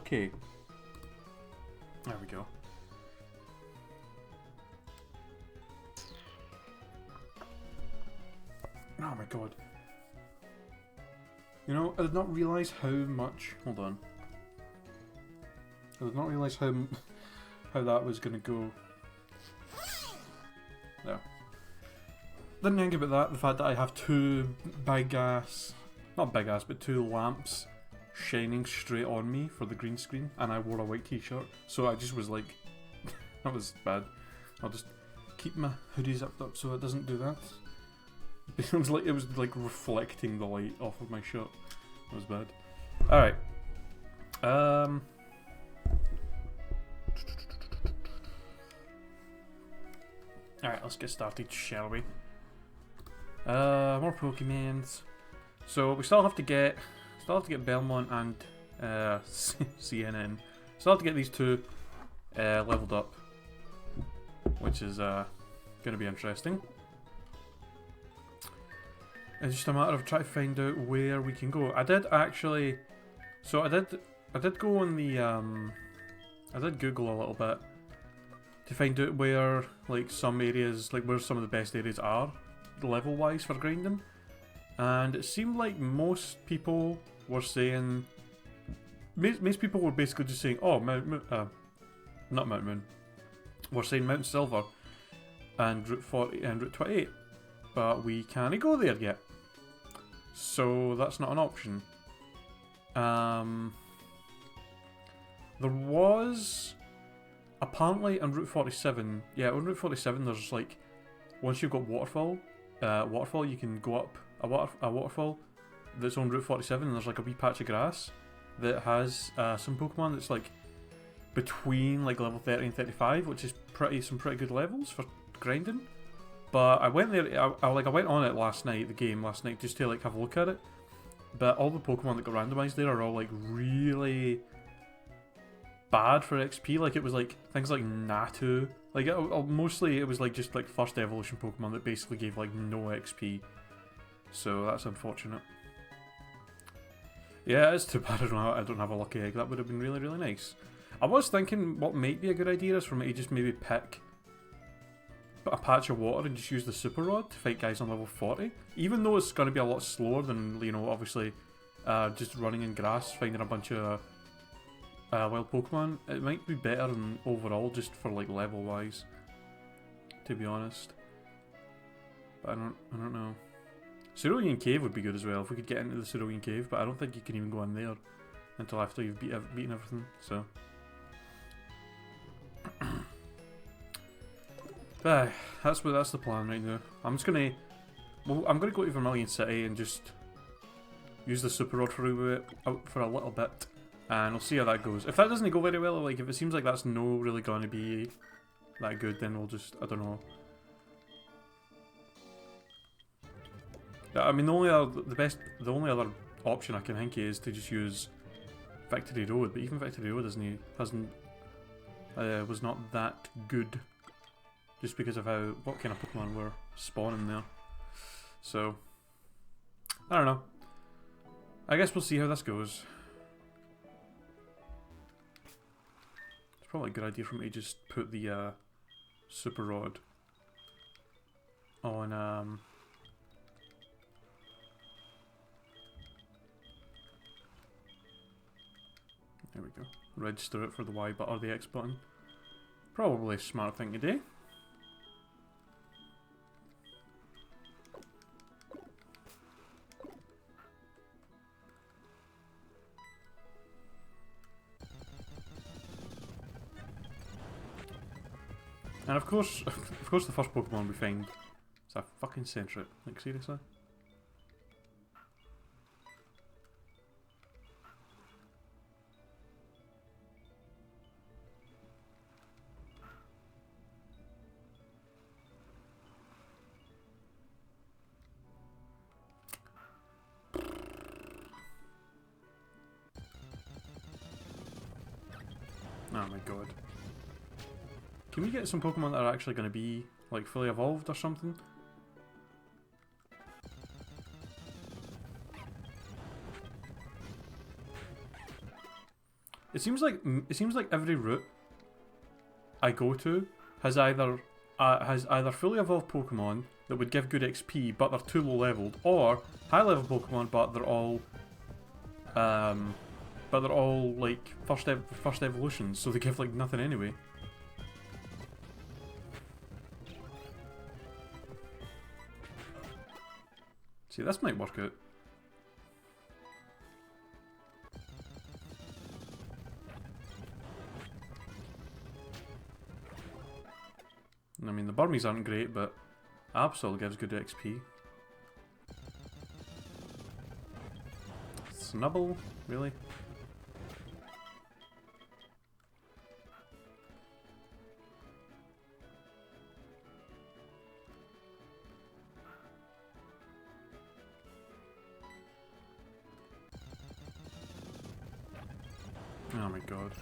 Okay. There we go. Oh my god. You know, I did not realise how much... Hold on. I did not realise how that was going to go. There. Didn't think about that, the fact that I have two big ass... Not big ass, but two lamps shining straight on me for the green screen, and I wore a white t-shirt, so I just was like... that was bad. I'll just keep my hoodies up so it doesn't do that. It was like reflecting the light off of my shirt. That was bad. Alright. Alright, let's get started, shall we? More Pokemons. So we still have to get Belmont and CNN. Still have to get these two leveled up, which is going to be interesting. It's just a matter of trying to find out where we can go. I did actually, so I did go on the I did Google a little bit to find out where like some areas, like where some of the best areas are level wise for grinding, and it seemed like most people were saying, most people were basically just saying, oh, not Mount Moon, we're saying Mount Silver and Route 40 and Route 28, but we can't go there yet. So that's not an option. There was apparently on Route 47. Yeah, on Route 47, there's like once you've got waterfall, you can go up a waterfall that's on Route 47, and there's like a wee patch of grass that has some Pokemon that's like between like level 30 and 35, which is some pretty good levels for grinding. But I went there, I went on it last night, just to like have a look at it. But all the Pokemon that got randomized there are all like really bad for XP. Like it was like things like Natu. Like mostly it was like just like first evolution Pokemon that basically gave like no XP. So that's unfortunate. Yeah, it's too bad I don't have a lucky egg. That would have been really, really nice. I was thinking what might be a good idea is for me to just maybe pick a patch of water and just use the Super Rod to fight guys on level 40. Even though it's going to be a lot slower than, you know, obviously just running in grass, finding a bunch of wild Pokemon, it might be better than overall just for like level wise, to be honest. But I don't know. Cerulean Cave would be good as well if we could get into the Cerulean Cave, but I don't think you can even go in there until after you've beaten everything. So. But that's the plan right now. I'm gonna go to Vermilion City and just use the Super Rod for a little bit, and we'll see how that goes. If that doesn't go very well, like if it seems like that's no really going to be that good, then we'll just, I don't know. I mean, the only other option I can think of is to just use Victory Road, but even Victory Road was not that good. Just because of what kind of Pokemon were spawning there. So, I don't know. I guess we'll see how this goes. It's probably a good idea for me to just put the Super Rod on there we go. Register it for the Y button or the X button. Probably a smart thing to do. And of course the first Pokemon we find is a fucking Sentret. Like, seriously? Oh my god. Can we get some Pokemon that are actually going to be, like, fully evolved or something? it seems like every route I go to has either fully evolved Pokemon that would give good XP but they're too low leveled, or high level Pokemon but they're all like first evolutions, so they give like nothing anyway. See, this might work out. I mean, the Burmese aren't great, but Absol gives good XP. Snubble? Really? Oh my god.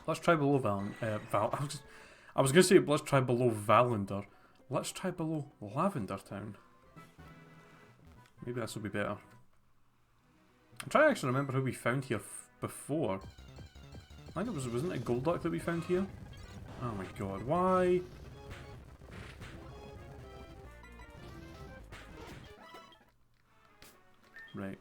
Let's try below I was gonna say let's try below Valander. Let's try below Lavender Town. Maybe this will be better. I'm trying to actually remember who we found here before. I think wasn't it Golduck that we found here? Oh my god, why? Right.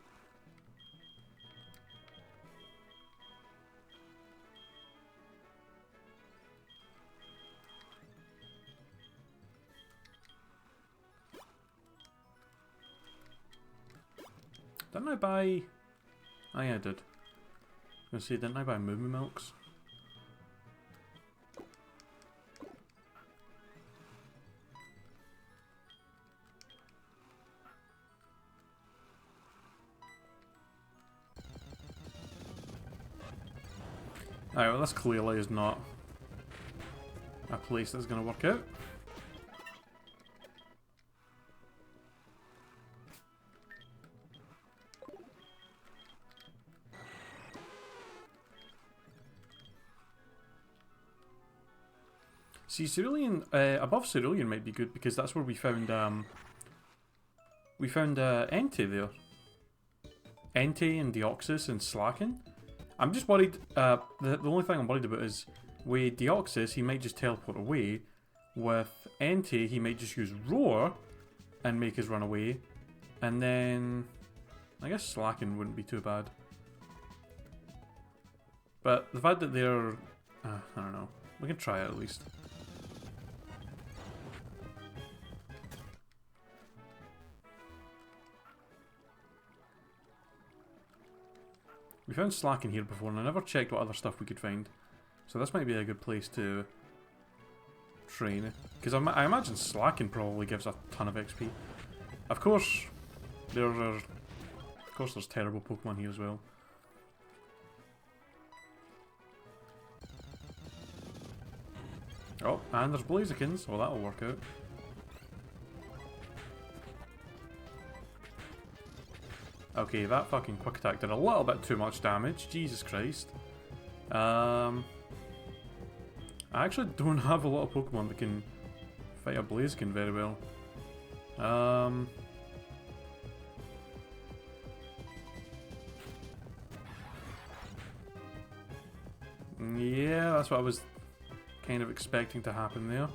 Didn't I buy... Oh yeah, I did. I was gonna say, didn't I buy Moo Moo Milks? Alright, well this clearly is not a place that's gonna work out. See, Cerulean, above Cerulean might be good because that's where we found Entei there. Entei and Deoxys and Slacken. I'm just worried, the only thing I'm worried about is with Deoxys, he might just teleport away. With Entei, he might just use Roar and make us run away. And then, I guess Slacken wouldn't be too bad. But the fact that they're, I don't know, we can try it at least. We found Slacken here before and I never checked what other stuff we could find. So this might be a good place to train. Because I imagine Slacken probably gives a ton of XP. Of course, there's terrible Pokemon here as well. Oh, and there's Blazikins. Well, that'll work out. Okay, that fucking quick attack did a little bit too much damage. Jesus Christ. I actually don't have a lot of Pokemon that can fight a Blaziken very well. Yeah, that's what I was kind of expecting to happen there.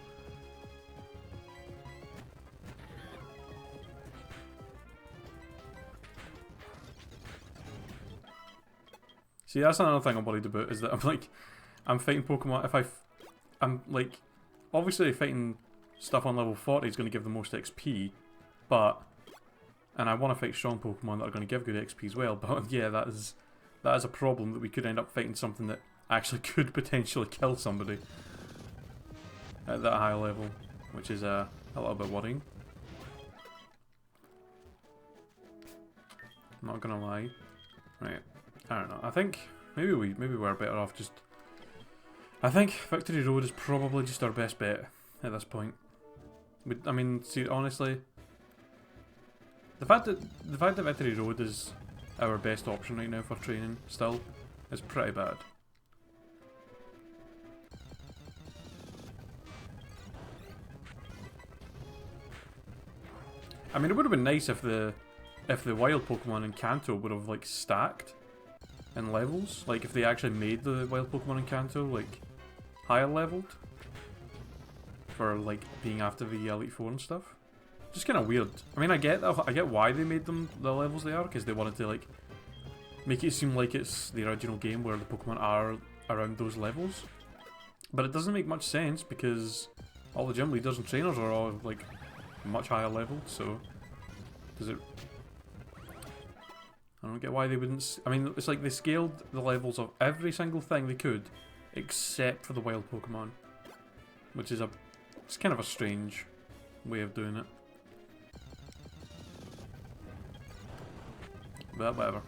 See, that's another thing I'm worried about, is that I'm fighting Pokemon, I'm like, obviously fighting stuff on level 40 is going to give the most XP, and I want to fight strong Pokemon that are going to give good XP as well, but yeah, that is a problem, that we could end up fighting something that actually could potentially kill somebody at that high level, which is a little bit worrying. Not gonna lie. Right. I don't know. I think maybe we're better off just. I think Victory Road is probably just our best bet at this point. I mean, see, honestly, the fact that Victory Road is our best option right now for training still is pretty bad. I mean, it would have been nice if the wild Pokemon in Kanto would have like stacked in levels. Like if they actually made the wild Pokemon in Kanto like higher leveled for like being after the Elite Four and stuff. Just kind of weird. I mean, I get why they made them the levels they are, because they wanted to like make it seem like it's the original game where the Pokemon are around those levels. But it doesn't make much sense because all the gym leaders and trainers are all like much higher leveled, so does it... I don't get why they wouldn't... I mean, it's like they scaled the levels of every single thing they could except for the wild Pokemon, which is it's kind of a strange way of doing it. But whatever.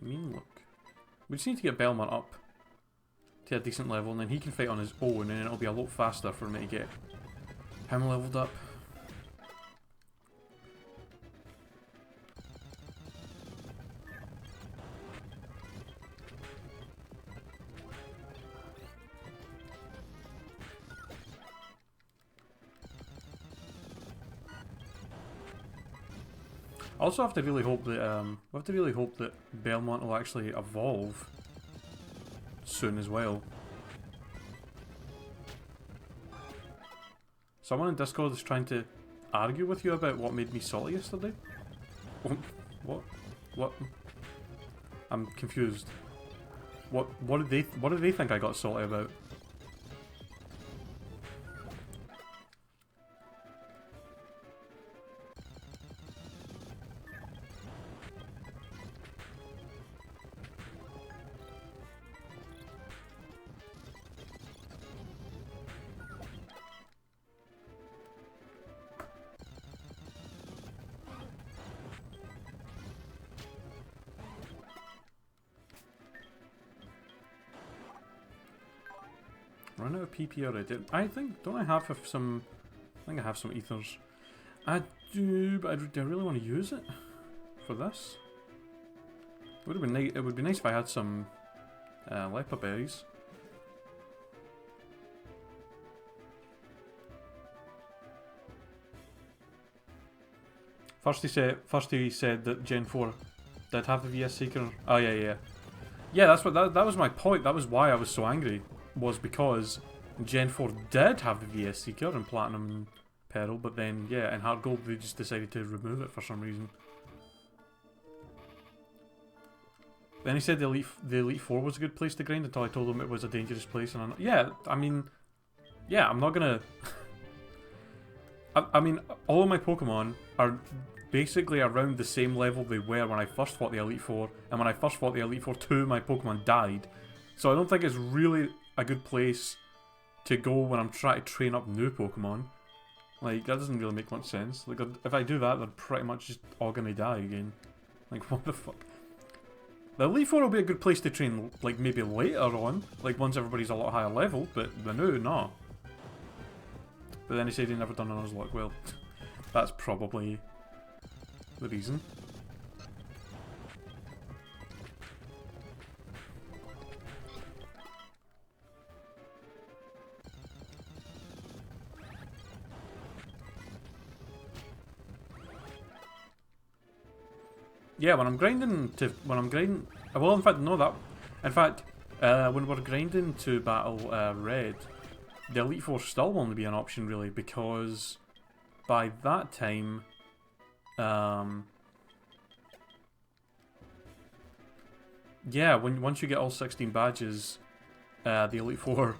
Mean look. We just need to get Belmont up to a decent level, and then he can fight on his own, and it'll be a lot faster for me to get him leveled up. I also have to really hope that Belmont will actually evolve soon as well. Someone in Discord is trying to argue with you about what made me salty yesterday. What? What? I'm confused. What did they think I got salty about? Run out of PP already. I think, don't I have some... I think I have some ethers. I do, but do I really want to use it for this? It would be nice if I had some leopard berries. First he said that Gen 4 did have the VS Seeker. Oh yeah. Yeah, that's what that was my point. That was why I was so angry. Was because Gen 4 did have the VS Seeker in Platinum and Pearl, but then, yeah, in Heart Gold they just decided to remove it for some reason. Then he said the Elite Four was a good place to grind until I told him it was a dangerous place, and yeah, I mean, yeah, I'm not gonna... I mean, all of my Pokemon are basically around the same level they were when I first fought the Elite Four, and when I first fought the Elite Four, 2 of my Pokemon died. So I don't think it's really a good place to go when I'm trying to train up new Pokemon. Like, that doesn't really make much sense. Like, if I do that, they're pretty much just all gonna die again. Like, what the fuck? The Elite Four will be a good place to train, like, maybe later on. Like, once everybody's a lot higher level, but the new, no. But then he said he never done on his luck. Well, that's probably the reason. Yeah, when I'm grinding, well, in fact, no, that, in fact, when we're grinding to battle Red, the Elite Four still won't be an option really, because by that time, yeah, once you get all 16 badges, the Elite Four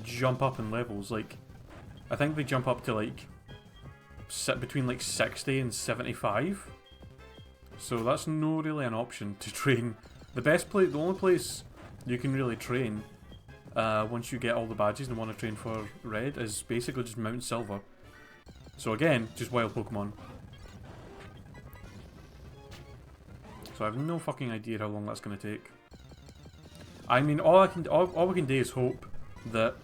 jump up in levels. Like, I think they jump up to like between like 60 and 75. So that's no really an option to train. The only place you can really train once you get all the badges and want to train for Red is basically just Mount Silver. So again, just wild Pokemon. So I have no fucking idea how long that's going to take. I mean, all we can do is hope that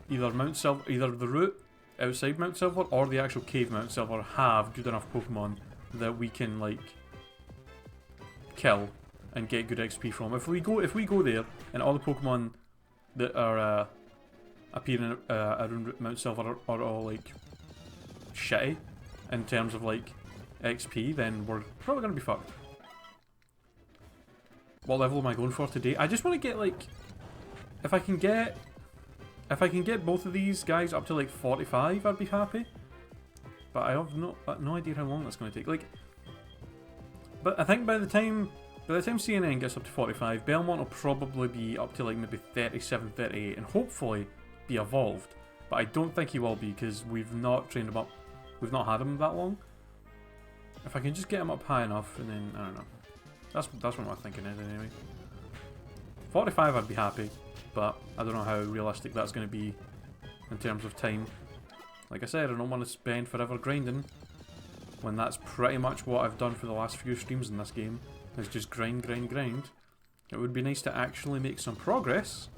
either the route outside Mount Silver or the actual cave Mount Silver have good enough Pokemon that we can like kill and get good XP from. If we go there and all the Pokemon that are appearing around Mount Silver are all like shitty in terms of like XP, then we're probably gonna be fucked. What level am I going for today? I just want to get like, if I can get both of these guys up to like 45, I'd be happy. But I have no idea how long that's going to take. Like, but I think by the time CNN gets up to 45, Belmont will probably be up to like maybe 37, 38, and hopefully be evolved. But I don't think he will be because we've not trained him up. We've not had him that long. If I can just get him up high enough, and then I don't know. That's what my thinking is anyway. 45, I'd be happy, but I don't know how realistic that's going to be in terms of time. Like I said, I don't want to spend forever grinding when that's pretty much what I've done for the last few streams in this game. Is just grind, grind, grind. It would be nice to actually make some progress.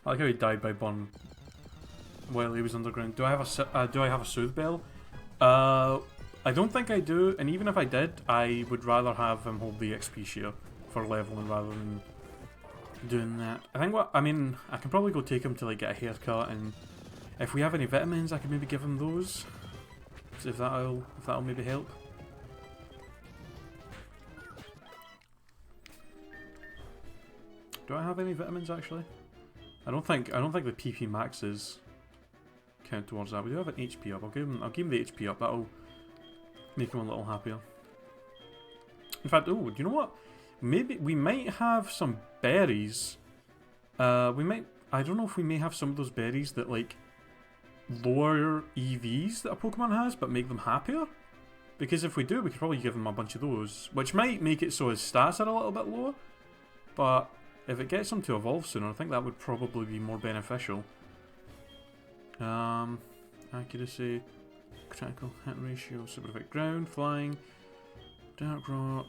I like how he died by burn while he was underground. Do I have a soothe bell? I don't think I do, and even if I did, I would rather have him hold the XP share for leveling rather than doing that. I can probably go take him to like get a haircut, and if we have any vitamins, I could maybe give him those. If that'll maybe help. Do I have any vitamins actually? I don't think the PP maxes count towards that. We do have an HP up. I'll give him the HP up. That'll make him a little happier. In fact, oh, do you know what? Maybe we might have some berries. I don't know if we may have some of those berries that like lower EVs that a Pokemon has, but make them happier. Because if we do, we could probably give him a bunch of those, which might make it so his stats are a little bit lower. But if it gets him to evolve sooner, I think that would probably be more beneficial. Accuracy, critical hit ratio, super effect, ground, flying, dark rock.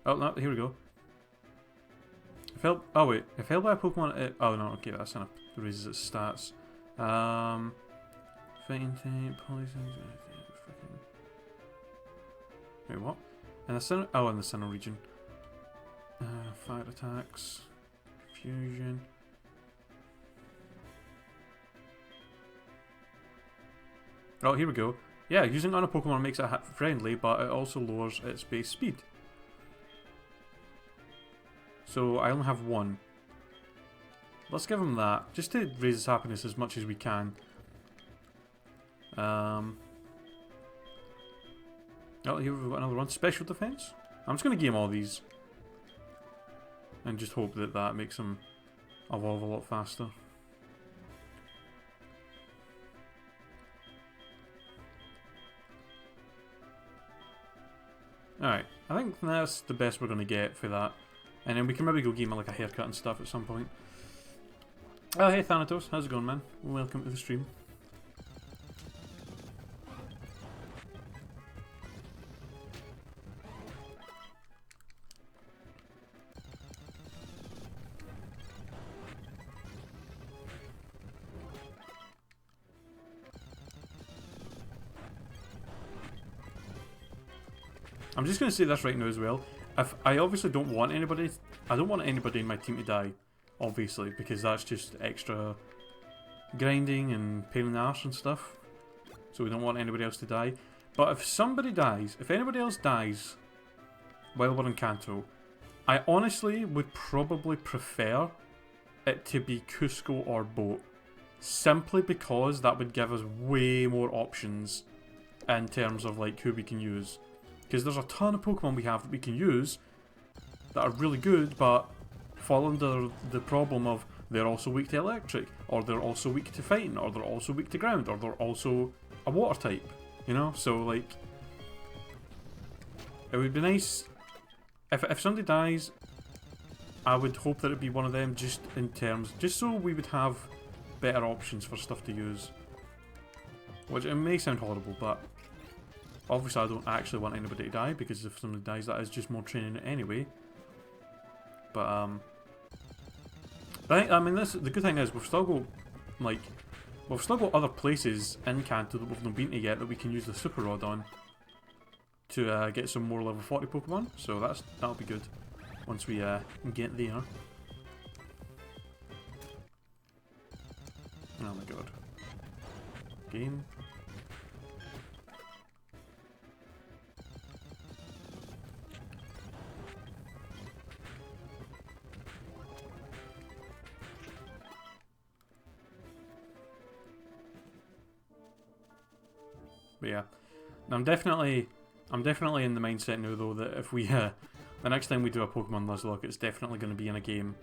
Oh no, here we go. If held by a Pokemon, oh no, okay, that's enough. It raises its stats. Fighting type, poison. Wait, what? In the center? Oh, in the center region. Fire attacks, fusion. Oh, here we go. Yeah, using on a Pokemon makes it friendly, but it also lowers its base speed. So I only have one. Let's give him that, just to raise his happiness as much as we can. Oh, here we've got another one. Special defense. I'm just going to give him all these. And just hope that that makes him evolve a lot faster. Alright, I think that's the best we're going to get for that. And then we can maybe go give him like a haircut and stuff at some point. Oh, hey Thanatos, how's it going, man? Welcome to the stream. I'm just going to say this right now as well. I obviously don't want anybody... I don't want anybody in my team to die, obviously, because that's just extra grinding and pain in the arse and stuff. So we don't want anybody else to die. But if somebody dies, if anybody else dies while we're in Kanto, I honestly would probably prefer it to be Cusco or Boat. Simply because that would give us way more options in terms of like who we can use. Because there's a ton of Pokemon we have that we can use that are really good, but fall under the problem of they're also weak to electric, or they're also weak to fighting, or they're also weak to ground, or they're also a water type, you know? So, like, it would be nice if somebody dies, I would hope that it'd be one of them, just in terms, just so we would have better options for stuff to use. Which it may sound horrible, but obviously I don't actually want anybody to die, because if somebody dies, that is just more training anyway. But I mean, the good thing is we've still got like other places in Kanto that we've not been to yet that we can use the Super Rod on to get some more level 40 Pokemon. So that'll be good once we get there. Oh my god. Game. But yeah, I'm definitely in the mindset now though that if we the next time we do a Pokemon Nuzlocke, it's definitely going to be in a game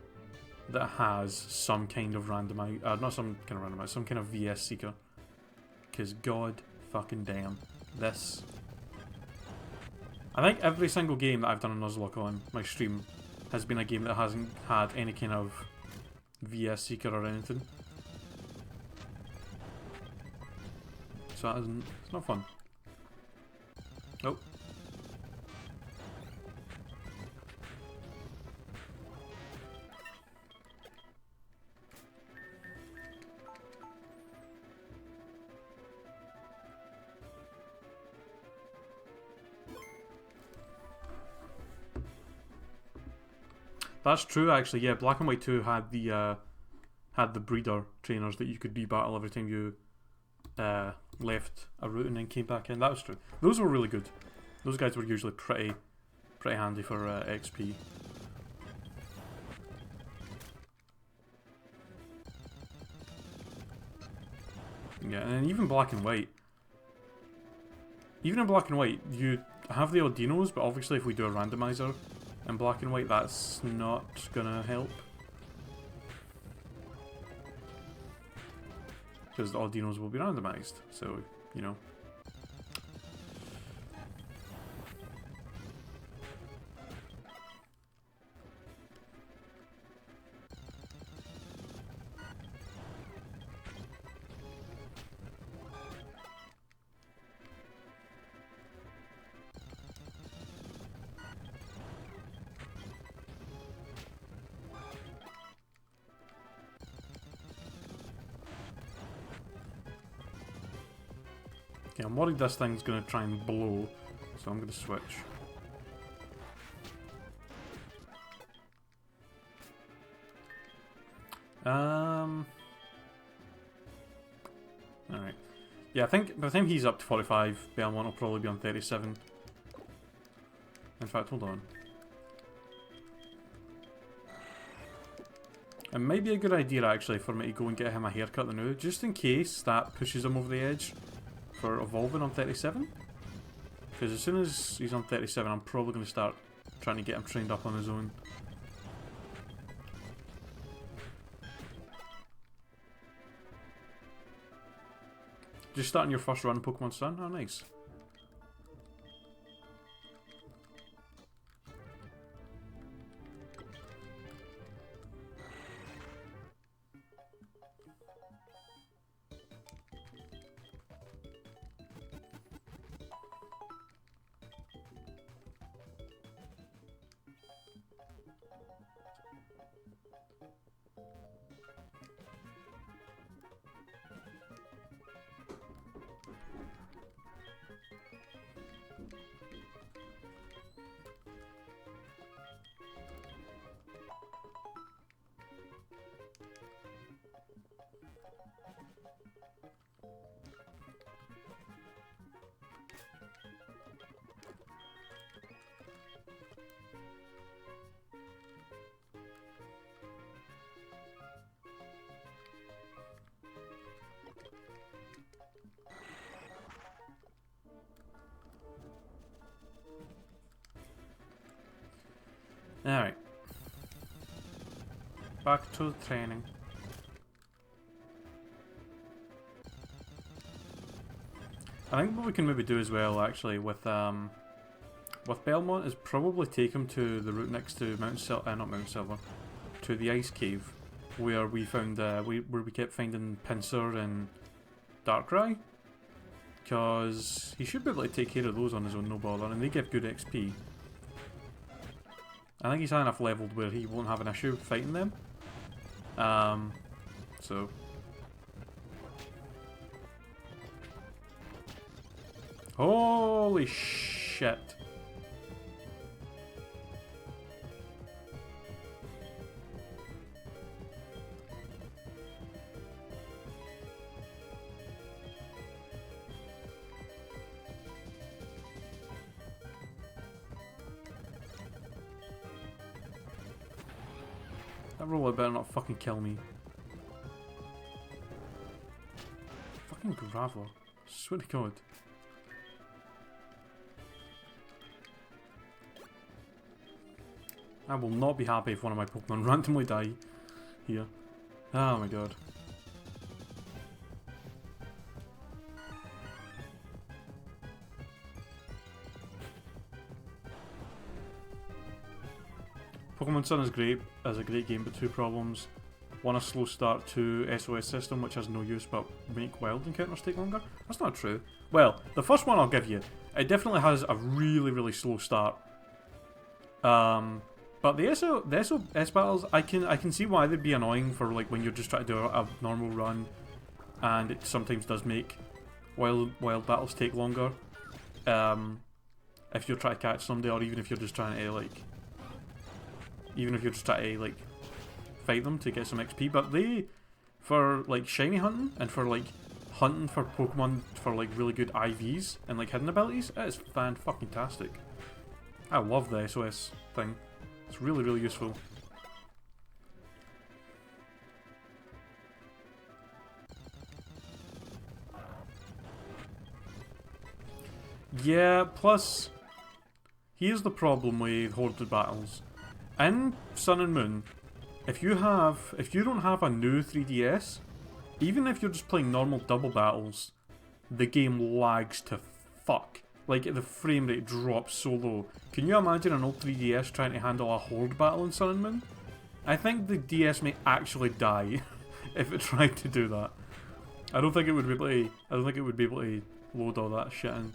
that has some kind of not some kind of randomize, some kind of VS Seeker. Because god fucking damn, this. I think every single game that I've done a Nuzlocke on my stream has been a game that hasn't had any kind of VS Seeker or anything. So it's not fun. Nope. That's true, actually. Yeah, Black and White 2 had the breeder trainers that you could rebattle every time you left a route and then came back in. That was true. Those were really good. Those guys were usually pretty handy for XP. Yeah, and then even Black and White. Even in Black and White, you have the Audinos, but obviously if we do a randomizer in Black and White, that's not gonna help. Because the Audinos will be randomized, so, you know. Okay, I'm worried this thing's going to try and blow, so I'm going to switch. Alright. Yeah, I think by the time he's up to 45, Belmont will probably be on 37. In fact, hold on. It might be a good idea, actually, for me to go and get him a haircut now, just in case that pushes him over the edge for evolving on 37. Because as soon as he's on 37, I'm probably going to start trying to get him trained up on his own. Just starting your first run in Pokemon Sun? Oh, nice. Alright. Back to training. I think what we can maybe do as well, actually, with with Belmont is probably take him to the route next to not Mountain Silver, to the Ice Cave, where we found where we kept finding Pinsir and Darkrai, because he should be able to take care of those on his own, no bother, and they give good XP. I think he's high enough leveled where he won't have an issue fighting them. So. Holy shit. That roller better not fucking kill me. Fucking gravel. Swear to God. I will not be happy if one of my Pokemon randomly die here. Oh my God. Pokemon Sun is great, as a great game, but two problems. One, a slow start, two, SOS system, which has no use but make wild encounters take longer. That's not true. Well, the first one I'll give you. It definitely has a really, really slow start. But the SOS battles, I can see why they'd be annoying for like when you're just trying to do a normal run, and it sometimes does make wild battles take longer. If you're trying to catch somebody, or even if you're just trying to like, fight them to get some XP. But they, for like shiny hunting and for like hunting for Pokemon for like really good IVs and like hidden abilities, it is fan-fucking-tastic. I love the SOS thing. It's really, really useful. Yeah, plus, here's the problem with Horde battles. In Sun and Moon, if you don't have a new 3DS, even if you're just playing normal double battles, the game lags to fuck. Like, the frame rate drops so low. Can you imagine an old 3DS trying to handle a Horde battle in Sun and Moon? I think the DS may actually die if it tried to do that. I don't think it would be able to load all that shit in.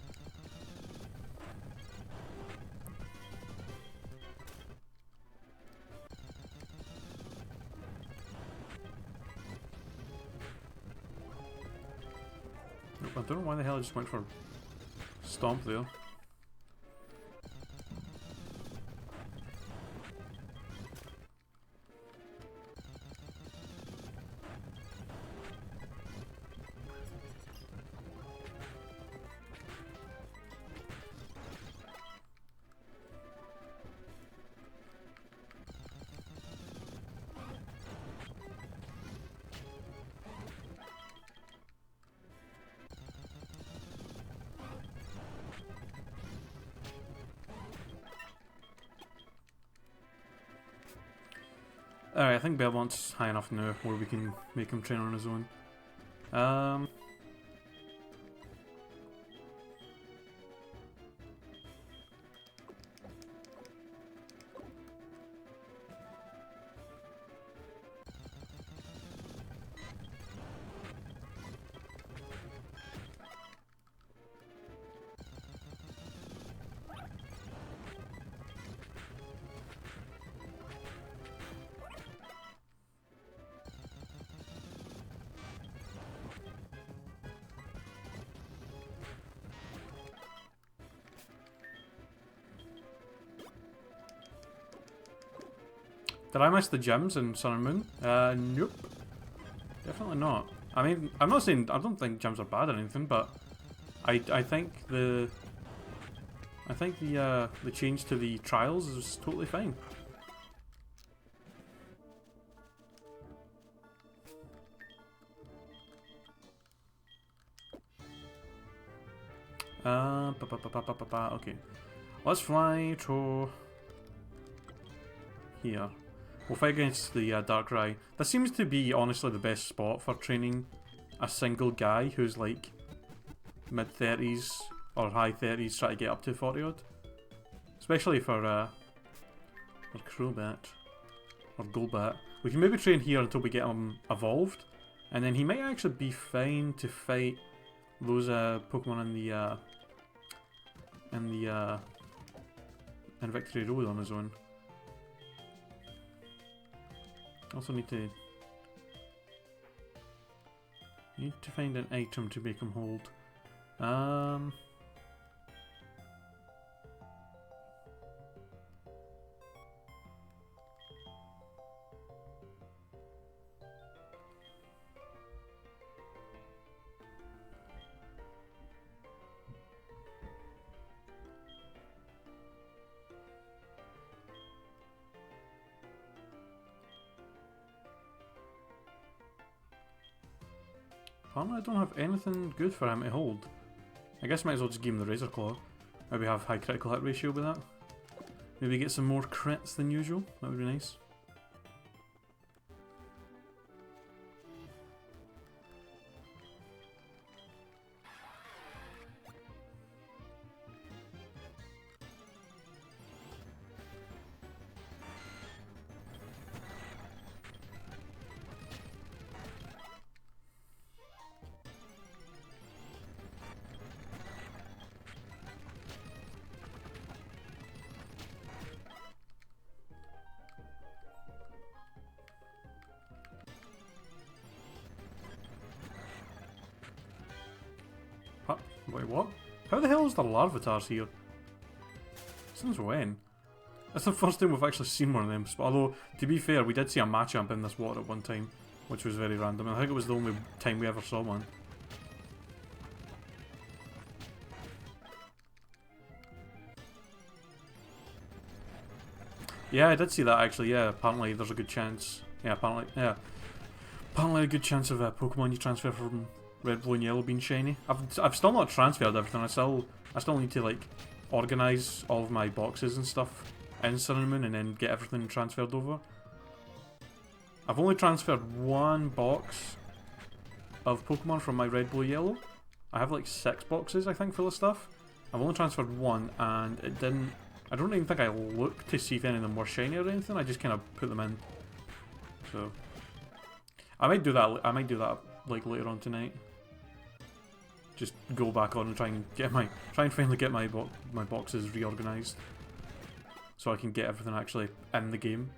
I don't know why the hell I just went for Stomp there. Alright, I think Belmont's high enough now where we can make him train on his own. Did I miss the gyms in Sun and Moon? Nope. Definitely not. I mean, I'm not saying, I don't think gyms are bad or anything, but I think the change to the trials is totally fine. Okay. Let's fly to here. We'll fight against the Darkrai. This seems to be, honestly, the best spot for training a single guy who's like mid-30s or high 30s trying to get up to 40 odd. Especially for Crobat or Golbat. We can maybe train here until we get him evolved, and then he might actually be fine to fight those Pokemon in Victory Road on his own. Also need to find an item to make him hold. Apparently I don't have anything good for him to hold. I guess I might as well just give him the Razor Claw. Maybe have high critical hit ratio with that. Maybe get some more crits than usual. That would be nice. Wait, what? How the hell is the Larvatars here? Since when? That's the first time we've actually seen one of them. Although, to be fair, we did see a Machamp in this water at one time, which was very random. I think it was the only time we ever saw one. Yeah, I did see that actually. Yeah, apparently there's a good chance. Yeah, apparently a good chance of Pokemon you transfer from Red, Blue and Yellow being shiny. I've still not transferred everything. I still need to like organise all of my boxes and stuff in Sun and Moon and then get everything transferred over. I've only transferred one box of Pokemon from my Red, Blue, Yellow. I have like 6 boxes I think for the stuff. I've only transferred one and it didn't. I don't even think I looked to see if any of them were shiny or anything. I just kind of put them in. So I might do that. I might do that like later on tonight. Just go back on and try and finally get my boxes reorganized, so I can get everything actually in the game.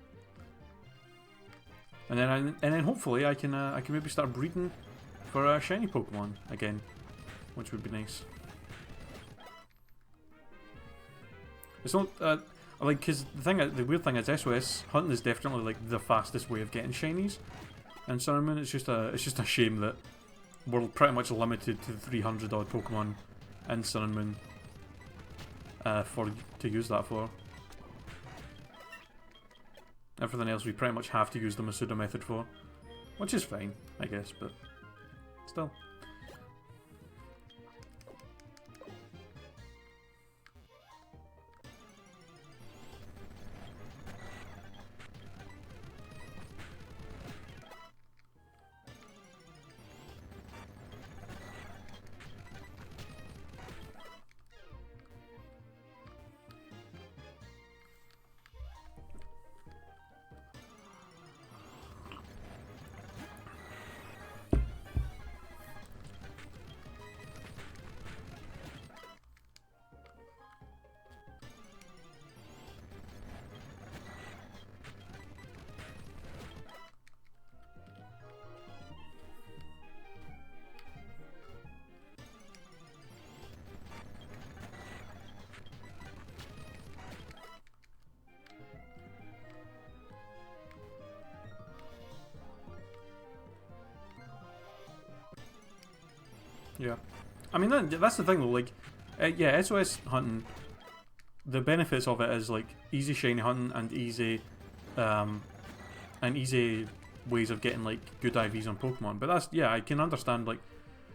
And then hopefully I can maybe start breeding for shiny Pokemon again, which would be nice. It's not like, because the weird thing is SOS hunting is definitely like the fastest way of getting shinies. And Sun and Moon, it's just a shame that we're pretty much limited to 300 odd Pokemon in Sun and Moon to use that for. Everything else we pretty much have to use the Masuda method for, which is fine, I guess, but still. Yeah, I mean that's the thing though. Like, yeah, SOS hunting. The benefits of it is like easy shiny hunting and easy ways of getting like good IVs on Pokemon. But that's, yeah, I can understand like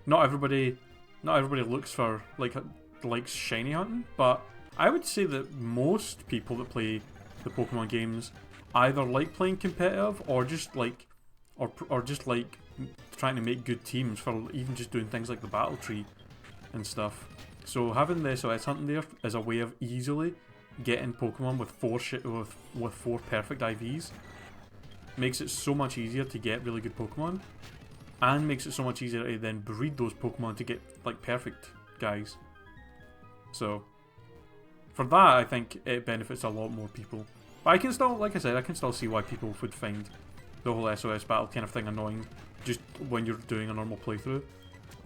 not everybody looks for likes shiny hunting. But I would say that most people that play the Pokemon games either like playing competitive or just like trying to make good teams for even just doing things like the battle tree and stuff. So having the SOS hunting there is a way of easily getting Pokemon with with 4 perfect IVs makes it so much easier to get really good Pokemon, and makes it so much easier to then breed those Pokemon to get like perfect guys. So for that, I think it benefits a lot more people. But I can still, like I said, I can still see why people would find the whole SOS battle kind of thing annoying just when you're doing a normal playthrough,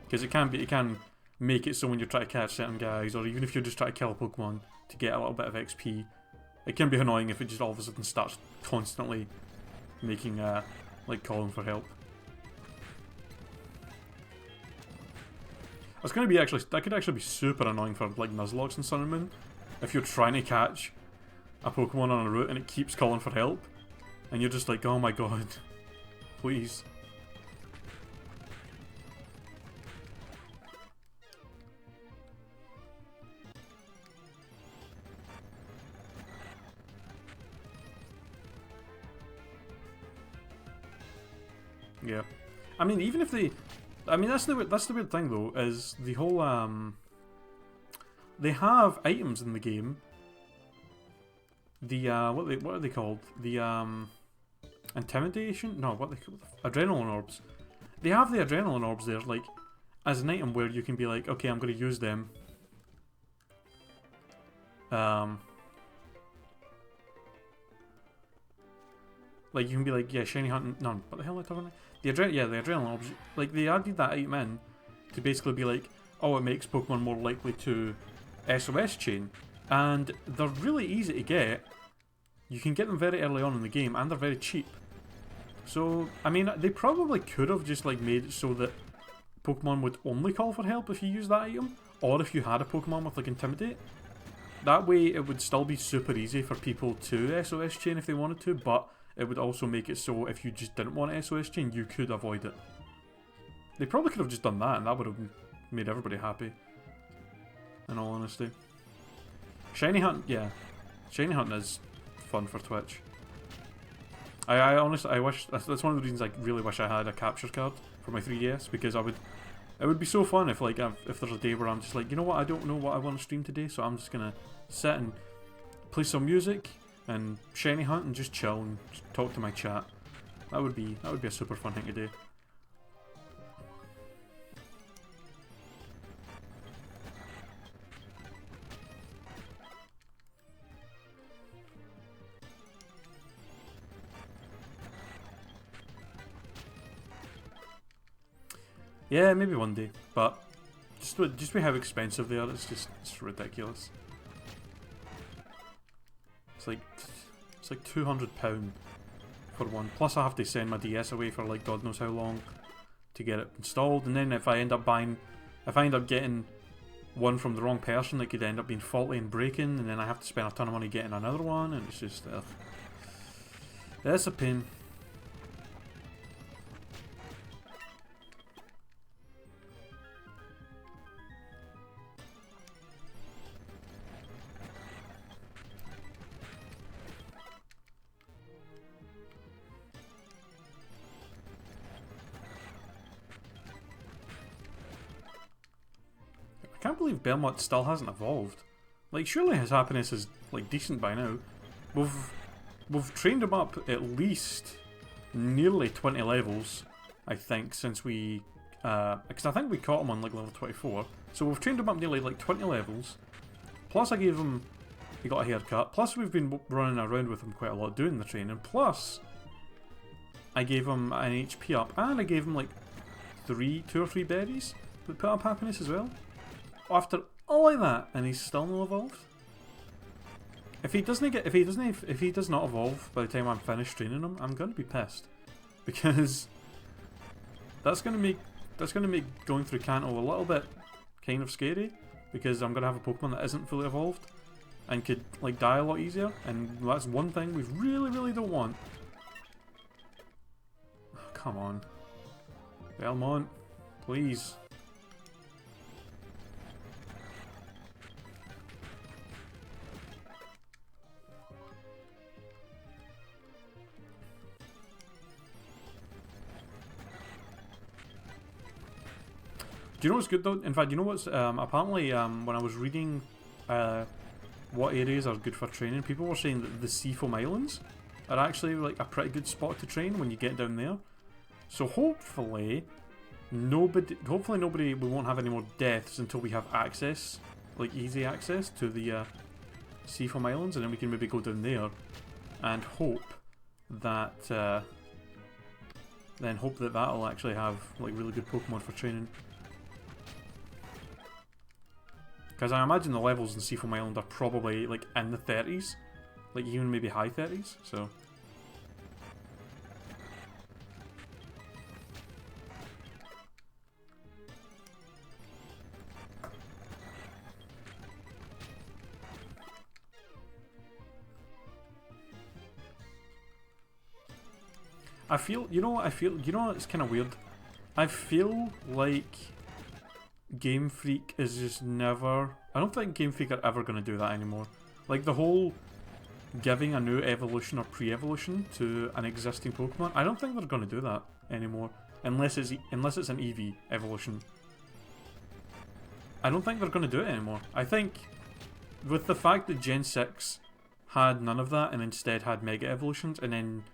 because it can make it so when you're trying to catch certain guys, or even if you're just trying to kill a Pokemon to get a little bit of XP, it can be annoying if it just all of a sudden starts constantly making like calling for help. That's gonna be that could actually be super annoying for like Nuzlocke and Sun and Moon, if you're trying to catch a Pokemon on a route and it keeps calling for help, and you're just like, oh my god, please. Yeah, I mean, even if they, I mean, that's the weird thing though, is the whole they have items in the game. The what are they called? The intimidation? No, what they call adrenaline orbs. They have the adrenaline orbs there, like as an item where you can be like, okay, I'm going to use them. Like you can be like, yeah, shiny hunting. No, what the hell am I talking about? The adrenaline orbs. Like they added that item in to basically be like, oh, it makes Pokemon more likely to SOS chain, and they're really easy to get. You can get them very early on in the game, and they're very cheap. So, I mean, they probably could have just like made it so that Pokemon would only call for help if you use that item, or if you had a Pokemon with like Intimidate. That way, it would still be super easy for people to SOS chain if they wanted to, but it would also make it so if you just didn't want to SOS chain, you could avoid it. They probably could have just done that, and that would have made everybody happy. In all honesty. Shiny Hunt, yeah. Shiny Hunting is fun for Twitch. I honestly, I wish, that's one of the reasons I really wish I had a capture card for my 3DS, because it would be so fun if like, if there's a day where I'm just like, you know what, I don't know what I want to stream today, so I'm just gonna sit and play some music and Shiny Hunt and just chill and just talk to my chat. That would be a super fun thing to do. Yeah, maybe one day, but just with how expensive they are, it's ridiculous. It's like £200 for one. Plus, I have to send my DS away for like God knows how long to get it installed, and then if I end up getting one from the wrong person, it could end up being faulty and breaking, and then I have to spend a ton of money getting another one, and it's just it's a pain. I can't believe Belmont still hasn't evolved. Like, surely his happiness is like decent by now. We've trained him up at least nearly 20 levels, I think, since we because I think we caught him on like level 24. So we've trained him up nearly like 20 levels. Plus I gave him, he got a haircut. Plus we've been running around with him quite a lot doing the training. Plus I gave him an HP up, and I gave him like 2 or 3 berries that put up happiness as well. After all of that, and he's still not evolved. If he does not evolve by the time I'm finished training him, I'm gonna be pissed, because that's gonna make going through Kanto a little bit kind of scary, because I'm gonna have a Pokemon that isn't fully evolved and could like die a lot easier, and that's one thing we really don't want. Come on, Belmont, please. Do you know what's good though? In fact, you know what's apparently when I was reading what areas are good for training. People were saying that the Seafoam Islands are actually like a pretty good spot to train when you get down there. So hopefully nobody, we won't have any more deaths until we have access, like easy access to the Seafoam Islands, and then we can maybe go down there and hope that that'll actually have like really good Pokemon for training. Because I imagine the levels in Seafoam Island are probably like in the 30s, like even maybe high 30s. So. I feel, you know what I feel, you know it's kind of weird? I feel like Game Freak is just never, I don't think Game Freak are ever going to do that anymore. Like the whole giving a new evolution or pre-evolution to an existing Pokemon, I don't think they're going to do that anymore. Unless it's an EV evolution. I don't think they're going to do it anymore. I think with the fact that Gen 6 had none of that and instead had Mega Evolutions, and then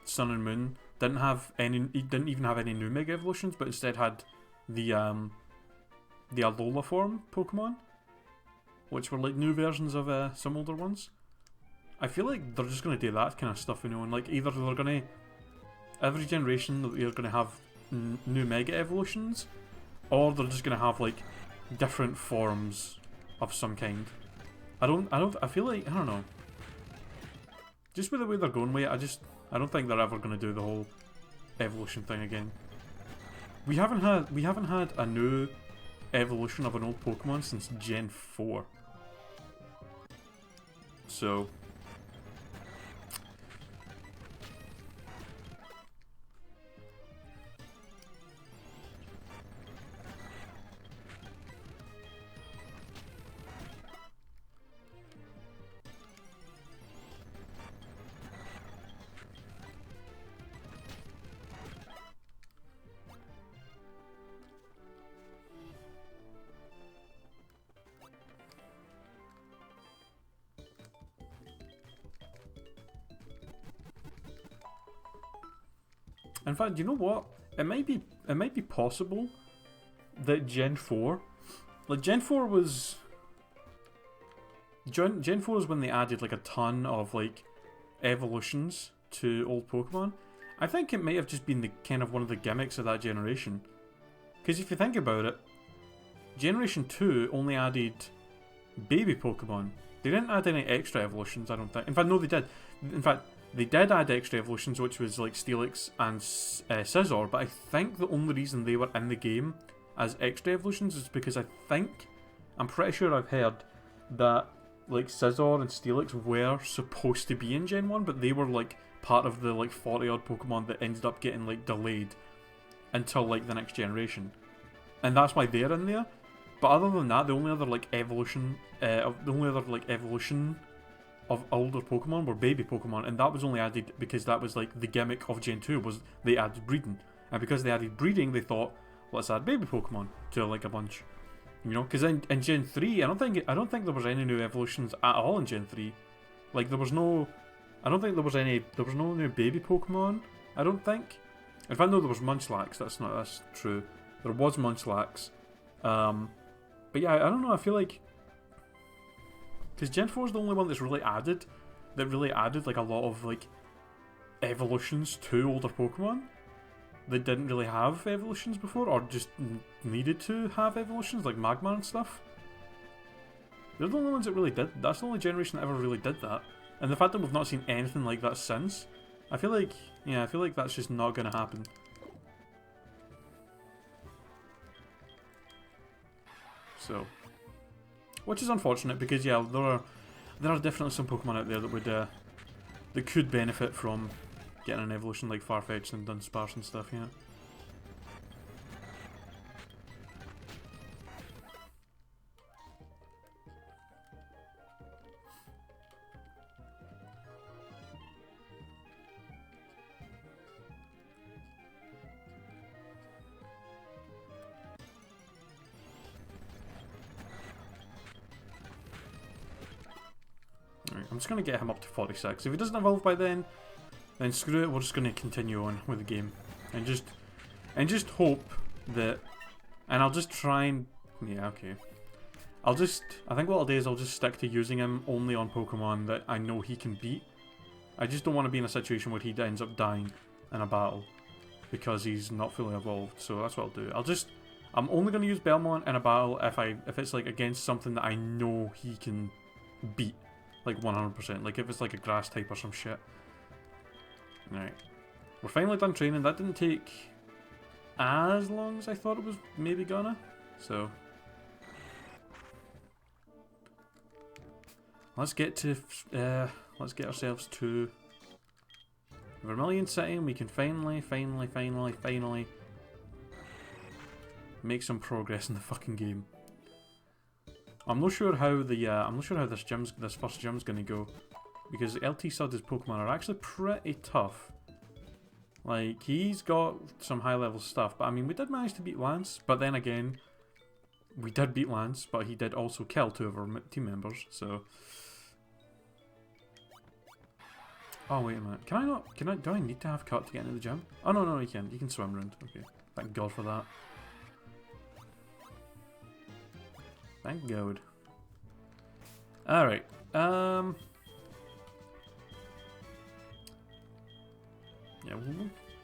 Sun and Moon didn't even have any new Mega Evolutions, but instead had the Alola form Pokemon, which were like new versions of some older ones. I feel like they're just going to do that kind of stuff, you know, and like either they're going to, every generation they're going to have new Mega Evolutions, or they're just going to have like different forms of some kind. I feel like, I don't know. Just with the way they're going with it, I don't think they're ever going to do the whole evolution thing again. We haven't had a new evolution of an old Pokemon since Gen 4. So in fact, you know what? It might be possible that Gen 4, like Gen 4 was Gen 4 is when they added like a ton of like evolutions to old Pokemon. I think it might have just been the kind of one of the gimmicks of that generation. Because if you think about it, Generation 2 only added baby Pokemon. They didn't add any extra evolutions, I don't think. In fact, no, they did. In fact, they did add extra evolutions, which was like Steelix and Scizor, but I think the only reason they were in the game as extra evolutions is because I'm pretty sure I've heard that like Scizor and Steelix were supposed to be in Gen 1, but they were like part of the like 40 odd Pokemon that ended up getting like delayed until like the next generation. And that's why they're in there. But other than that, the only other like evolution of older Pokemon were baby Pokemon, and that was only added because that was like the gimmick of Gen 2 was they added breeding, and because they added breeding, they thought, let's add baby Pokemon to like a bunch, you know. Because in Gen 3, I don't think there was any new evolutions at all in Gen 3. Like there was no new baby Pokemon. I don't think. In fact, no, there was Munchlax. That's true. There was Munchlax. But yeah, I don't know. I feel like because Gen 4 is the only one that's really added like a lot of like evolutions to older Pokemon that didn't really have evolutions before, or just needed to have evolutions, like Magmar and stuff. They're the only ones that really did. That's the only generation that ever really did that. And the fact that we've not seen anything like that since, I feel like that's just not going to happen. So, which is unfortunate because yeah, there are definitely some Pokemon out there that could benefit from getting an evolution like Farfetch'd and Dunsparce and stuff, yeah. I'm just going to get him up to 46. If he doesn't evolve by then screw it, we're just going to continue on with the game. And just hope that... And I'll just try and... Yeah, okay. I think what I'll do is I'll just stick to using him only on Pokemon that I know he can beat. I just don't want to be in a situation where he ends up dying in a battle because he's not fully evolved. So that's what I'll do. I'm only going to use Belmont in a battle if it's like against something that I know he can beat, like 100%. Like if it's like a grass type or some shit. Alright, we're finally done training. That didn't take as long as I thought it was maybe gonna. So let's get ourselves to Vermilion City, and we can finally make some progress in the fucking game. I'm not sure how this first gym's gonna go, because LT Sud's Pokemon are actually pretty tough. Like, he's got some high level stuff, but I mean, we did manage to beat Lance, but then again, we did beat Lance, but he did also kill 2 of our team members, so... Oh, wait a minute. Do I need to have cut to get into the gym? Oh, no, you can. You can swim around. Okay. Thank God for that. Thank God. Alright. Yeah,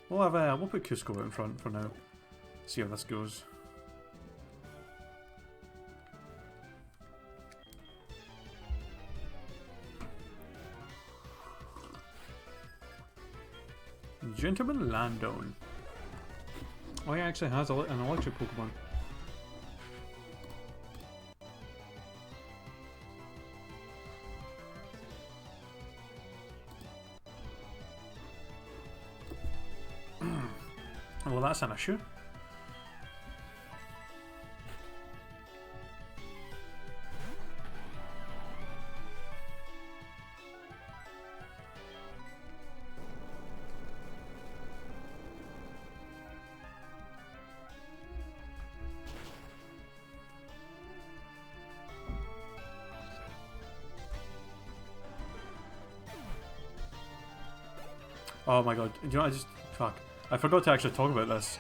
we'll put Cusco out in front for now. See how this goes. Gentleman Landon. Oh, he actually has an electric Pokemon. Well, that's an issue. Oh my god, do you know what, fuck. I forgot to actually talk about this.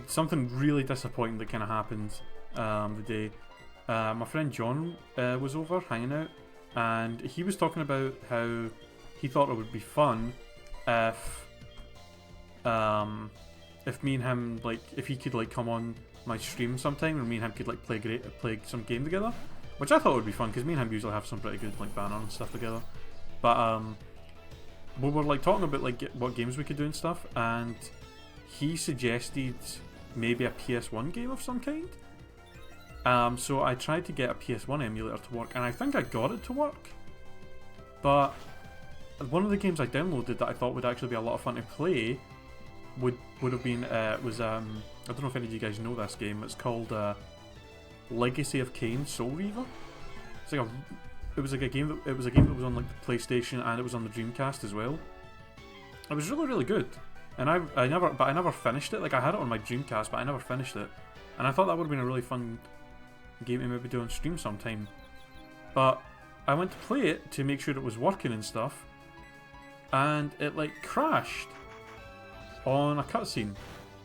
Something really disappointing that kind of happened the day. My friend John was over hanging out, and he was talking about how he thought it would be fun if me and him, like, if he could like come on my stream sometime, and me and him could like play some game together, which I thought would be fun because me and him usually have some pretty good like banner and stuff together. But we were like talking about like what games we could do and stuff, and he suggested maybe a PS1 game of some kind. So I tried to get a PS1 emulator to work, and I think I got it to work. But one of the games I downloaded that I thought would actually be a lot of fun to play would have been I don't know if any of you guys know this game. It's called Legacy of Kain Soul Reaver. It's like it was a game that was on like the PlayStation, and it was on the Dreamcast as well. It was really good, and I never finished it. Like, I had it on my Dreamcast, but I never finished it, and I thought that would have been a really fun game to maybe do on stream sometime. But I went to play it to make sure it was working and stuff, and it like crashed on a cutscene.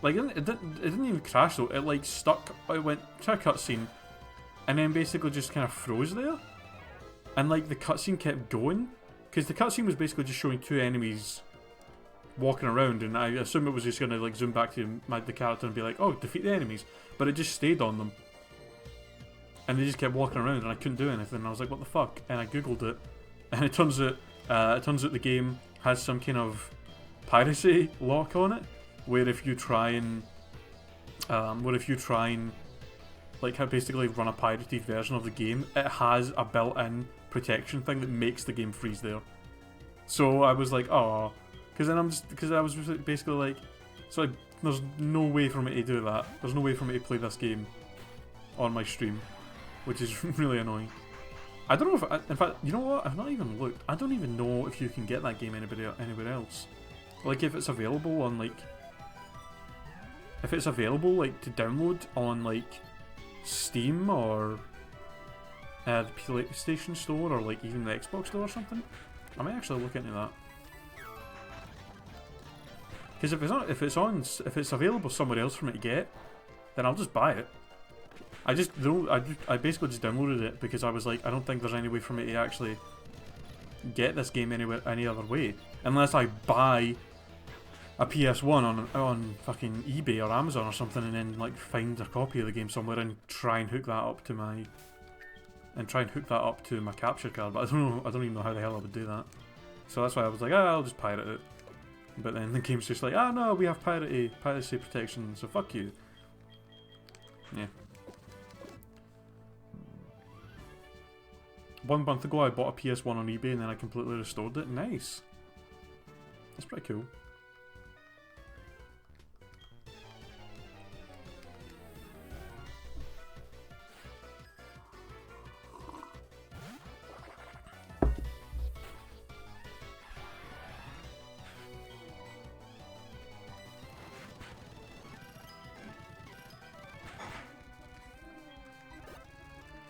Like, it didn't even crash though. It like stuck. It went to a cutscene, and then basically just kind of froze there. And like the cutscene kept going, because the cutscene was basically just showing 2 enemies walking around, and I assume it was just gonna like zoom back to the character and be like, "Oh, defeat the enemies," but it just stayed on them, and they just kept walking around, and I couldn't do anything. And I was like, "What the fuck?" And I googled it, and it turns out the game has some kind of piracy lock on it, where if you try and like basically run a pirated version of the game, it has a built-in protection thing that makes the game freeze there. So I was like, oh, because I was basically like, so there's no way for me to do that. There's no way for me to play this game on my stream, which is really annoying. I don't know if, in fact, you know what? I've not even looked. I don't even know if you can get that game anywhere else. Like, if it's available on like, to download on like Steam or the PlayStation Store or like even the Xbox Store or something. I might actually look into that. Because if it's available somewhere else for me to get, then I'll just buy it. I basically just downloaded it because I was like, I don't think there's any way for me to actually get this game any other way, unless I buy a PS1 on fucking eBay or Amazon or something, and then like find a copy of the game somewhere and try and hook that up to my capture card. But I don't even know how the hell I would do that. So that's why I was like, I'll just pirate it. But then the game's just like, no, we have piracy protection, so fuck you. Yeah. 1 month ago I bought a PS1 on eBay and then I completely restored it. Nice. That's pretty cool.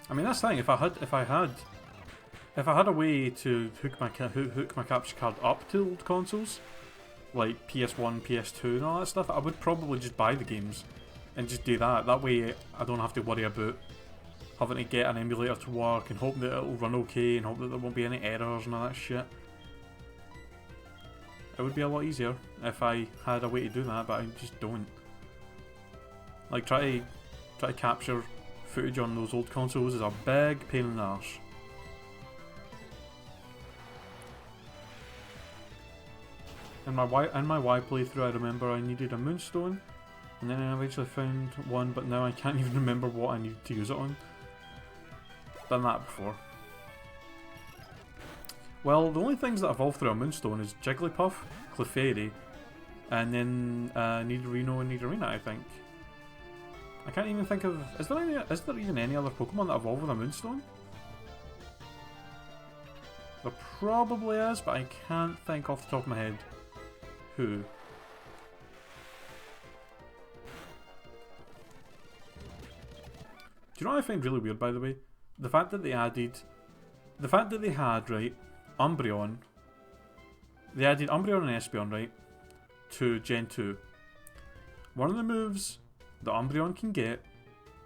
I mean, that's the thing. If I had a way to hook my capture card up to old consoles, like PS1, PS2, and all that stuff, I would probably just buy the games and just do that. That way, I don't have to worry about having to get an emulator to work and hope that it'll run okay and hope that there won't be any errors and all that shit. It would be a lot easier if I had a way to do that, but I just don't. Like, try to capture footage on those old consoles is a big pain in the arse. In my Y playthrough, I remember I needed a moonstone, and then I eventually found one, but now I can't even remember what I needed to use it on. Done that before. Well, the only things that evolve through a moonstone is Jigglypuff, Clefairy, and then Nidorino and Nidorina, I think. I can't even think of... Is there even any other Pokemon that evolve with a moonstone? There probably is, but I can't think off the top of my head who. Do you know what I find really weird, by the way? The fact that they had, right, Umbreon. They added Umbreon and Espeon, right, to Gen 2. One of the moves that Umbreon can get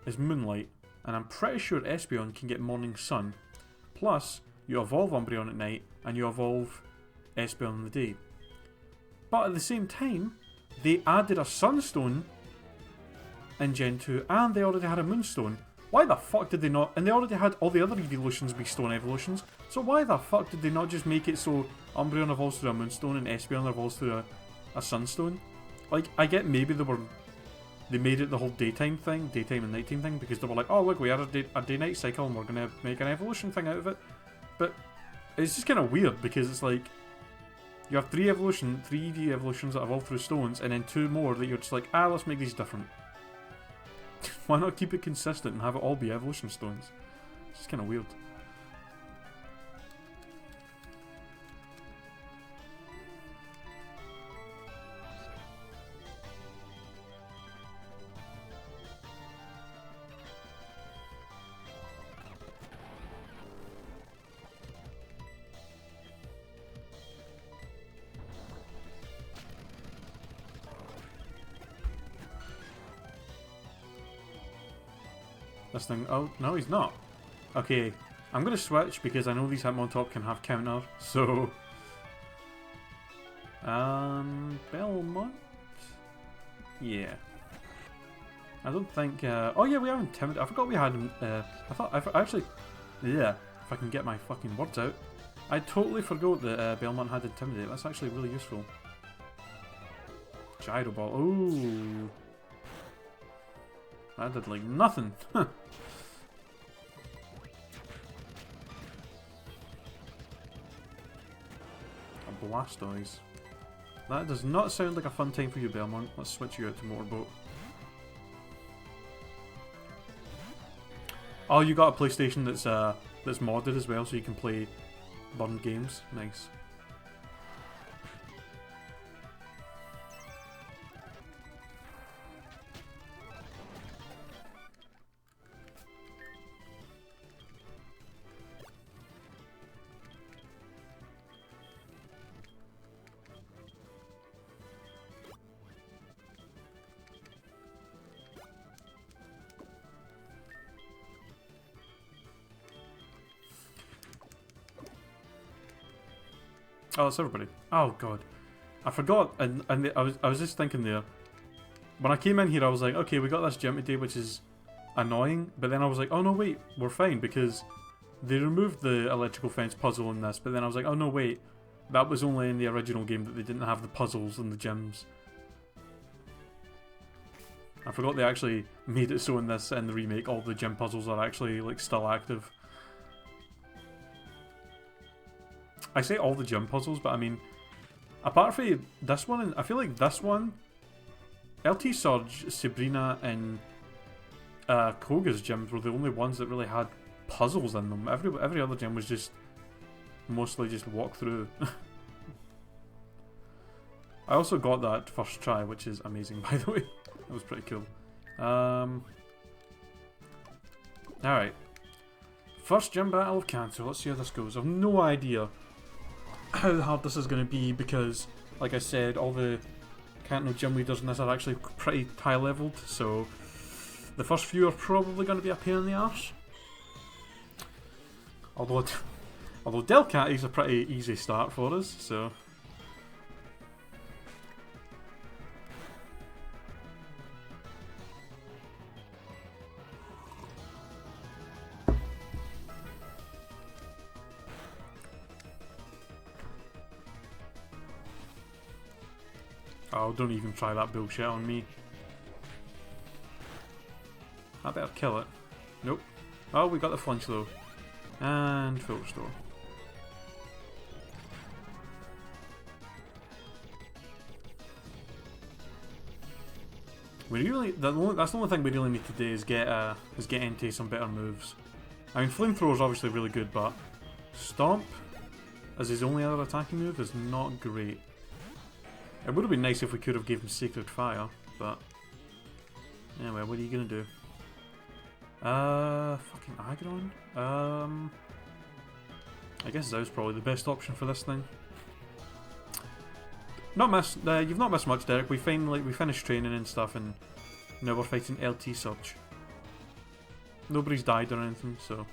is Moonlight, and I'm pretty sure Espeon can get Morning Sun. Plus, you evolve Umbreon at night, and you evolve Espeon in the day. But at the same time, they added a Sunstone in Gen 2, and they already had a Moonstone. Why the fuck did they not? And they already had all the other evolutions be Stone evolutions, so why the fuck did they not just make it so Umbreon evolves through a Moonstone and Espeon evolves through a Sunstone? Like, I get maybe they made it the whole daytime and nighttime thing, because they were like, oh look, we had a day-night cycle and we're going to make an evolution thing out of it. But it's just kind of weird, because it's like, you have 3 EV evolutions that evolve through stones, and then 2 more that you're just like, let's make these different. Why not keep it consistent and have it all be evolution stones? It's just kind of weird. This thing, oh, no he's not. Okay, I'm going to switch because I know these Hitmontop can have counter, so... Belmont? Yeah. I don't think, oh yeah, we have Intimidate. I forgot we had, yeah, if I can get my fucking words out. I totally forgot that Belmont had Intimidate. That's actually really useful. Gyro Ball, ooh. That did like nothing. A Blastoise. That does not sound like a fun time for you, Belmont. Let's switch you out to Motorboat. Oh, you got a PlayStation that's modded as well, so you can play burned games. Nice. Oh, it's everybody. Oh god, I forgot. And I was just thinking there. When I came in here, I was like, okay, we got this gym today, which is annoying. But then I was like, oh no, wait, we're fine because they removed the electrical fence puzzle in this. But then I was like, oh no, wait, that was only in the original game that they didn't have the puzzles in the gyms. I forgot they actually made it so in this, in the remake, all the gym puzzles are actually like still active. I say all the gym puzzles, but I mean, apart from this one, I feel like this one, LT Surge, Sabrina, and Koga's gyms were the only ones that really had puzzles in them. Every other gym was just mostly just walk through. I also got that first try, which is amazing, by the way. That was pretty cool. Alright. First gym battle of Kanto. Let's see how this goes. I've no idea how hard this is going to be because, like I said, all the Kanto gym leaders in this are actually pretty high leveled, so the first few are probably going to be a pain in the arse. Although Delcatty's a pretty easy start for us, so... Oh, don't even try that bullshit on me. I better kill it. Nope. Oh, we got the flinch though. And full restore. We really, that's the only thing we really need to do is get into some better moves. I mean, flamethrower is obviously really good, but stomp as his only other attacking move is not great. It would have been nice if we could have given him Sacred Fire, but anyway, what are you gonna do? Fucking Aggron? I guess Zow's probably the best option for this thing. You've not missed much, Derek. We finished training and stuff, and now we're fighting LT Surge. Nobody's died or anything, so.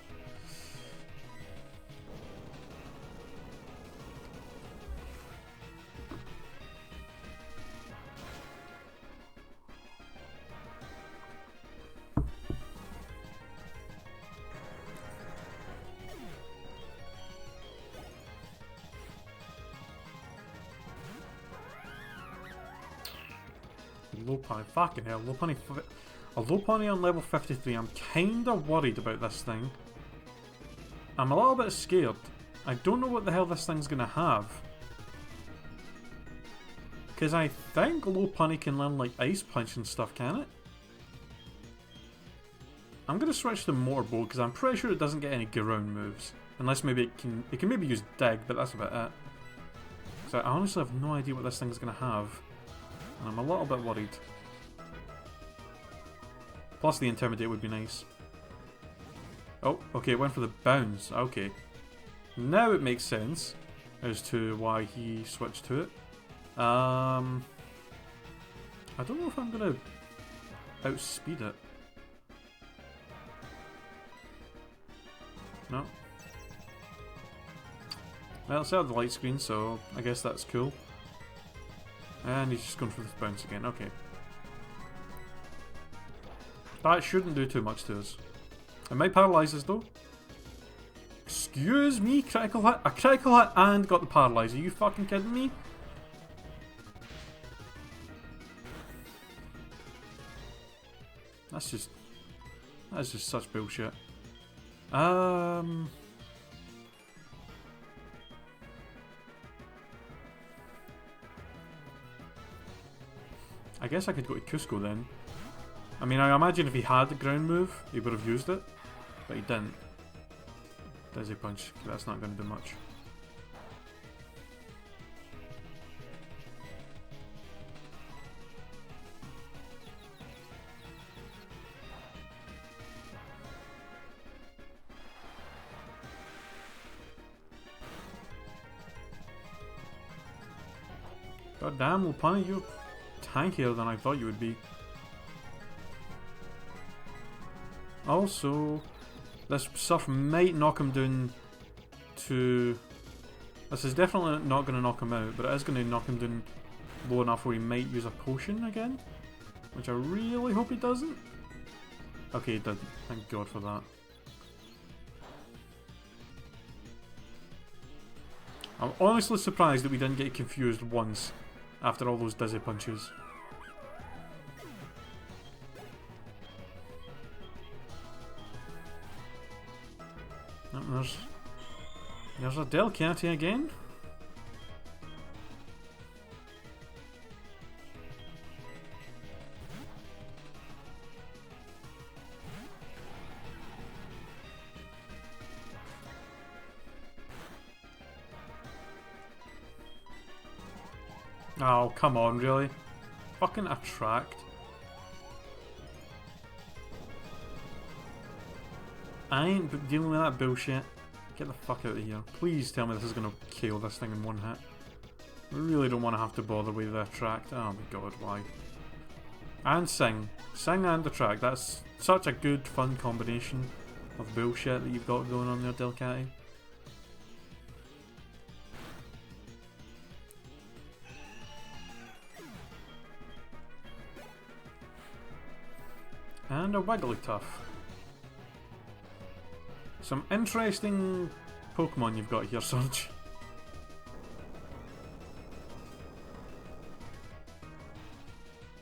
Low pony, fucking hell, a low pony on level 53. I'm kinda worried about this thing. I'm a little bit scared. I don't know what the hell this thing's gonna have. Because I think low pony can learn like Ice Punch and stuff, can it? I'm gonna switch to Mortar because I'm pretty sure it doesn't get any ground moves. Unless maybe it can maybe use Dig, but that's about it. So I honestly have no idea what this thing's gonna have. And I'm a little bit worried. Plus the Intimidate would be nice. Oh, okay, it went for the bounce. Okay. Now it makes sense as to why he switched to it. I don't know if I'm gonna outspeed it. No. Well, it's out of the light screen, so I guess that's cool. And he's just going for this bounce again, okay. That shouldn't do too much to us. It might paralyse us though. Excuse me, critical hit? A critical hit and got the paralyze. Are you fucking kidding me? That's just such bullshit. I guess I could go to Cusco then. I mean, I imagine if he had the ground move, he would have used it. But he didn't. Dizzy Punch. That's not going to do much. God damn, Lupani, you're tankier than I thought you would be. Also, this surf might knock him down to This is definitely not going to knock him out, but it is going to knock him down low enough where he might use a potion again. Which I really hope he doesn't. Okay, he did. Thank God for that. I'm honestly surprised that we didn't get confused once after all those dizzy punches. Oh, there's a Delcatty again. Oh, come on, really? Fucking attract. I ain't dealing with that bullshit. Get the fuck out of here. Please tell me this is gonna KO this thing in one hit. I really don't want to have to bother with the attract. Oh my god, why? And sing. Sing and attract. That's such a good, fun combination of bullshit that you've got going on there, Delcatty. And a Wigglytuff. Some interesting Pokemon you've got here, Surge.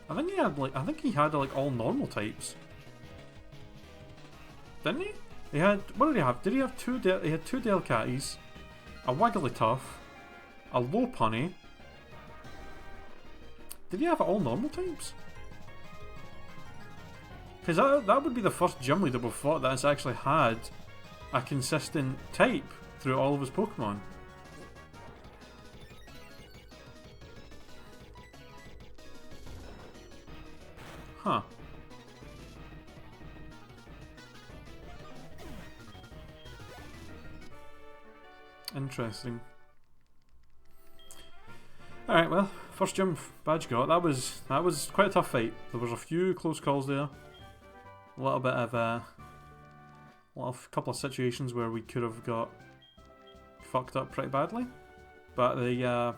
I think he had like all normal types. Didn't he? He had, what did he have? Did he have he had two Delcatties, a Wigglytuff, a Lopunny. Did he have all normal types? Because that would be the first gym leader we've fought that's actually had a consistent type through all of his Pokemon. Huh. Interesting. Alright, well, first gym badge got. That was quite a tough fight. There was a few close calls there. A little bit of a couple of situations where we could have got fucked up pretty badly, but the I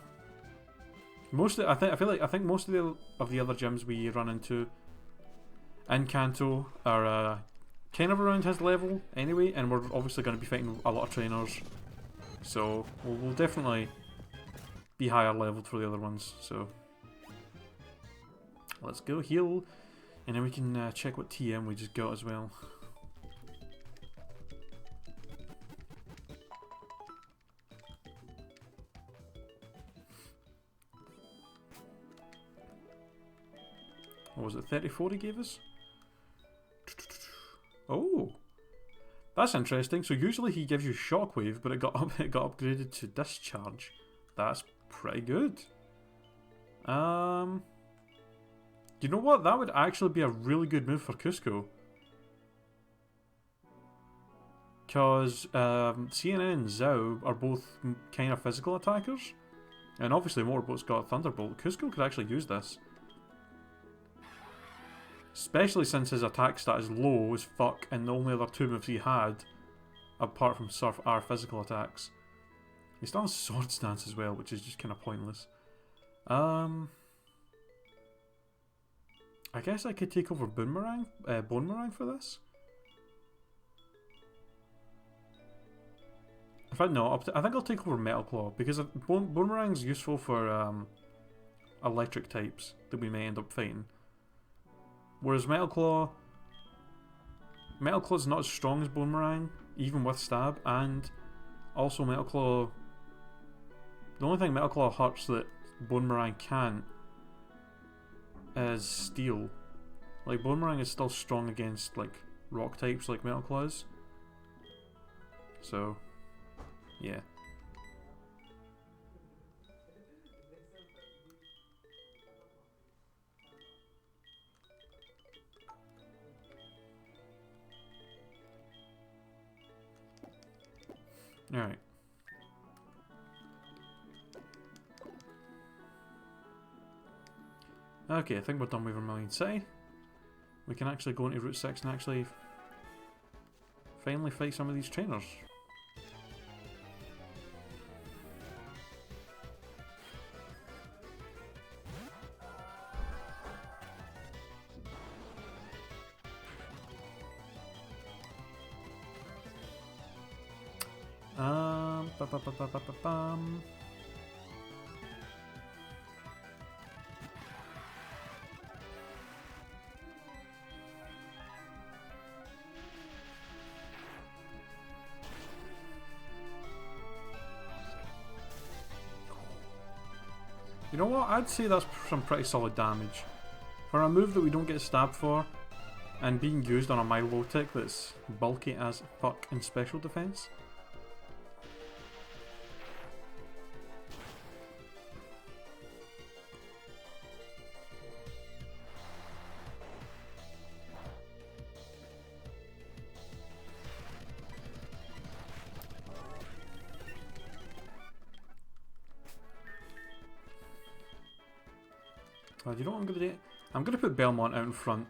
think most of the other gyms we run into in Kanto are kind of around his level anyway, and we're obviously going to be fighting a lot of trainers, so we'll definitely be higher leveled for the other ones. So let's go heal. And then we can check what TM we just got as well. What was it, 34 he gave us? Oh! That's interesting. So usually he gives you Shockwave, but it got upgraded to Discharge. That's pretty good. You know what? That would actually be a really good move for Cusco. Because CNN and Zhao are both kind of physical attackers. And obviously Motorboat's got Thunderbolt. Cusco could actually use this. Especially since his attack stat is low as fuck and the only other two moves he had, apart from Surf, are physical attacks. He still has Sword Stance as well, which is just kind of pointless. I guess I could take over Bone Meringue for this. In fact, no, I think I'll take over Metal Claw, because Bone Meringue's useful for electric types that we may end up fighting. Whereas Metal Claw's not as strong as Bone Meringue, even with Stab, and also Metal Claw, the only thing Metal Claw hurts that Bone Meringue can't is Steel. Like, Bone Meringue is still strong against, like, rock types like Metal Claw is. So, yeah. Alright. Okay, I think we're done with Vermilion City. We can actually go into Route 6 and actually finally fight some of these trainers. Ba-ba-ba-ba-ba-ba-bum. You know what? I'd say that's some pretty solid damage. For a move that we don't get stabbed for, and being used on a Milotic that's bulky as fuck in special defense. You know what I'm going to do? I'm going to put Belmont out in front.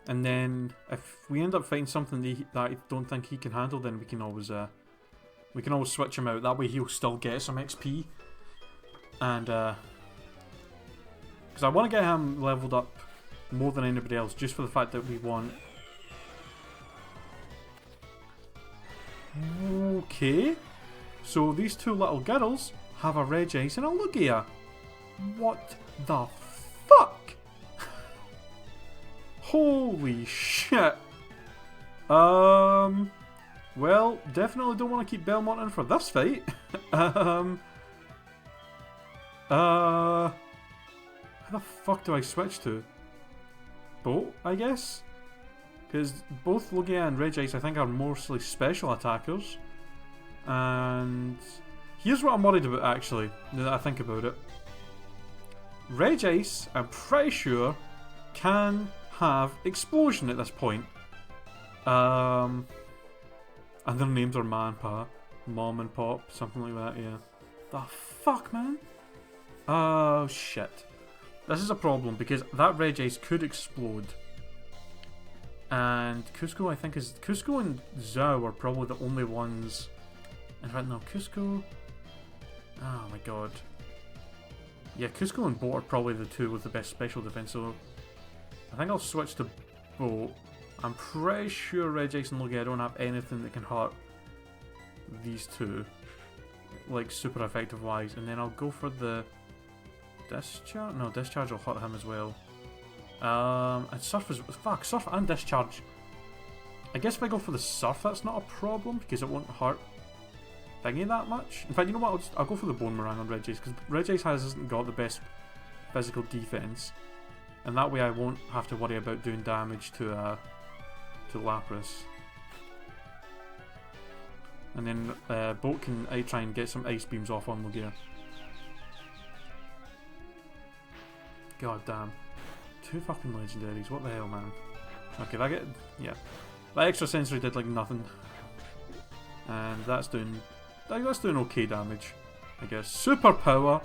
And then, if we end up fighting something that I don't think he can handle, then we can always switch him out. That way he'll still get some XP. And, because I want to get him leveled up more than anybody else, just for the fact that we want... Okay. So these two little girls have a Regice and a Lugia. What the fuck? Holy shit. Well, definitely don't want to keep Belmont in for this fight. How the fuck do I switch to? Boat, I guess? Because both Lugia and Regice, I think, are mostly special attackers. And here's what I'm worried about, actually, now that I think about it. Regice, I'm pretty sure, can have Explosion at this point. And their names are Ma and Pa, Mom and Pop, something like that, yeah. The fuck, man? Oh, shit. This is a problem, because that Regice could explode. And Cusco, I think, is... Cusco and Zhao are probably the only ones... In fact, no, Cusco... Oh my god. Yeah, Cusco and Boat are probably the two with the best special defense, so... I think I'll switch to Boat. I'm pretty sure Regice and Lugia don't have anything that can hurt these two. Like, super effective wise. And then I'll go for the... Discharge? No, Discharge will hurt him as well. And Surf is... Fuck, Surf and Discharge. I guess if I go for the Surf, that's not a problem, because it won't hurt Thingy that much. In fact, you know what? I'll go for the Bone Meringue on Regice, because Regice hasn't got the best physical defense. And that way I won't have to worry about doing damage to Lapras. And then Boat can try and get some Ice Beams off on Lugia. God damn. Two fucking legendaries, what the hell, man? Okay, that yeah. That extra sensory did like nothing. And that's doing okay damage, I guess. Super power.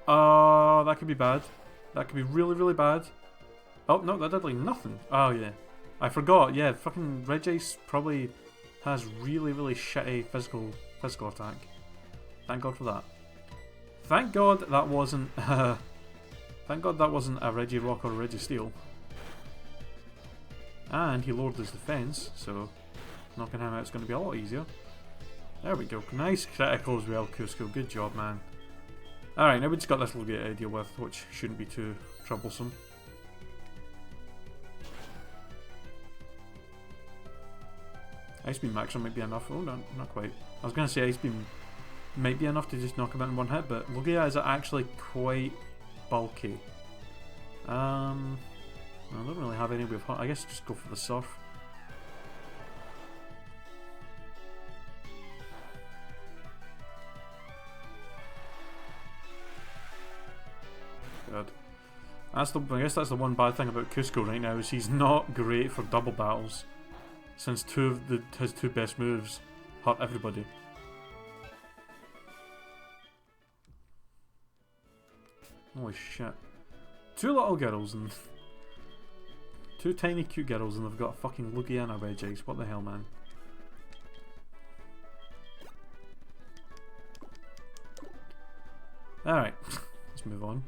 That could be bad. That could be really, really bad. Oh, no, that did like nothing. Oh, yeah. I forgot, yeah, fucking Regice probably has really, really shitty physical attack. Thank God for that. Thank God that wasn't... Thank God that wasn't a Regirock or a Registeel. And he lowered his defense, so knocking him out is going to be a lot easier. There we go. Nice critical as well, Cusco. Good job, man. Alright, now we just got this Lugia to deal with, which shouldn't be too troublesome. Ice Beam Maximum might be enough. Oh, no, not quite. I was going to say Ice Beam might be enough to just knock him out in one hit, but Lugia is actually quite bulky. I don't really have any way of... I guess just go for the Surf. Good. I guess that's the one bad thing about Cusco right now, is he's not great for double battles, since his two best moves hurt everybody. Holy shit. Two little girls and... Two tiny cute girls and they've got a fucking Lugia and a Regice. What the hell, man? Alright. Let's move on.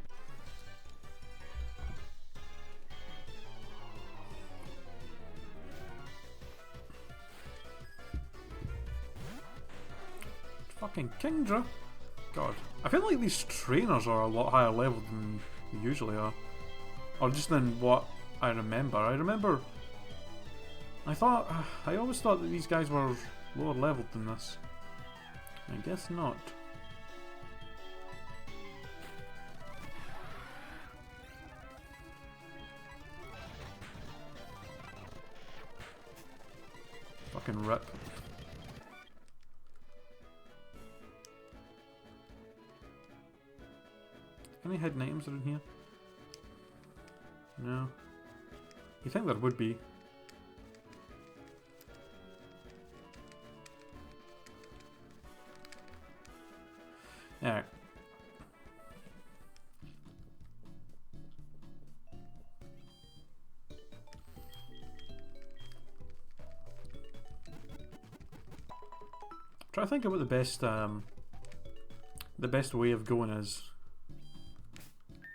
Fucking Kingdra. God. I feel like these trainers are a lot higher level than they usually are. Or just than what I remember. I always thought that these guys were lower leveled than this. I guess not. Fucking rip. Any hidden items are in here? No. You think there would be? Alright. Try to think about the best way of going is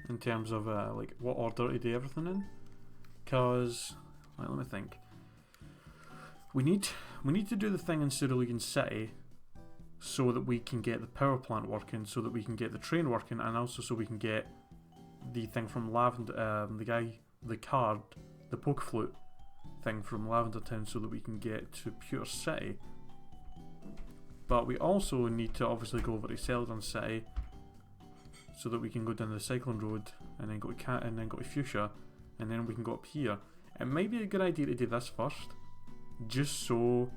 in terms of like what order to do everything in. Cause let me think. We need to do the thing in Cerulean City so that we can get the power plant working, so that we can get the train working, and also so we can get the thing from Lavender, the card, the poke flute thing from Lavender Town, so that we can get to Pure City. But we also need to obviously go over to Celadon City, so that we can go down the Cyclone Road and then go to Fuchsia, and then we can go up here. It might be a good idea to do this first, just so,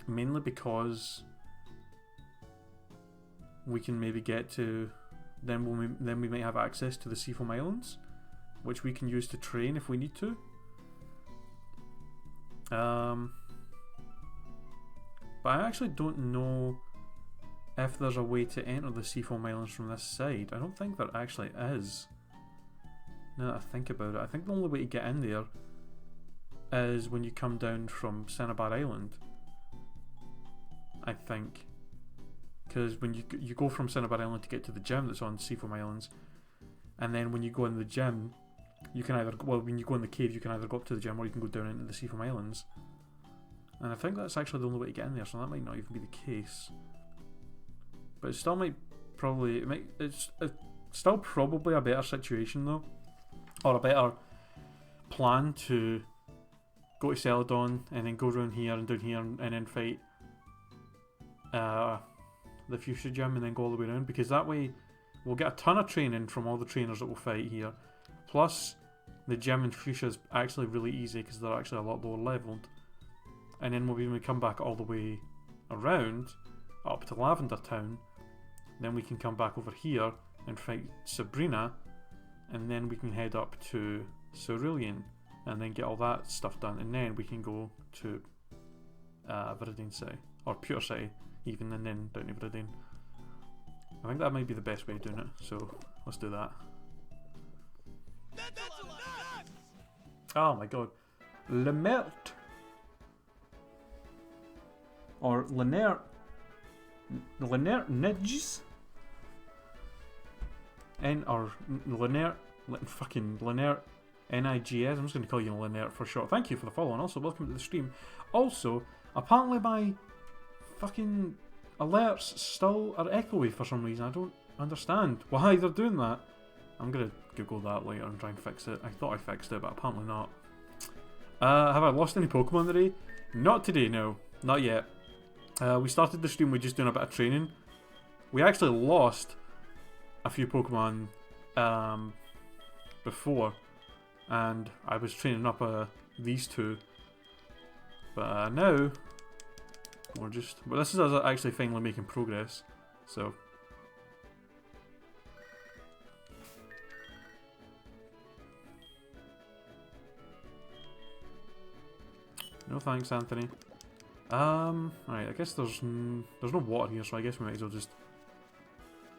mainly because we can maybe get to, then we might have access to the Seafoam Islands, which we can use to train if we need to. But I actually don't know if there's a way to enter the Seafoam Islands from this side. I don't think there actually is. Now that I think about it, I think the only way to get in there is when you come down from Cinnabar Island. I think. Because when you go from Cinnabar Island to get to the gym that's on Seafoam Islands, and then when you go in the gym, you can either, when you go in the cave, you can either go up to the gym or you can go down into the Seafoam Islands. And I think that's actually the only way to get in there, so that might not even be the case. But it still might probably, it's still probably a better situation though, or a better plan to go to Celadon and then go around here and down here and then fight the Fuchsia Gym and then go all the way around, because that way we'll get a ton of training from all the trainers that will fight here. Plus, the gym in Fuchsia is actually really easy because they're actually a lot lower leveled. And then when we come back all the way around up to Lavender Town, then we can come back over here and fight Sabrina, and then we can head up to Cerulean and then get all that stuff done, and then we can go to Viridian City, or Pure City even, and then down to Viridian. I think that might be the best way of doing it, so let's do that. Oh my god. Lemert! Or Lenert Nidges? Fucking Lenert Nigs. I'm just going to call you Lenert for short. Thank you for the follow, and also welcome to the stream. Also, apparently my fucking alerts still are echoey for some reason. I don't understand why they're doing that. I'm going to Google that later and try and fix it. I thought I fixed it, but apparently not. Have I lost any Pokemon today? Not today, no. Not yet. We started the stream with just doing a bit of training. We actually lost a few Pokemon before, and I was training up these two. But now we're just. But this is us actually finally making progress. So. No thanks, Anthony. Alright, I guess there's no water here, so I guess we might as well just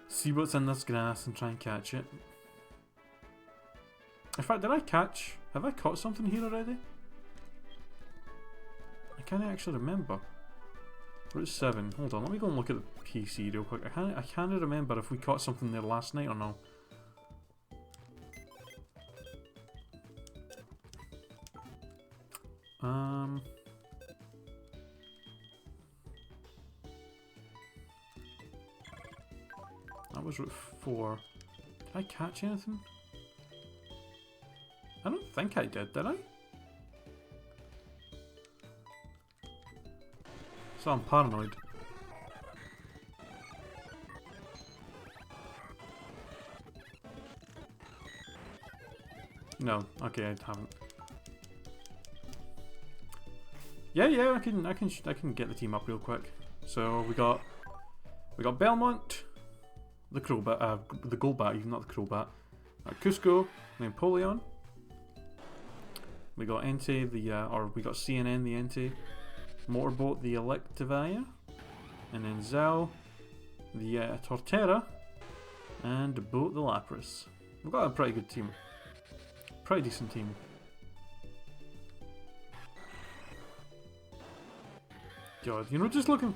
see what's in this grass and try and catch it. In fact, have I caught something here already? I can't actually remember. Route 7, hold on, let me go and look at the PC real quick. I can't remember if we caught something there last night or no. That was Route 4. Did I catch anything? I don't think I did I? So I'm paranoid. No, okay, I haven't. Yeah, I can get the team up real quick. So we got Belmont, the Crowbat, the Golbat, even not the Crowbat. Cusco, Napoleon. We got Entei, we got CNN, the Entei. Motorboat, the Electivire. And then Zal, the Torterra. And Boat, the Lapras. We've got a pretty good team. Pretty decent team. God, you know, just looking...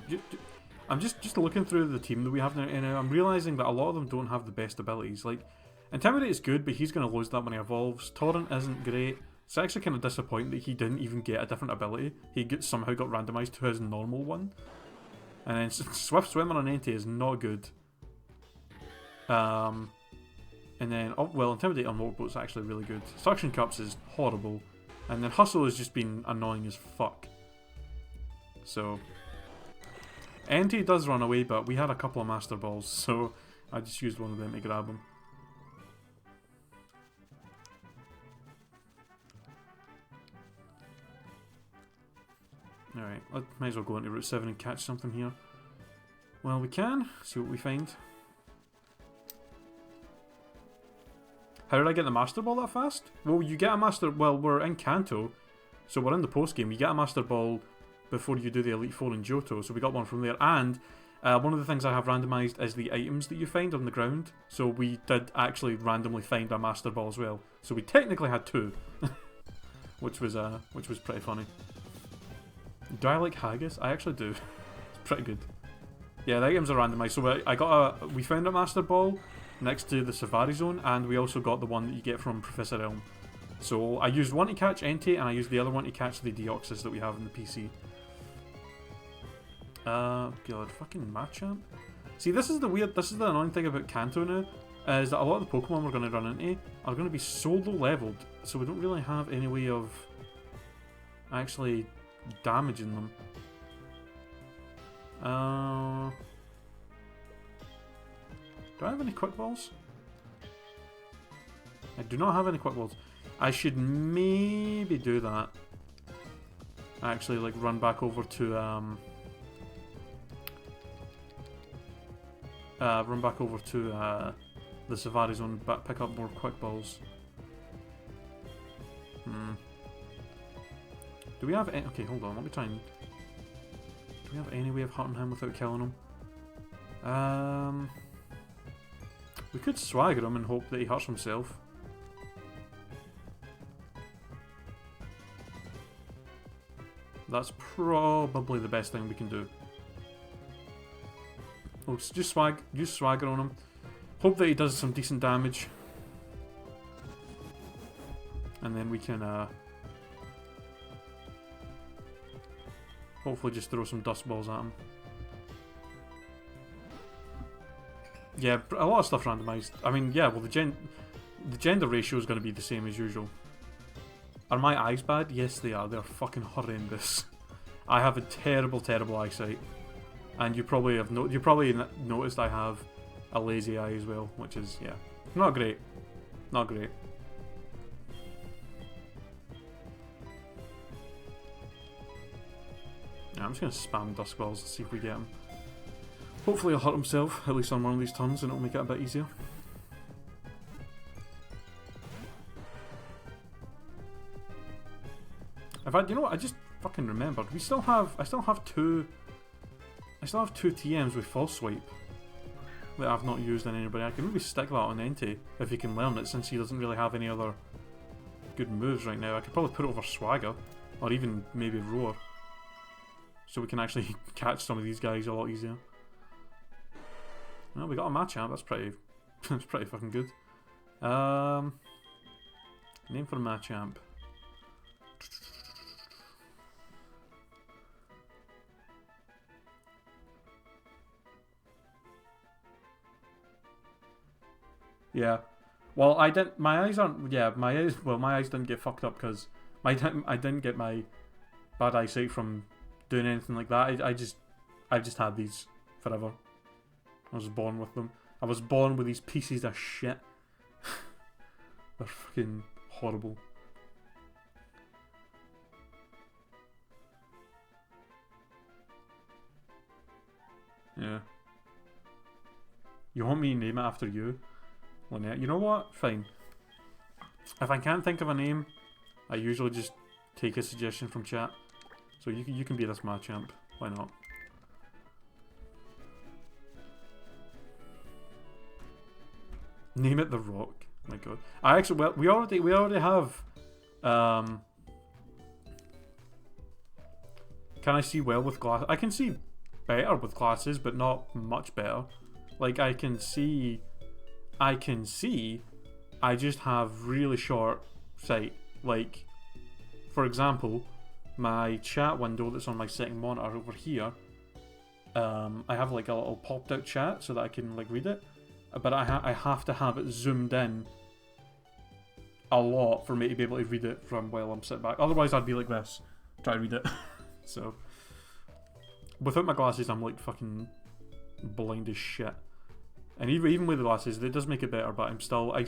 I'm just looking through the team that we have now, and I'm realising that a lot of them don't have the best abilities. Like, Intimidate is good, but he's going to lose that when he evolves. Torrent isn't great. It's actually kind of disappointing that he didn't even get a different ability. He somehow got randomised to his normal one. And then Swift Swimmer on Entei is not good. And then, oh, well, Intimidate on Motorboat's actually really good. Suction Cups is horrible. And then Hustle has just been annoying as fuck. So, Entei does run away, but we had a couple of Master Balls, so I just used one of them to grab him. Alright, might as well go into Route 7 and catch something here. Well, we can. See what we find. How did I get the Master Ball that fast? Well, you get a Master... Well, we're in Kanto, so we're in the post-game. You get a Master Ball before you do the Elite Four in Johto, so we got one from there. And one of the things I have randomised is the items that you find on the ground. So we did actually randomly find a Master Ball as well. So we technically had two, which was pretty funny. Do I like Haggis? I actually do. It's pretty good. Yeah, the items are randomised. So we found a Master Ball next to the Savari Zone, and we also got the one that you get from Professor Elm. So I used one to catch Entei, and I used the other one to catch the Deoxys that we have in the PC. God, fucking Machamp. See, this is the annoying thing about Kanto now, is that a lot of the Pokemon we're going to run into are going to be so low leveled, so we don't really have any way of actually damaging them. Do I have any Quick Balls? I do not have any Quick Balls. I should maybe do that. Actually, like, run back over to the Savari Zone, but pick up more Quick Balls. Do we have any... Okay, hold on, let me try and... Do we have any way of hurting him without killing him? We could swagger him and hope that he hurts himself. That's probably the best thing we can do. We'll just use swagger on him. Hope that he does some decent damage. And then we can hopefully just throw some dust balls at him. Yeah, a lot of stuff randomised. I mean, yeah, well, the gender ratio is going to be the same as usual. Are my eyes bad? Yes, they are. They're fucking horrendous. I have a terrible, terrible eyesight, and you probably have noticed I have a lazy eye as well, which is, yeah, not great. Not great. Yeah, I'm just gonna spam Dusk Balls to see if we get him. Hopefully he'll hurt himself, at least on one of these turns, and it'll make it a bit easier. In fact, you know what? I just fucking remembered. I still have two TMs with False Swipe that I've not used on anybody. I can maybe stick that on Entei if he can learn it, since he doesn't really have any other good moves right now. I could probably put it over Swagger, or even maybe Roar, so we can actually catch some of these guys a lot easier. Well, we got a Machamp. That's pretty fucking good. Name for a Machamp. Yeah. Well, I didn't. My eyes aren't. Yeah, my eyes. Well, my eyes didn't get fucked up because I didn't get my bad eyesight from doing anything like that. I just had these forever. I was born with them. I was born with these pieces of shit. They're fucking horrible. Yeah. You want me to name it after you? Lynette? You know what? Fine. If I can't think of a name, I usually just take a suggestion from chat. So you can be this Machamp. Why not? Name it the Rock. My God. I actually we already have. Can I see well with glasses? I can see better with glasses, but not much better. Like I can see. I just have really short sight. Like, for example, my chat window that's on my second monitor over here. I have like a little popped out chat so that I can like read it, but I have to have it zoomed in a lot for me to be able to read it from while I'm sitting back. Otherwise, I'd be like this, try to read it. So, without my glasses, I'm like fucking blind as shit. And even with the glasses, it does make it better, but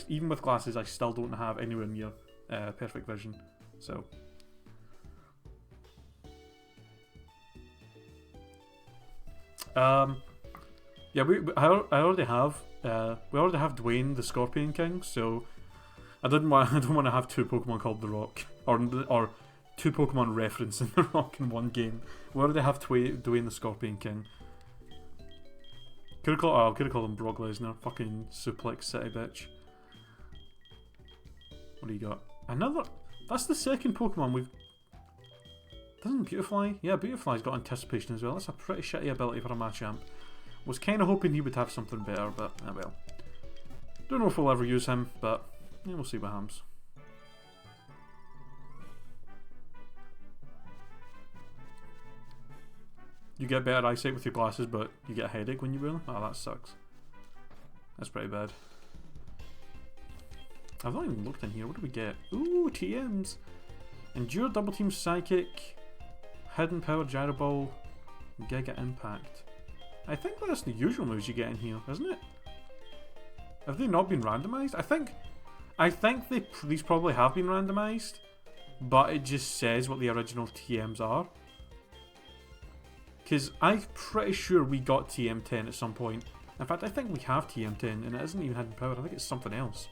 even with glasses, I still don't have anywhere near perfect vision. So. Yeah, I already have we already have Dwayne the Scorpion King, so I don't want to have two Pokemon called the Rock or two Pokemon referencing the Rock in one game. We already have Dwayne the Scorpion King. Could have called him Brock Lesnar, fucking suplex city bitch. What do you got? Another. That's the second Pokemon we've. Doesn't Beautifly? Yeah, Beautifly's got anticipation as well. That's a pretty shitty ability for a Machamp. Was kind of hoping he would have something better, but well. Don't know if we'll ever use him, but yeah, we'll see what happens. You get better eyesight with your glasses, but you get a headache when you wear them? Oh, that sucks. That's pretty bad. I've not even looked in here. What do we get? Ooh, TMs! Endure, Double Team, Psychic, Hidden Power, Gyro Ball, Giga Impact. I think that's the usual moves you get in here, isn't it? Have they not been randomised? I think these probably have been randomised, but it just says what the original TMs are. Because I'm pretty sure we got TM10 at some point. In fact, I think we have TM10, and it isn't even Hidden Power. I think it's something else.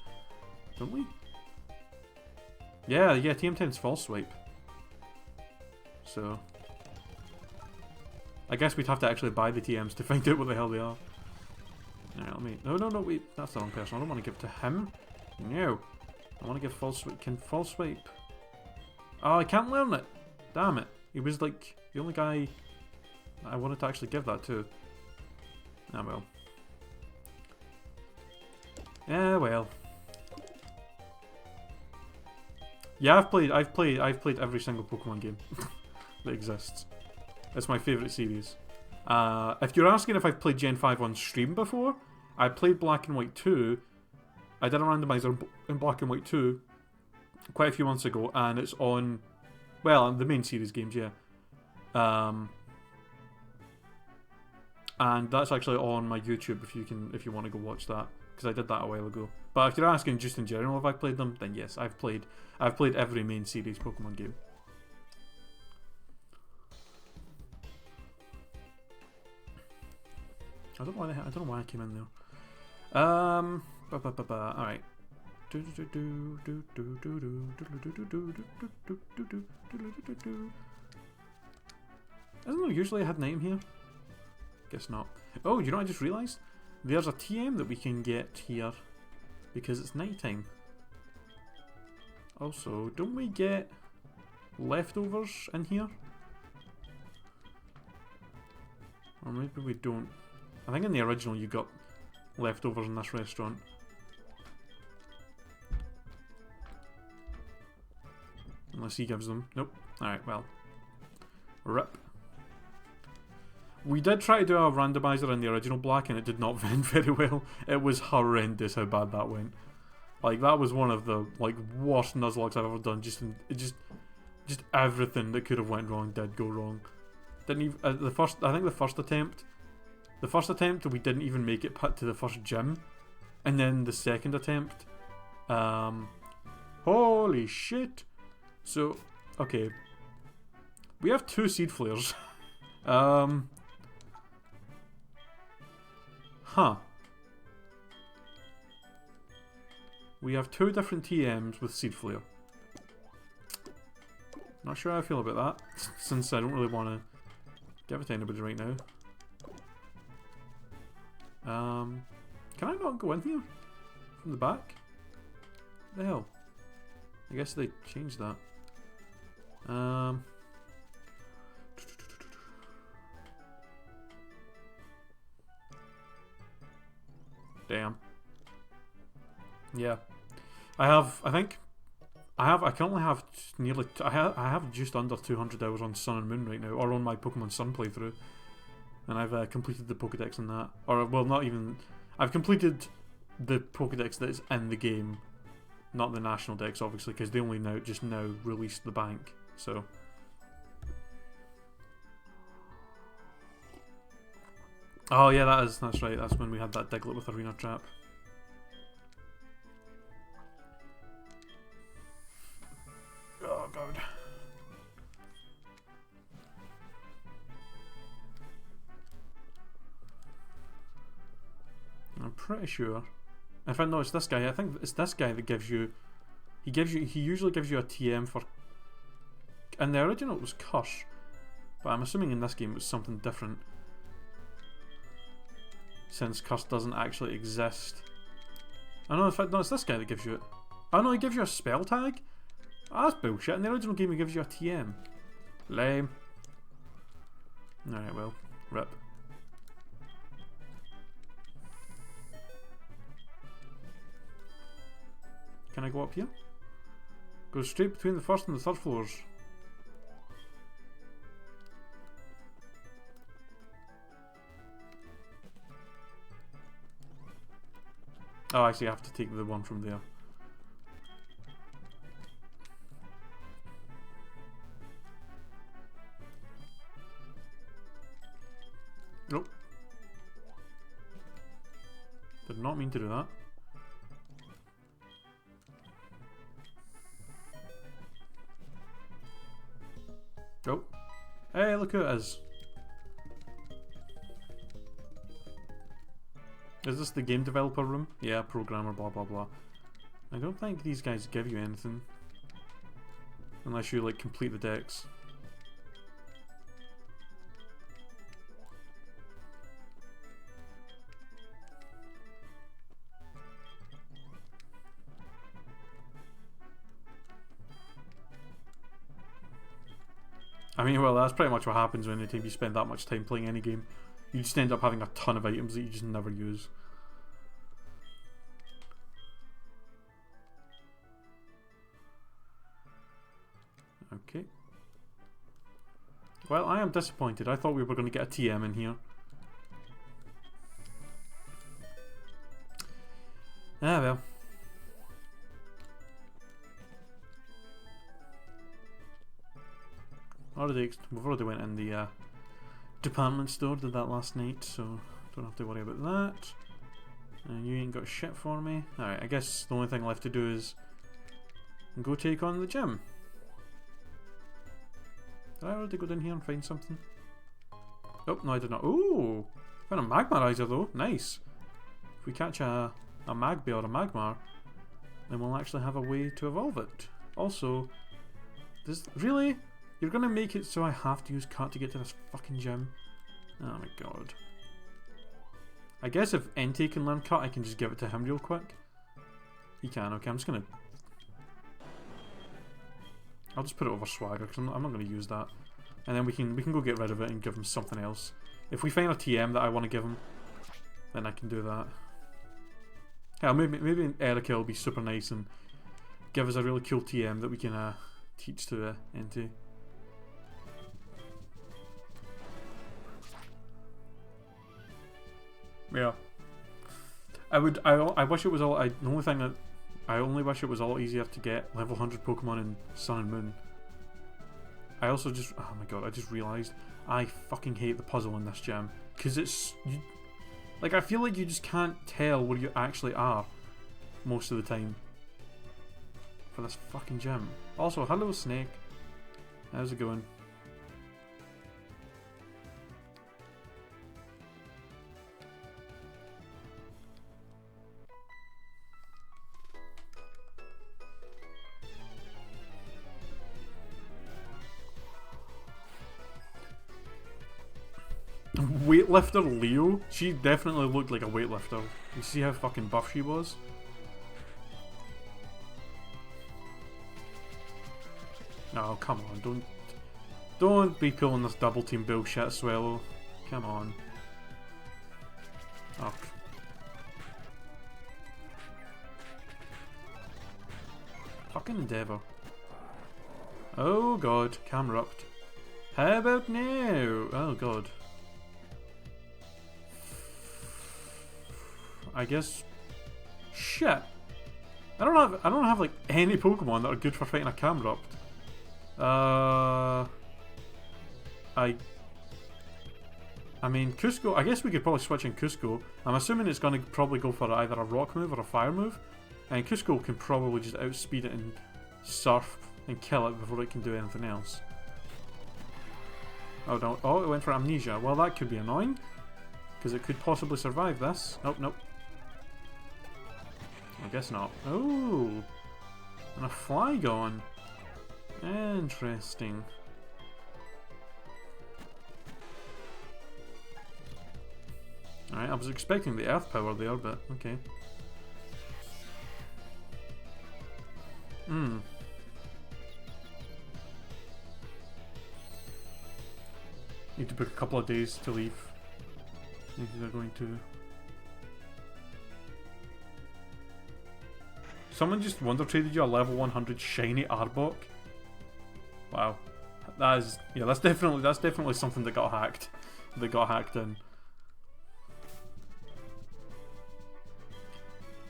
Don't we? Yeah, TM10's False Swipe. So I guess we'd have to actually buy the TMs to find out what the hell they are. Alright, let me... No, wait. That's the wrong person. I don't want to give it to him. No. I want to give False Swipe... Can False Swipe... Oh, I can't learn it. Damn it. He was like the only guy I wanted to actually give that to. Ah, well. Yeah, well. Yeah, I've played every single Pokemon game that exists. It's my favourite series. If you're asking if I've played Gen 5 on stream before, I played Black and White 2. I did a randomizer in Black and White 2 quite a few months ago, and it's on, well, the main series games, yeah. And that's actually on my YouTube if you want to go watch that, because I did that a while ago. But if you're asking just in general if I've played them, then yes, I've played every main series Pokemon game. I don't know why I came in there. Alright. Isn't there usually a hidden item here? Guess not. Oh, you know what I just realised? There's a TM that we can get here because it's nighttime. Also, don't we get leftovers in here? Or maybe we don't. I think in the original you got leftovers in this restaurant. Unless he gives them. Nope. Alright, well. RIP. We did try to do a randomizer in the original Black, and it did not end very well. It was horrendous how bad that went. Like, that was one of the like worst Nuzlockes I've ever done. Just everything that could have went wrong did go wrong. Didn't even I think the first attempt we didn't even make it put to the first gym, and then the second attempt, holy shit! So okay, we have 2 seed flares. We have 2 different TMs with seed flare. Not sure how I feel about that, since I don't really want to give it to anybody right now. Can I not go in here? From the back? What the hell? I guess they changed that. Damn. Yeah. I can only have nearly, I have just under 200 hours on Sun and Moon right now, or on my Pokemon Sun playthrough. And I've completed the Pokedex in that. Or, well, not even, I've completed the Pokedex that is in the game, not the National Dex, obviously, because they only just now released the bank, so. Oh yeah, that's right, that's when we had that Diglett with Arena Trap. Oh god. I'm pretty sure. In fact, no, it's this guy. I think it's this guy that gives you. He usually gives you a TM for. In the original, it was Curse, but I'm assuming in this game it was something different. Since Curse doesn't actually exist. Oh no, in fact, no, it's this guy that gives you it. Oh no, he gives you a spell tag? Oh, that's bullshit. In the original game, he gives you a TM. Lame. Alright, well, rip. Can I go up here? Go straight between the first and the third floors. Oh, actually I have to take the one from there. Nope. Did not mean to do that. Oh. Hey, look who it is. Is this the game developer room? Yeah, programmer, blah blah blah. I don't think these guys give you anything. Unless you, like, complete the decks. I mean, well, that's pretty much what happens when you spend that much time playing any game. You just end up having a ton of items that you just never use. Okay. Well, I am disappointed. I thought we were going to get a TM in here. Ah, well. We've already went in the department store, did that last night, so don't have to worry about that. And you ain't got shit for me. Alright, I guess the only thing left to do is go take on the gym. Did I already go down here and find something? Oh, no I did not. Ooh! Found a Magmarizer though, nice. If we catch a Magby or a Magmar, then we'll actually have a way to evolve it. Also, really? You're gonna make it so I have to use Cut to get to this fucking gym? Oh my god. I guess if Entei can learn Cut, I can just give it to him real quick. He can, okay, I'm just gonna... I'll just put it over Swagger, because I'm not gonna use that. And then we can go get rid of it and give him something else. If we find a TM that I want to give him, then I can do that. Yeah, maybe Erica will be super nice and give us a really cool TM that we can teach to Entei. Yeah. I wish it was all. The only thing that I only wish it was all easier to get level 100 Pokemon in Sun and Moon. I also just, oh my god, I just realised I fucking hate the puzzle in this gym because like I feel like you just can't tell where you actually are most of the time for this fucking gym. Also, hello Snake, how's it going? Weightlifter Leo? She definitely looked like a weightlifter. You see how fucking buff she was? Oh, come on, don't be pulling this double team bullshit, Swallow. Come on. Oh. Fucking Endeavour. Oh god, Camrupt. How about now? Oh god. I guess. Shit. I don't have like any Pokemon that are good for fighting a Camrupt. I mean Cusco. I guess we could probably switch in Cusco. I'm assuming it's gonna probably go for either a rock move or a fire move, and Cusco can probably just outspeed it and surf and kill it before it can do anything else. Oh no! Oh, it went for Amnesia. Well, that could be annoying because it could possibly survive this. Oh nope. I guess not. Oh, and a Flygon. Interesting. Alright, I was expecting the Earth power there, but okay. Need to book a couple of days to leave. I think they're going to. Someone just wonder traded you a level 100 shiny Arbok. Wow, that is, yeah, that's definitely something that got hacked. That got hacked in.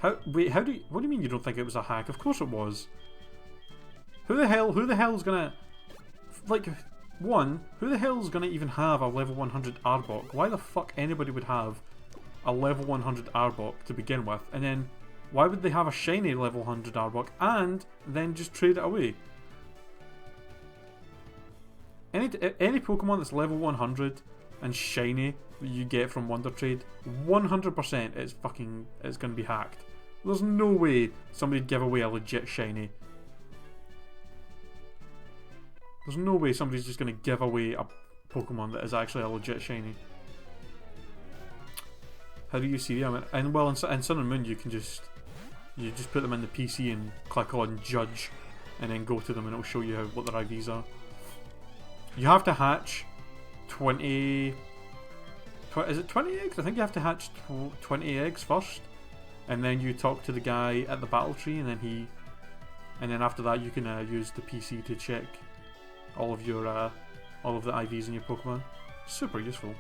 What do you mean you don't think it was a hack? Of course it was. Who the hell is gonna, like, one, who the hell is gonna even have a level 100 Arbok? Why the fuck anybody would have a level 100 Arbok to begin with, and then why would they have a shiny level 100 Arbok and then just trade it away? Any Pokemon that's level 100 and shiny that you get from Wonder Trade, 100% it's gonna be hacked. There's no way somebody'd give away a legit shiny. There's no way somebody's just gonna give away a Pokemon that is actually a legit shiny. How do you see them? And well, in Sun and Moon you just put them in the PC and click on Judge, and then go to them and it'll show you what their IVs are. You have to hatch 20... Is it 20 eggs? I think you have to hatch 20 eggs first, and then you talk to the guy at the battle tree, and then after that you can use the PC to check all of the IVs in your Pokemon. Super useful.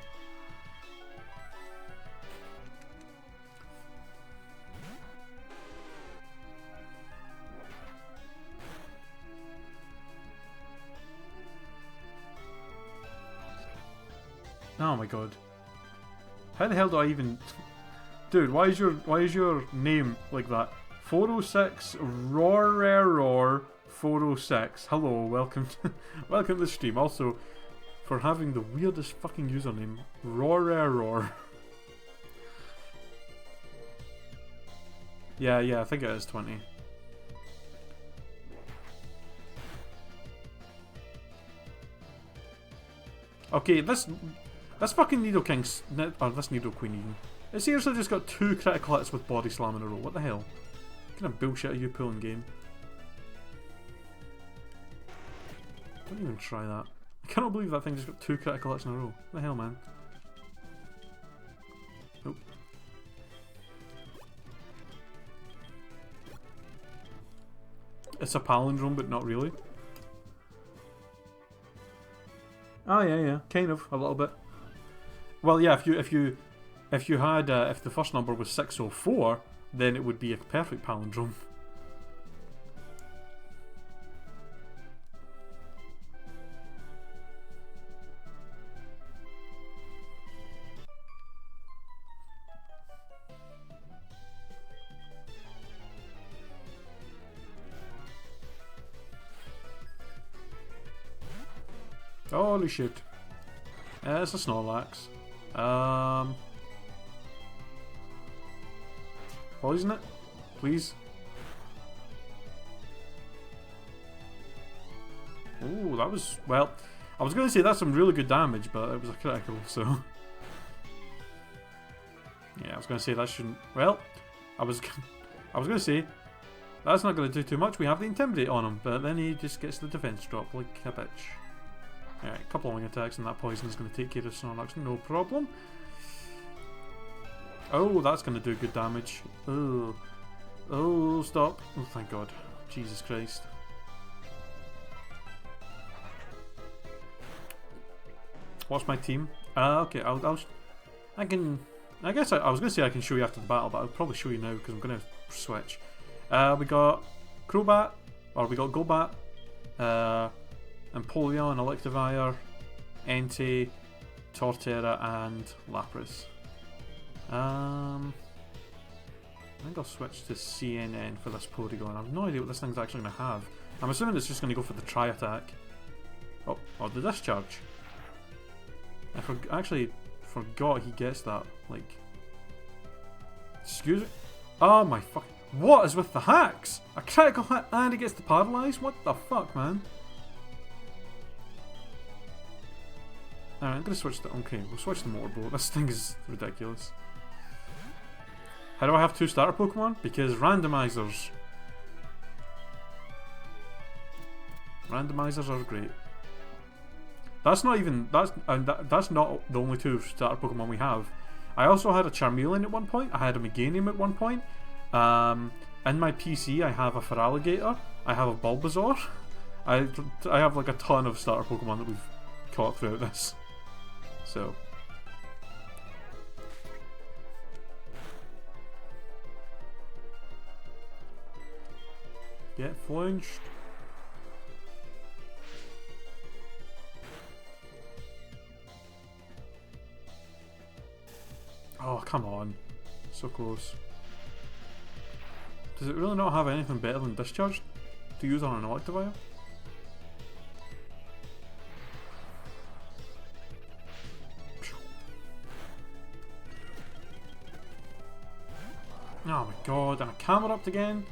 Oh my god. How the hell do I even... Dude, why is your name like that? 406 Roar 406. Hello, welcome to the stream. Also, for having the weirdest fucking username. Roar. Yeah, I think it is 20. Okay, this fucking Nidoking, or this Nidoqueen even, it seriously just got 2 critical hits with Body Slam in a row. What the hell? What kind of bullshit are you pulling, game? Don't even try that. I cannot believe that thing just got 2 critical hits in a row. What the hell, man? Oh. It's a palindrome, but not really. Oh yeah, kind of, a little bit. Well, yeah, if you If you had, if the first number was 604, then it would be a perfect palindrome. Holy shit. It's a Snorlax. Poison it? Please? Ooh, that was... Well, I was going to say that's some really good damage, but it was a critical, so... Yeah, I was going to say that shouldn't... Well, I was going to say that's not going to do too much. We have the Intimidate on him, but then he just gets the defense drop like a bitch. Alright, a couple of wing attacks and that poison is going to take care of Snorlax, no problem. Oh, that's going to do good damage. Oh, oh, stop. Oh, thank God. Jesus Christ. What's my team? Okay, I guess I was going to say I can show you after the battle, but I'll probably show you now because I'm going to switch. We got Crobat, or we got Golbat, Empoleon, Electivire, Entei, Torterra, and Lapras. I think I'll switch to CNN for this Porygon. I have no idea what this thing's actually going to have. I'm assuming it's just going to go for the Tri-Attack. Oh, or the Discharge. I actually forgot he gets that, like... Excuse me? Oh my fuck... What is with the hacks? A critical hit and he gets to paralyze? What the fuck, man? Alright, I'm gonna switch to... Okay, we'll switch to Motorboat. This thing is ridiculous. How do I have 2 starter Pokemon? Because randomizers. Randomizers are great. That's not even... That's not the only 2 starter Pokemon we have. I also had a Charmeleon at one point. I had a Meganium at one point. In my PC I have a Feraligatr. I have a Bulbasaur. I have like a ton of starter Pokemon that we've caught throughout this. So... Get flinched. Oh, come on. So close. Does it really not have anything better than Discharge to use on an Electivire? Oh my god, and a Camerupt again?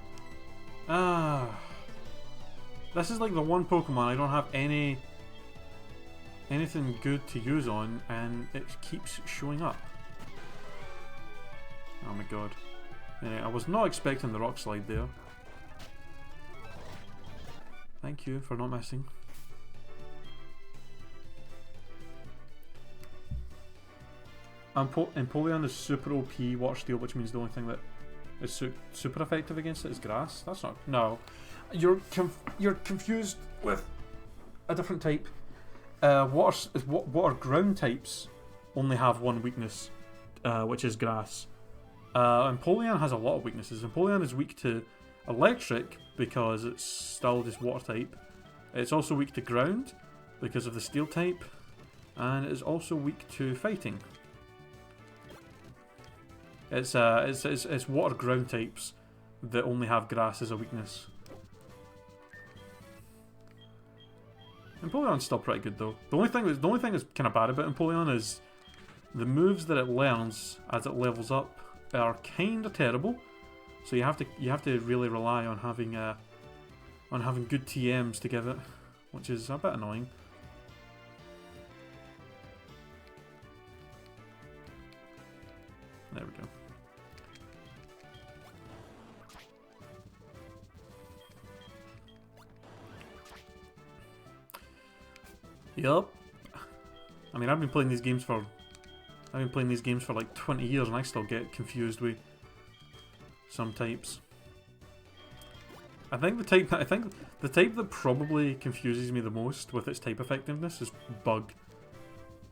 This is like the one Pokemon I don't have anything good to use on, and it keeps showing up. Oh my god. Anyway, I was not expecting the Rock Slide there. Thank you for not missing. Empoleon is super OP Water Steel, which means the only thing that is super effective against it is Grass. That's not... No. You're confused with a different type. Water ground types only have one weakness, which is Grass. Empoleon has a lot of weaknesses. Empoleon is weak to Electric because it's still just Water type. It's also weak to Ground because of the Steel type, and it is also weak to Fighting. It's Water ground types that only have Grass as a weakness. Empoleon's still pretty good though. The only thing that's kind of bad about Empoleon is the moves that it learns as it levels up are kind of terrible. So you have to really rely on having good TMs to give it, which is a bit annoying. There we go. Yup. I mean, I've been playing these games for like 20 years, and I still get confused with some types. I think the type that probably confuses me the most with its type effectiveness is Bug.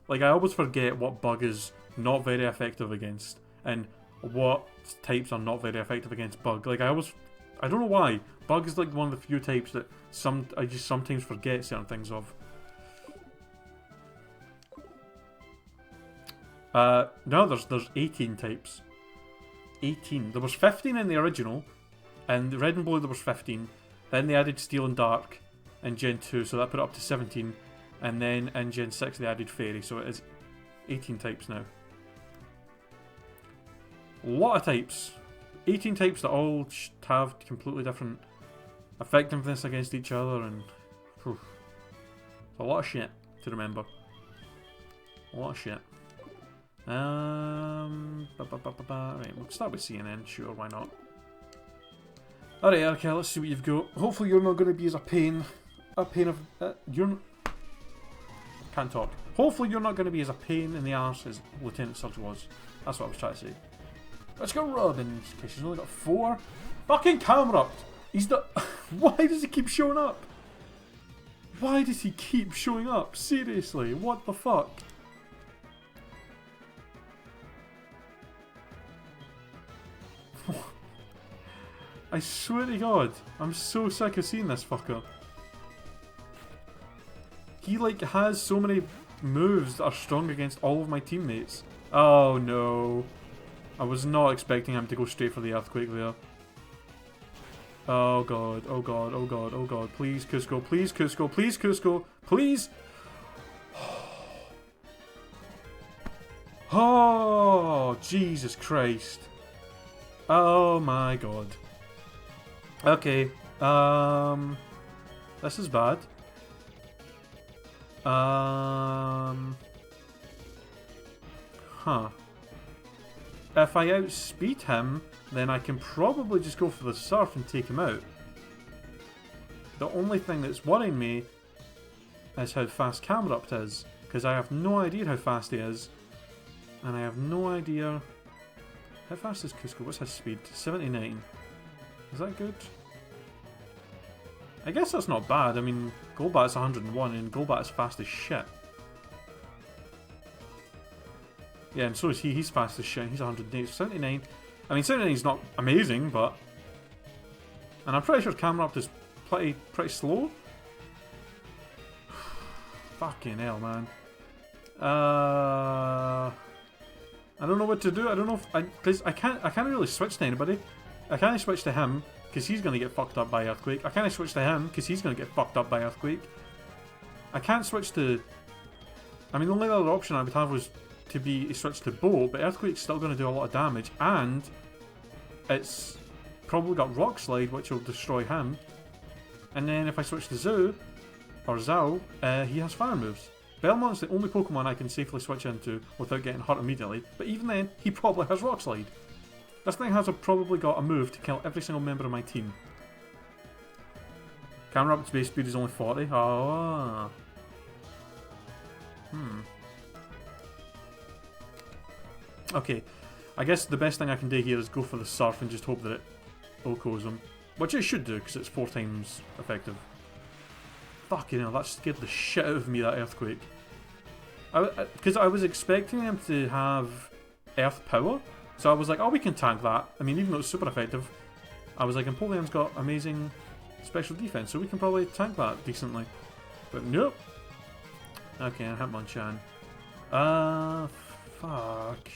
Like, I always forget what bug is not very effective against, and what types are not very effective against bug. Like, I don't know why. Bug is like one of the few types that I just sometimes forget certain things of. No, there's 18 types. 18. There was 15 in the original, and the red and blue there was 15. Then they added steel and dark in Gen 2, so that put it up to 17. And then in Gen 6 they added fairy, so it is 18 types now. A lot of types. 18 types that all have completely different effectiveness against each other, and it's a lot of shit to remember. A lot of shit. Right, we'll start with CNN, sure, why not? Alright, okay, let's see what you've got. Hopefully you're not going to be as a pain of... Can't talk. Hopefully you're not going to be as a pain in the arse as Lieutenant Surge was. That's what I was trying to say. Let's go Robins, because she's only got 4. Fucking Camerupt! He's the... Why does he keep showing up? Why does he keep showing up? Seriously, what the fuck? I swear to God, I'm so sick of seeing this fucker. He like has so many moves that are strong against all of my teammates. Oh no. I was not expecting him to go straight for the earthquake there. Oh god, oh god, oh god, oh god. Please Cusco, please Cusco, please Cusco, please! Oh, Jesus Christ. Oh my god. Okay, this is bad. If I outspeed him, then I can probably just go for the surf and take him out. The only thing that's worrying me is how fast Camerupt is, because I have no idea how fast he is, and I have no idea... How fast is Cusco? What's his speed? 79. Is that good? I guess that's not bad. I mean, Golbat's 101 and Golbat is fast as shit. Yeah, and so is he. He's fast as shit. He's 108. 79. I mean, 79 is not amazing, but... And I'm pretty sure Camerupt is pretty slow. Fucking hell, man. I don't know what to do. I don't know if... Because I can't really switch to anybody. I can't switch to him, because he's going to get fucked up by Earthquake. I can't switch to him, because he's going to get fucked up by Earthquake. I can't switch to... I mean, the only other option I would have was to be switched to Bow, but Earthquake's still going to do a lot of damage, and it's probably got Rock Slide, which will destroy him. And then if I switch to Zhao, he has Fire moves. Belmont's the only Pokemon I can safely switch into without getting hurt immediately, but even then, he probably has Rock Slide. This thing has probably got a move to kill every single member of my team. Camerupt's base speed is only 40. Oh. Okay, I guess the best thing I can do here is go for the Surf and just hope that it OHKOs him. Which it should do, because it's 4 times effective. Fucking hell, that scared the shit out of me, that Earthquake. Because I was expecting him to have Earth Power, so I was like, oh, we can tank that. I mean, even though it's super effective, I was like, Empoleon's got amazing special defense, so we can probably tank that decently. But nope. Okay, I Hitmonchan. Fuck.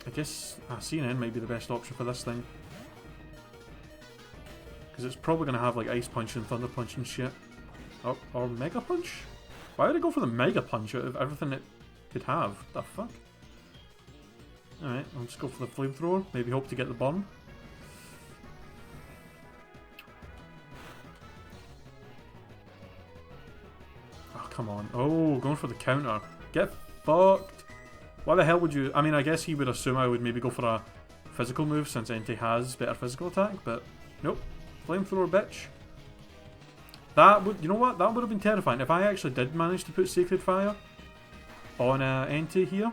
I guess CNN might be the best option for this thing. Because it's probably going to have like Ice Punch and Thunder Punch and shit. Oh, or Mega Punch? Why would I go for the Mega Punch out of everything it could have? The fuck? Alright, I'll just go for the Flamethrower. Maybe hope to get the burn. Oh, come on. Oh, going for the counter. Get fucked. Why the hell would you... I mean, I guess he would assume I would maybe go for a physical move since Entei has better physical attack, but nope. Flamethrower, bitch. That would... You know what? That would have been terrifying. If I actually did manage to put Sacred Fire on Entei here,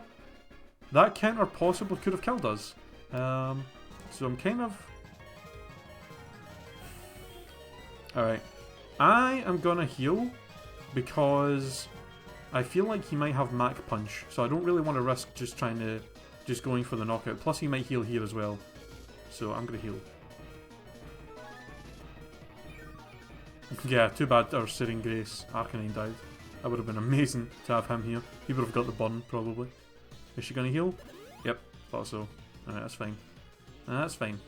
that counter possibly could have killed us. So I'm kind of... Alright. I am gonna heal because I feel like he might have Mach Punch, so I don't really want to risk just going for the knockout. Plus he might heal here as well, so I'm gonna heal. Yeah, too bad our Searing Grace Arcanine died. That would have been amazing to have him here. He would have got the burn, probably. Is she gonna heal? Yep, thought so. Alright, that's fine. That's fine.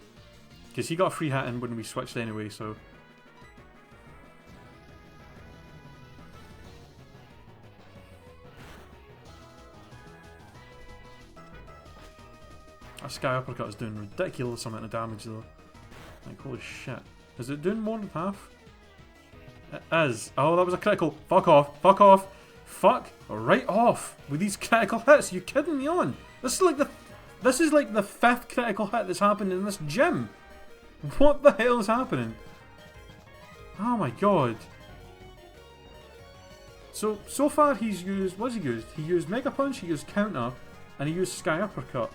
Because he got a free hit in when we switched anyway, so... That Sky Uppercut is doing ridiculous amount of damage though. Like, holy shit. Is it doing more than half? It is. Oh, that was a critical. Fuck off. Fuck off. Fuck right off with these critical hits. You kidding me on? This is like the 5th critical hit that's happened in this gym. What the hell is happening? Oh my god. So far he's used, what's he used? He used Mega Punch, he used Counter, and he used Sky Uppercut.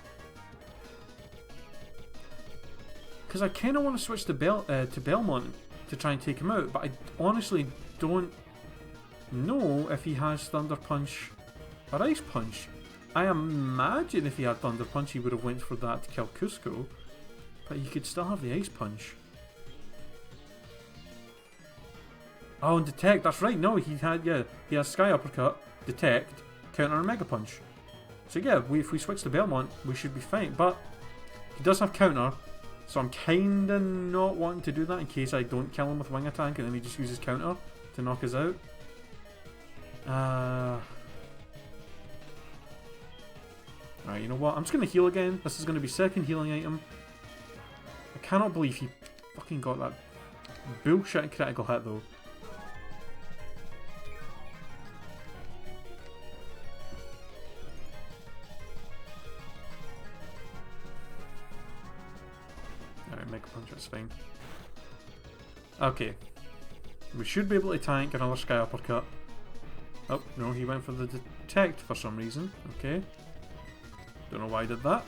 Because I kind of want to switch to Belmont to try and take him out, but I honestly don't know if he has Thunder Punch or Ice Punch. I imagine if he had Thunder Punch he would have went for that to kill Cusco, but he could still have the Ice Punch. Oh, and Detect, that's right, no, he has Sky Uppercut, Detect, Counter and Mega Punch. So yeah, if we switch to Belmont, we should be fine, but he does have Counter, so I'm kinda not wanting to do that in case I don't kill him with Wing Attack and then he just uses Counter to knock us out. Right, you know what? I'm just going to heal again. This is going to be second healing item. I cannot believe he fucking got that bullshit critical hit though. Alright, Mega Punch, that's fine. Okay. We should be able to tank another Sky Uppercut. Oh, no, he went for the Detect for some reason. Okay. Don't know why I did that.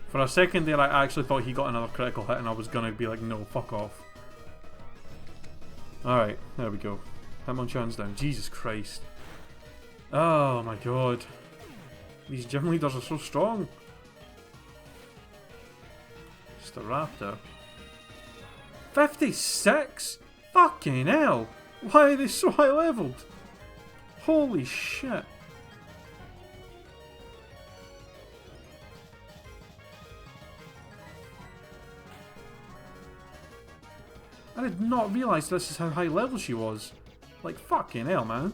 For a second there, I actually thought he got another critical hit and I was gonna be like, no, fuck off. Alright, there we go. Hitmonchan's down. Jesus Christ. Oh my god. These gym leaders are so strong. Just a raptor. 56? Fucking hell. Why are they so high leveled? Holy shit. I did not realise this is how high level she was. Like, fucking hell, man.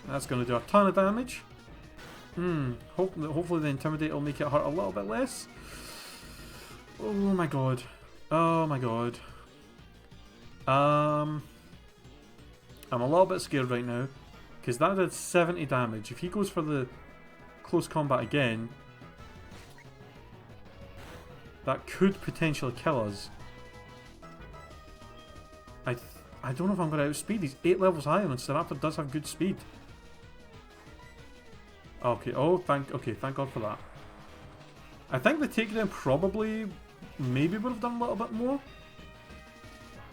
That's going to do a ton of damage. Hopefully the Intimidate will make it hurt a little bit less. Oh my god. Oh my god. I'm a little bit scared right now. Because that did 70 damage. If he goes for the close combat again, that could potentially kill us. I don't know if I'm going to outspeed. He's 8 levels higher and Staraptor does have good speed. Okay, thank God for that. I think the takedown probably, maybe would have done a little bit more.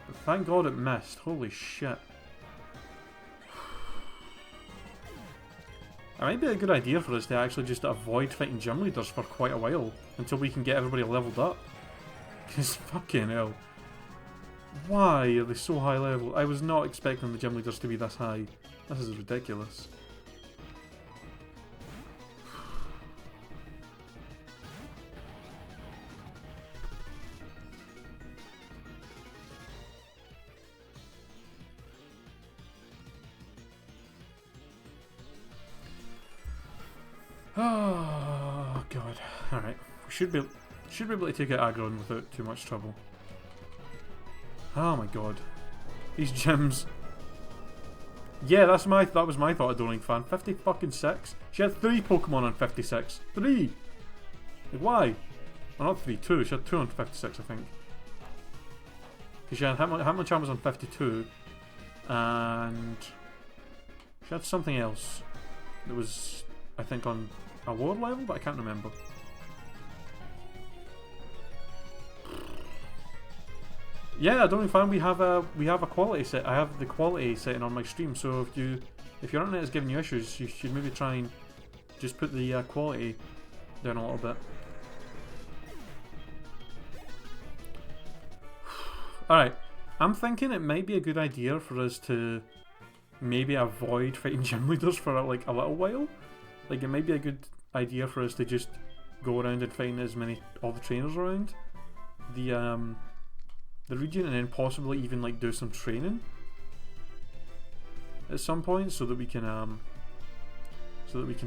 But thank God it missed. Holy shit. It might be a good idea for us to actually just avoid fighting gym leaders for quite a while. Until we can get everybody leveled up. Because fucking hell. Why are they so high level? I was not expecting the gym leaders to be this high. This is ridiculous. Oh god. Alright. We should be able to take out Aggron without too much trouble. Oh my god. These gyms. Yeah, that was my thought of Dueling Fan. 56. She had 3 Pokemon on 56. 3! Like, why? Well, not 3, 2. She had 2 on 56, I think. Because she had Hitmonchan Charm was on 52, and she had something else that was, I think, on a lower level, but I can't remember. Yeah, I don't find we have a quality set. I have the quality setting on my stream, so if your internet is giving you issues, you should maybe try and just put the quality down a little bit. Alright, I'm thinking it might be a good idea for us to maybe avoid fighting gym leaders for like a little while. Like, it might be a good idea for us to just go around and find all the trainers around the region, and then possibly even like do some training at some point, so that we can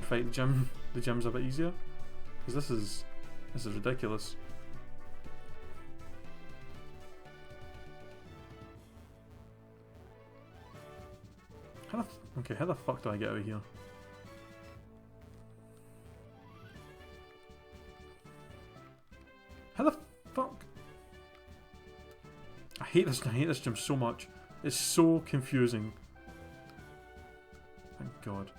fight the gyms a bit easier. Because this is ridiculous. Okay, how the fuck do I get out of here? How the fuck? I hate this gym so much. It's so confusing. Thank God.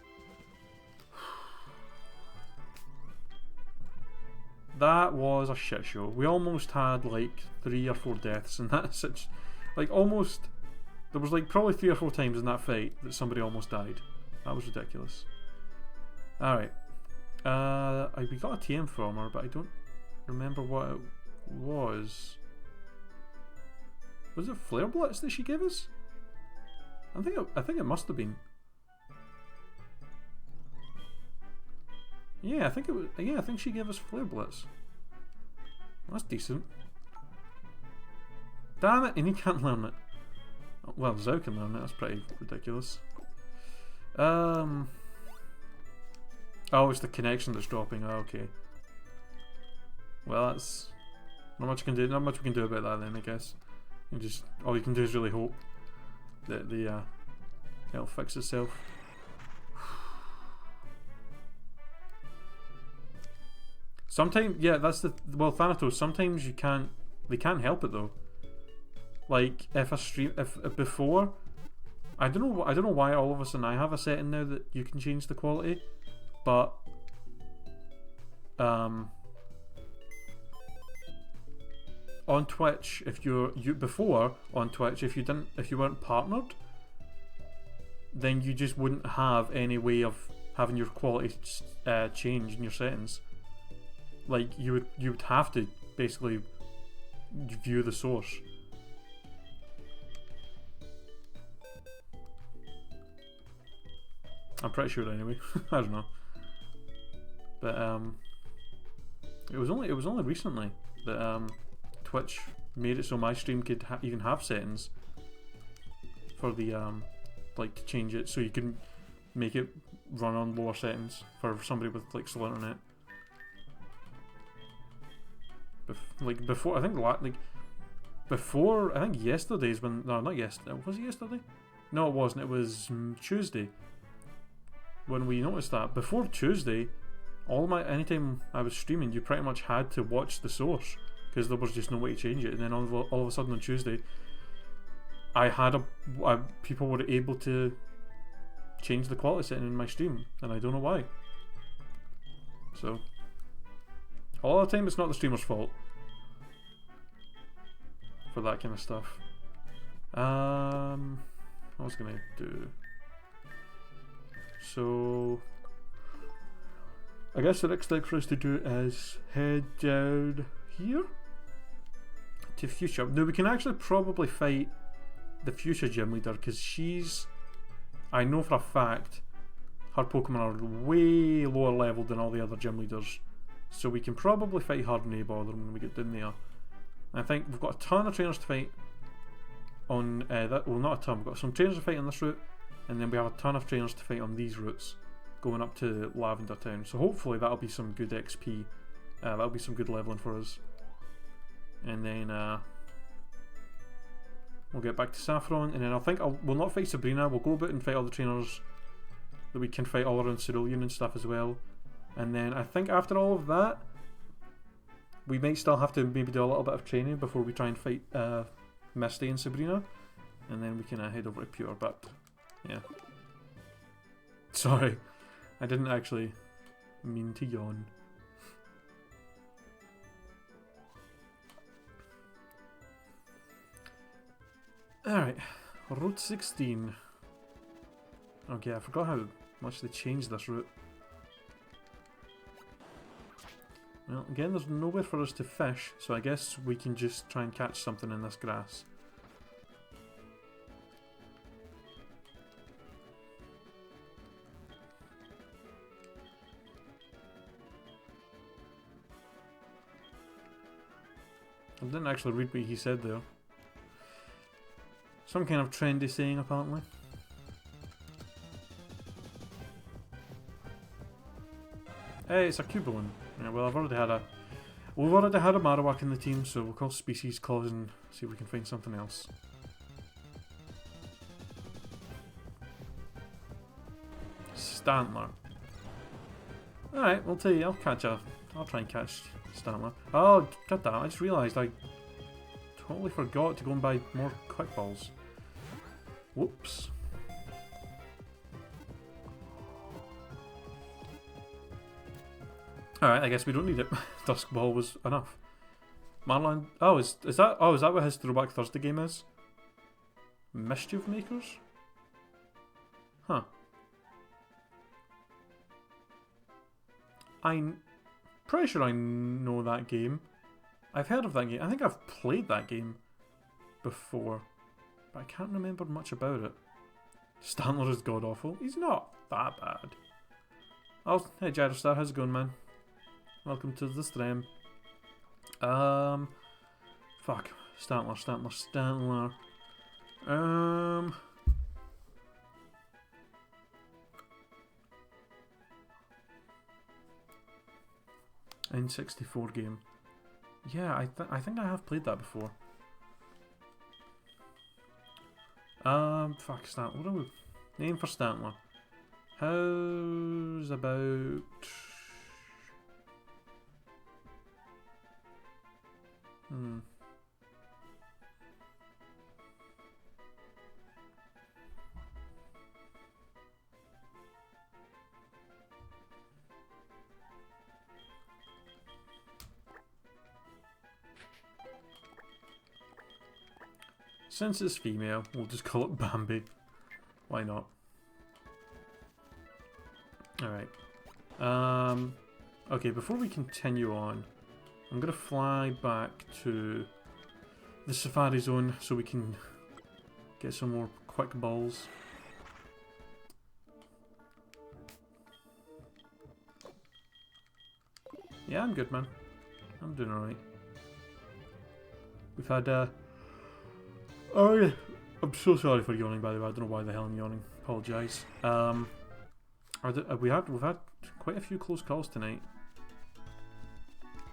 That was a shit show. We almost had like 3 or 4 deaths in that situation. Like, almost. There was like probably 3 or 4 times in that fight that somebody almost died. That was ridiculous. Alright. We got a TM from her, but I don't remember what it was. Was it Flare Blitz that she gave us? I think it must have been. Yeah, I think it was. Yeah, I think she gave us Flare Blitz. That's decent. Damn it, and he can't learn it. Well, Zhao can learn it. That's pretty ridiculous. Oh, it's the connection that's dropping. Oh, okay. Well, that's not much we can do. Not much we can do about that then, I guess. And just all you can do is really hope that it'll fix itself. Sometimes, yeah, that's Thanatos. Sometimes they can't help it though. Like if before, I don't know why all of a sudden I have a setting now that you can change the quality, but on Twitch, if before on Twitch, if you weren't partnered, then you just wouldn't have any way of having your quality change in your settings. Like you would have to basically view the source. I'm pretty sure anyway. I don't know, but it was only recently that Twitch made it so my stream could even have settings for the like to change it so you can make it run on lower settings for somebody with like slow internet. Before I think yesterday's when not yesterday, was it yesterday? No, it wasn't. It was Tuesday when we noticed that. Before Tuesday, anytime I was streaming, you pretty much had to watch the source because there was just no way to change it. And then all of a sudden on Tuesday, I had people were able to change the quality setting in my stream, and I don't know why. So a lot of the time, it's not the streamer's fault for that kind of stuff. What was I gonna do? So I guess the next thing for us to do is head down here to Fuchsia. Now we can actually probably fight the Fuchsia gym leader because I know for a fact her Pokemon are way lower level than all the other gym leaders. So we can probably fight her and no bother when we get down there. And I think we've got a ton of trainers to fight on that. Well, not a ton. We've got some trainers to fight on this route, and then we have a ton of trainers to fight on these routes going up to Lavender Town. So hopefully that'll be some good XP. That'll be some good leveling for us. And then we'll get back to Saffron, and then I think we'll not fight Sabrina. We'll go about and fight all the trainers that we can fight all around Cerulean and stuff as well. And then I think after all of that, we might still have to maybe do a little bit of training before we try and fight Misty and Sabrina, and then we can head over to Pure, but yeah. Sorry, I didn't actually mean to yawn. Alright, Route 16. Okay, I forgot how much they changed this route. Well, again, there's nowhere for us to fish, so I guess we can just try and catch something in this grass. I didn't actually read what he said there. Some kind of trendy saying, apparently. Hey, it's a Cubalin. Yeah, well, we've already had a Marowak in the team, so we'll call species clause and see if we can find something else. Stantler. Alright, we'll tell you, I'll try and catch Stantler. Oh, goddamn, I just realised I totally forgot to go and buy more quick balls. Whoops. Alright, I guess we don't need it. Dusk Ball was enough. Marlon. Oh, is that what his Throwback Thursday game is? Mischief Makers? Huh. I'm pretty sure I know that game. I've heard of that game. I think I've played that game before, but I can't remember much about it. Stantler is god awful. He's not that bad. Oh, hey Gyrostar, how's it going, man? Welcome to the stream. Fuck. Stantler. N64 game. Yeah, I think I have played that before. Fuck, Stantler. What are we? Name for Stantler. How's about... Since it's female, we'll just call it Bambi. Why not? Alright. Okay, before we continue on, I'm gonna fly back to the Safari Zone so we can get some more quick balls. Yeah, I'm good, man. I'm doing alright. We've had, oh yeah, I'm so sorry for yawning, by the way. I don't know why the hell I'm yawning. Apologise. We've had quite a few close calls tonight.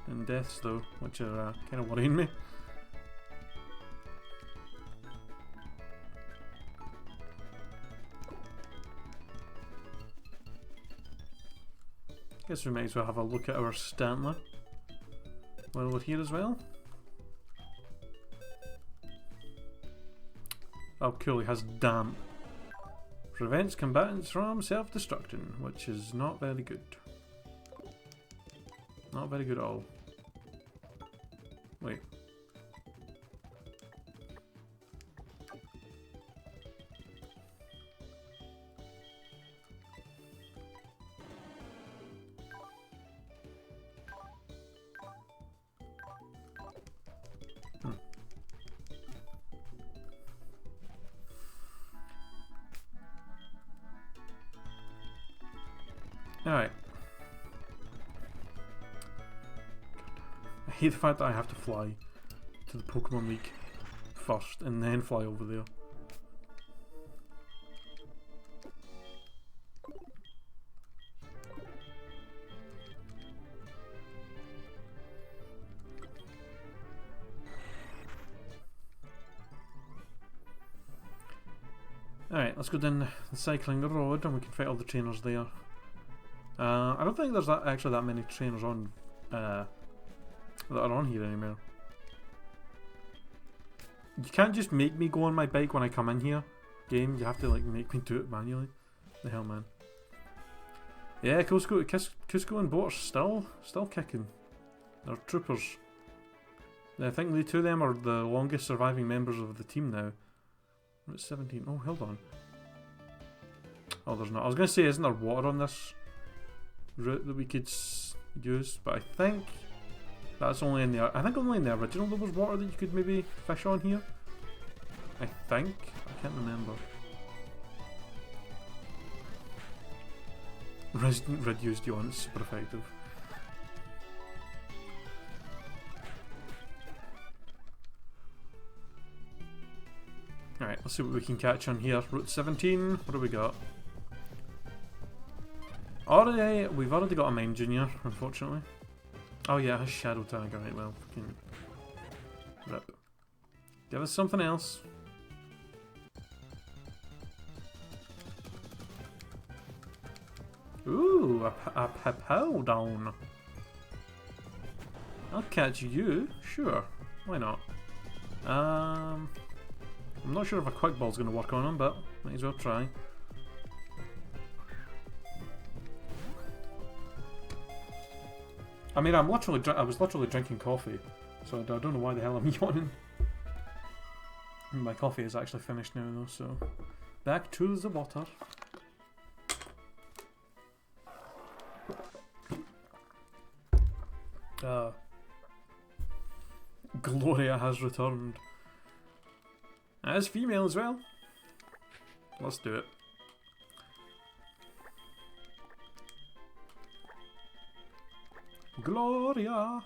And deaths though, which are kind of worrying me. Guess we might as well have a look at our Stantler while we're here as well. Oh cool, he has damp. Prevents combatants from self-destructing, which is not very good. Not very good at all. Wait. Alright. I hate the fact that I have to fly to the Pokemon League first and then fly over there. Alright, let's go down the cycling road and we can fight all the trainers there. I don't think there's actually that many trainers on that are on here anymore. You can't just make me go on my bike when I come in here. Game, you have to like make me do it manually. The hell, man. Yeah, Cusco and Boat's still kicking. They're troopers. I think the two of them are the longest surviving members of the team now. We're at 17. Oh, hold on. Oh, there's not. I was going to say, isn't there water on this route that we could use? But I think that's only in the... I think only in the original there was water that you could maybe fish on here. I think. I can't remember. Resident Rid used you on, it's super effective. Alright, let's see what we can catch on here. Route 17, what do we got? We've already got a Mine Junior, unfortunately. Oh yeah, it has Shadow Tag, alright, well, fucking... Rip. Give us something else. Ooh, a pow down. I'll catch you, sure. Why not? I'm not sure if a quick ball's gonna work on him, but might as well try. I mean, I was literally drinking coffee, so I don't know why the hell I'm yawning. My coffee is actually finished now, though. So back to the water. Gloria has returned. As female as well. Let's do it. Gloria.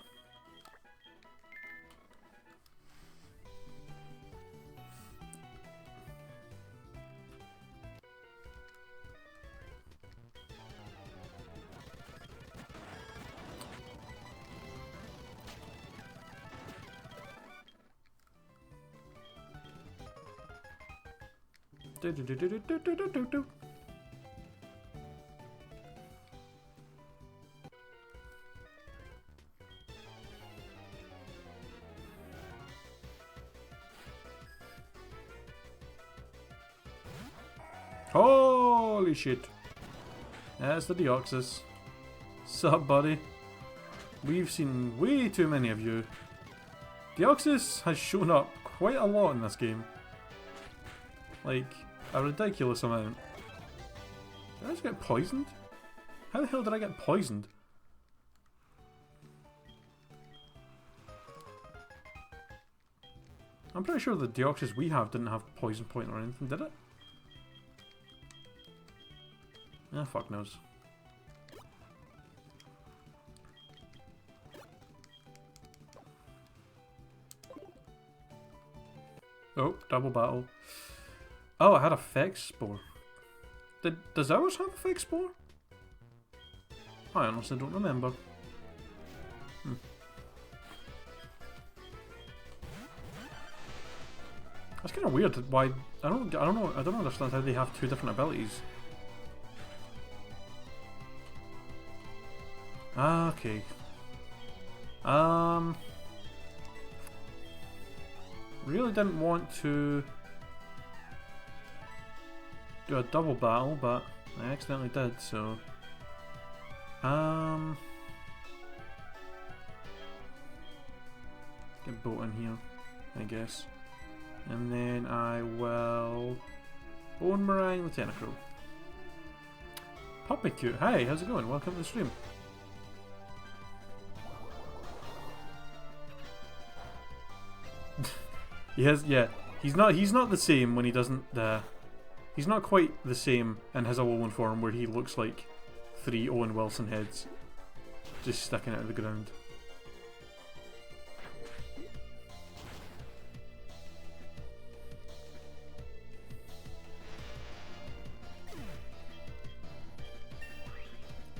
Holy shit. That's the Deoxys. Sup, buddy? We've seen way too many of you. Deoxys has shown up quite a lot in this game. Like, a ridiculous amount. Did I just get poisoned? How the hell did I get poisoned? I'm pretty sure the Deoxys we have didn't have poison point or anything, did it? Ah, fuck knows. Oh, double battle. Oh, I had a Fex Spore. Does ours have a Fex Spore? I honestly don't remember. That's kind of weird. Why? I don't know. I don't understand how they have two different abilities. Ah, okay. Really didn't want to do a double battle, but I accidentally did, so get Boat in here, I guess. And then I will Bone Meringue the Tentacruel. Puppy Cute, hi, how's it going? Welcome to the stream. Yeah, he's not the same when he doesn't, he's not quite the same in his Alolan form where he looks like 3 Owen Wilson heads just sticking out of the ground.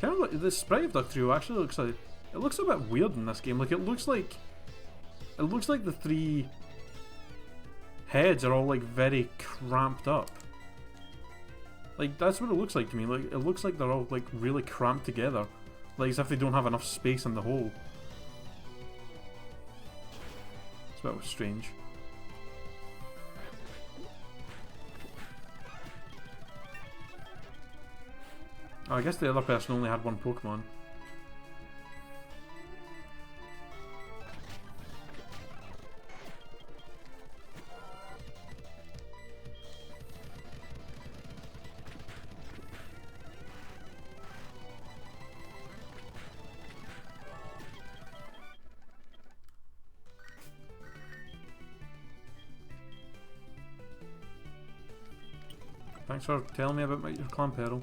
Kind of like the sprite of Ducktrio actually looks like, it looks a bit weird in this game. Like it looks like the 3 heads are all like very cramped up. Like that's what it looks like to me. Like it looks like they're all like really cramped together, like as if they don't have enough space in the hole. It's a bit strange. Oh, I guess the other person only had one Pokemon. Thanks for telling me about your Clamperl.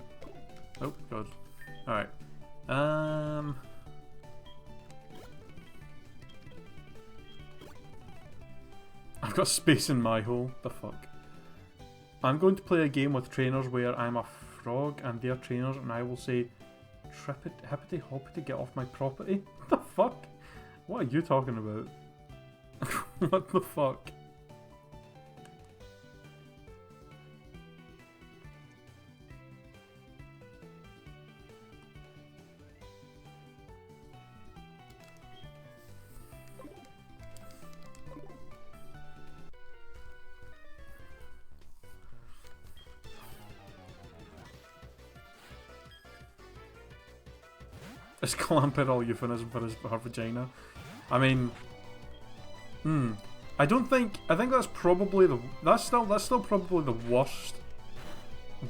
Oh, God. Alright. I've got space in my hole. The fuck? I'm going to play a game with trainers where I'm a frog and they're trainers and I will say hippity hoppity get off my property. The fuck? What are you talking about? What the fuck? Is Clamperl euphemism for her vagina? I mean, I think that's probably that's still probably the worst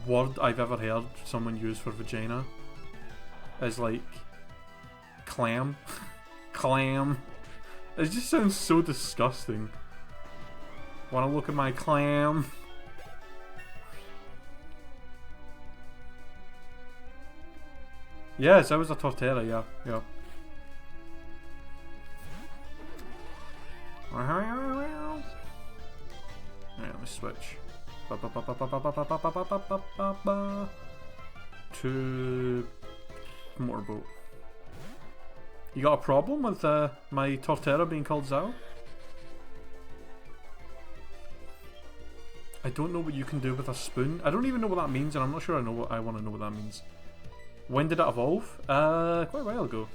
word I've ever heard someone use for vagina. Is like clam, clam. It just sounds so disgusting. Wanna look at my clam? Yes, I was a Torterra, yeah. Alright, let me switch. To Motorboat. You got a problem with my Torterra being called Zao? I don't know what you can do with a spoon. I don't even know what that means, and I'm not sure I want to know what that means. When did it evolve? Quite a while ago.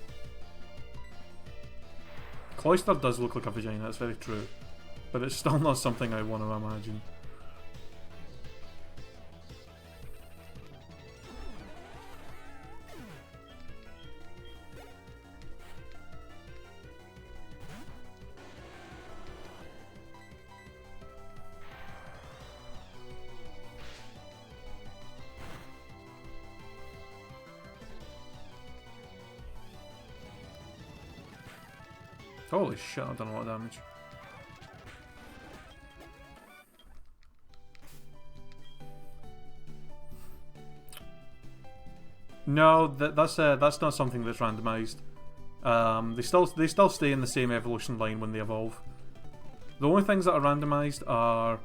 Cloyster does look like a vagina, that's very true. But it's still not something I want to imagine. Holy shit, I've done a lot of damage. No, that's not something that's randomized. They still stay in the same evolution line when they evolve. The only things that are randomized are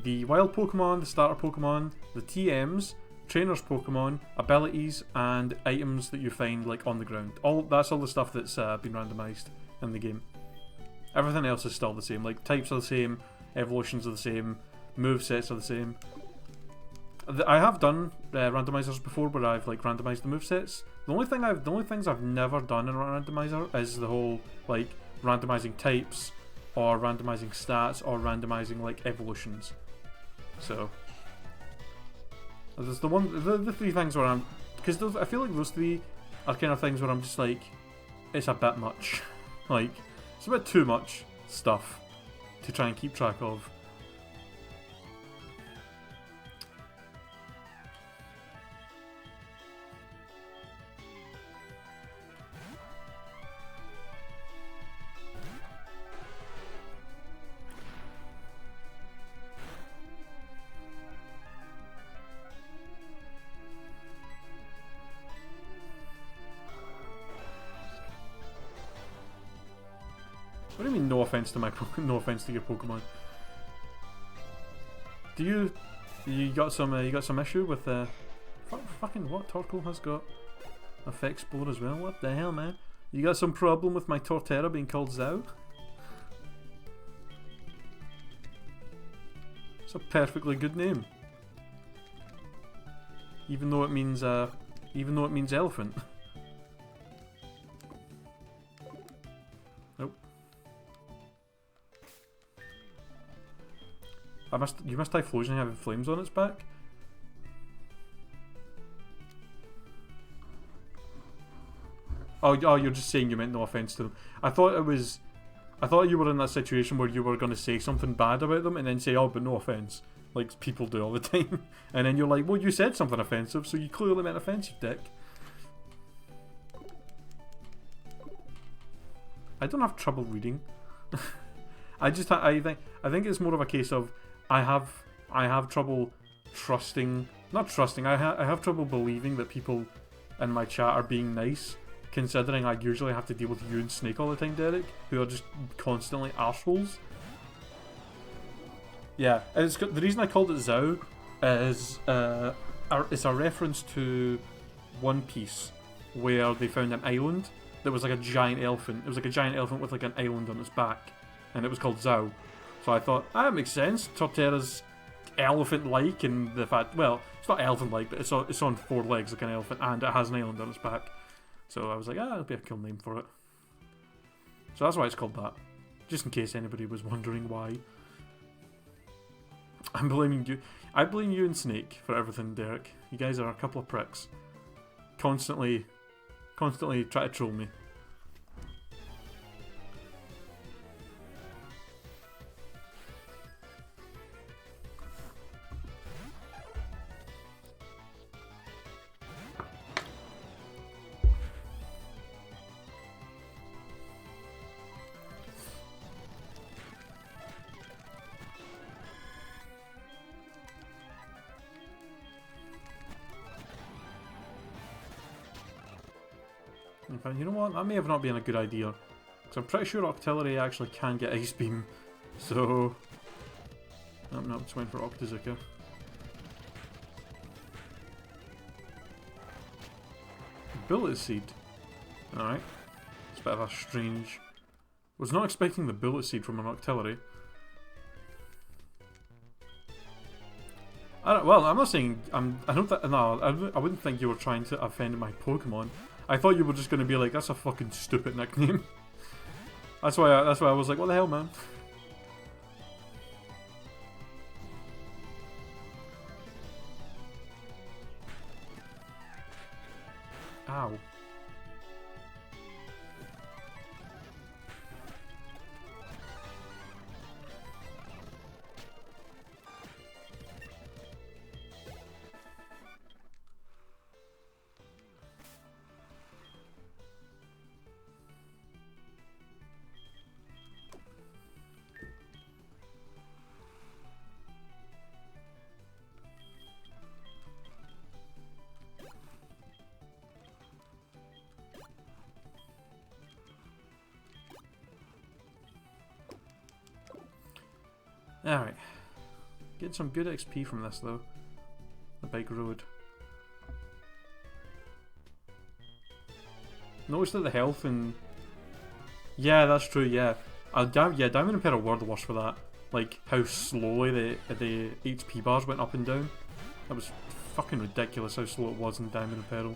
the wild Pokemon, the starter Pokemon, the TMs, trainers Pokemon, abilities, and items that you find like on the ground. That's all the stuff that's been randomized in the game. Everything else is still the same. Like types are the same, evolutions are the same, movesets are the same. I have done randomizers before where I've like randomized the movesets. The only things I've never done in a randomizer is the whole like randomizing types or randomizing stats or randomizing like evolutions. So there's the three things where I'm, because I feel like those three are kind of things where I'm just like, it's a bit much. Like it's a bit too much stuff to try and keep track of. What do you mean no offense to no offense to your Pokemon? You got some issue with fucking what? Torkoal has got Effect Spore as well. What the hell, man? You got some problem with my Torterra being called Zao? It's a perfectly good name. Even though it means elephant. Nope. You must Typhlosion having flames on its back? Oh, you're just saying you meant no offense to them. I thought you were in that situation where you were going to say something bad about them and then say, oh, but no offense. Like people do all the time. And then you're like, well, you said something offensive, so you clearly meant offensive, dick. I don't have trouble reading. I think it's more of a case of I have trouble trusting, not trusting. I have trouble believing that people in my chat are being nice, considering I usually have to deal with you and Snake all the time, Derek, who are just constantly arseholes. Yeah, and the reason I called it Zhao is it's a reference to One Piece, where they found an island that was like a giant elephant. It was like a giant elephant with like an island on its back, and it was called Zhao. So I thought, that makes sense. Torterra's elephant-like, and the fact, well, it's not elephant-like, but it's on 4 legs like an elephant, and it has an island on its back. So I was like, it'll be a cool name for it. So that's why it's called that. Just in case anybody was wondering why. I'm blaming you. I blame you and Snake for everything, Derek. You guys are a couple of pricks. Constantly try to troll me. In fact, you know what? That may have not been a good idea. Because I'm pretty sure Octillery actually can get Ice Beam. So... No, it's went for Octazooka. Bullet Seed. Alright. It's a bit of a strange... Was not expecting the Bullet Seed from an Octillery. Well, I'm not saying... I wouldn't think you were trying to offend my Pokemon. I thought you were just going to be like, that's a fucking stupid nickname. That's why I was like, what the hell, man? Ow. Alright. Get some good XP from this though. The big road. Notice that the health and... Yeah, that's true, yeah. Diamond and Pearl were the worst for that. Like, how slowly the HP bars went up and down. That was fucking ridiculous how slow it was in Diamond and Pearl.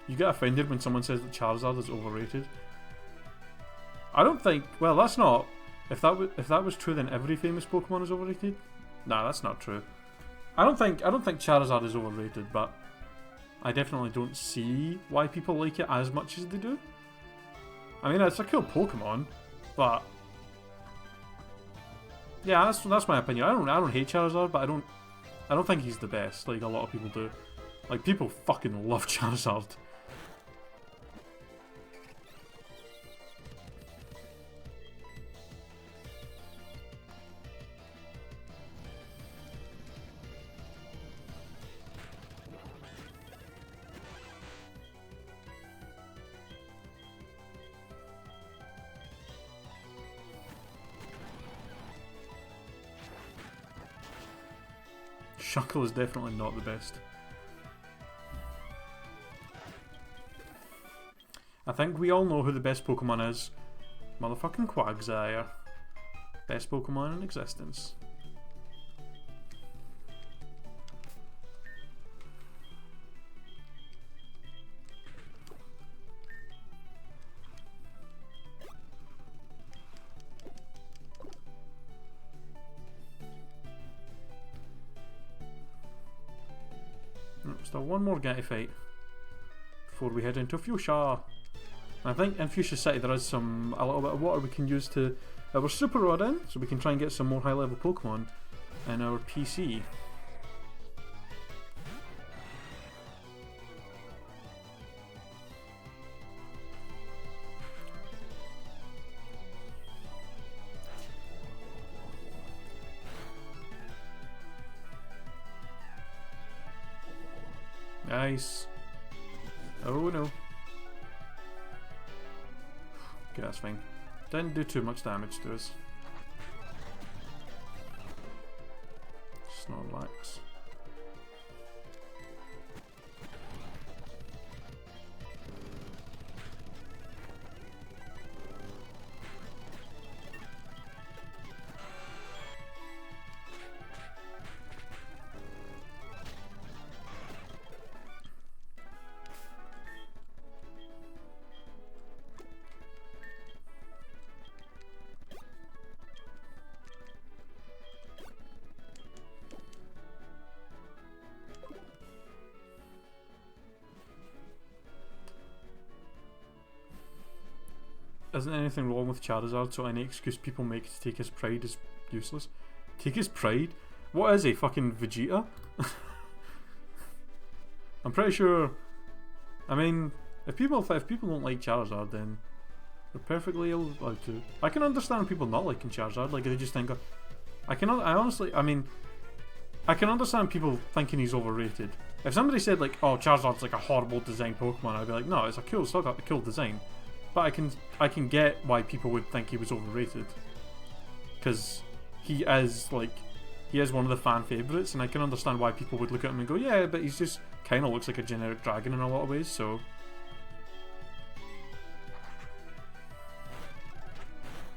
You get offended when someone says that Charizard is overrated. I don't think. Well, that's not. If that was true, then every famous Pokemon is overrated. Nah, that's not true. I don't think Charizard is overrated, but I definitely don't see why people like it as much as they do. I mean, it's a cool Pokemon, but yeah, that's my opinion. I don't hate Charizard, but I don't think he's the best like a lot of people do. Like, people fucking love Charizard. Shuckle is definitely not the best. I think we all know who the best Pokemon is. Motherfucking Quagsire. Best Pokemon in existence. still one more Gatty fight before we head into Fuchsia. I think in Fuchsia City there is a little bit of water we can use to our Super Rod in, so we can try and get some more high level Pokemon in our PC. Nice. Oh no. Okay, that's fine. Didn't do too much damage to us. Snorlax. Isn't anything wrong with Charizard, so any excuse people make to take his pride is useless. Take his pride? What is he, fucking Vegeta? I'm pretty sure... I mean, if people don't like Charizard, then they're perfectly allowed to. I can understand people not liking Charizard, like they just think... I can understand people thinking he's overrated. If somebody said like, oh, Charizard's like a horrible design Pokemon, I'd be like, no, it's still got a cool design. But I can get why people would think he was overrated, because he is one of the fan favourites, and I can understand why people would look at him and go, yeah, but he's just kind of looks like a generic dragon in a lot of ways. So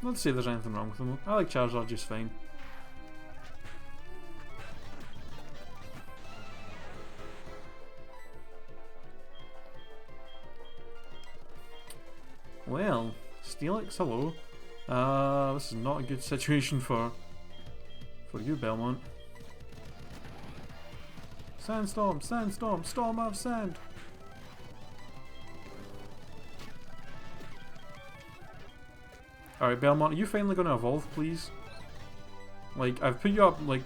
let's say there's anything wrong with him. I like Charizard just fine. Well, Steelix, hello. This is not a good situation for you, Belmont. Sandstorm, sandstorm, storm of sand. Alright, Belmont, are you finally going to evolve, please? Like, I've put you up like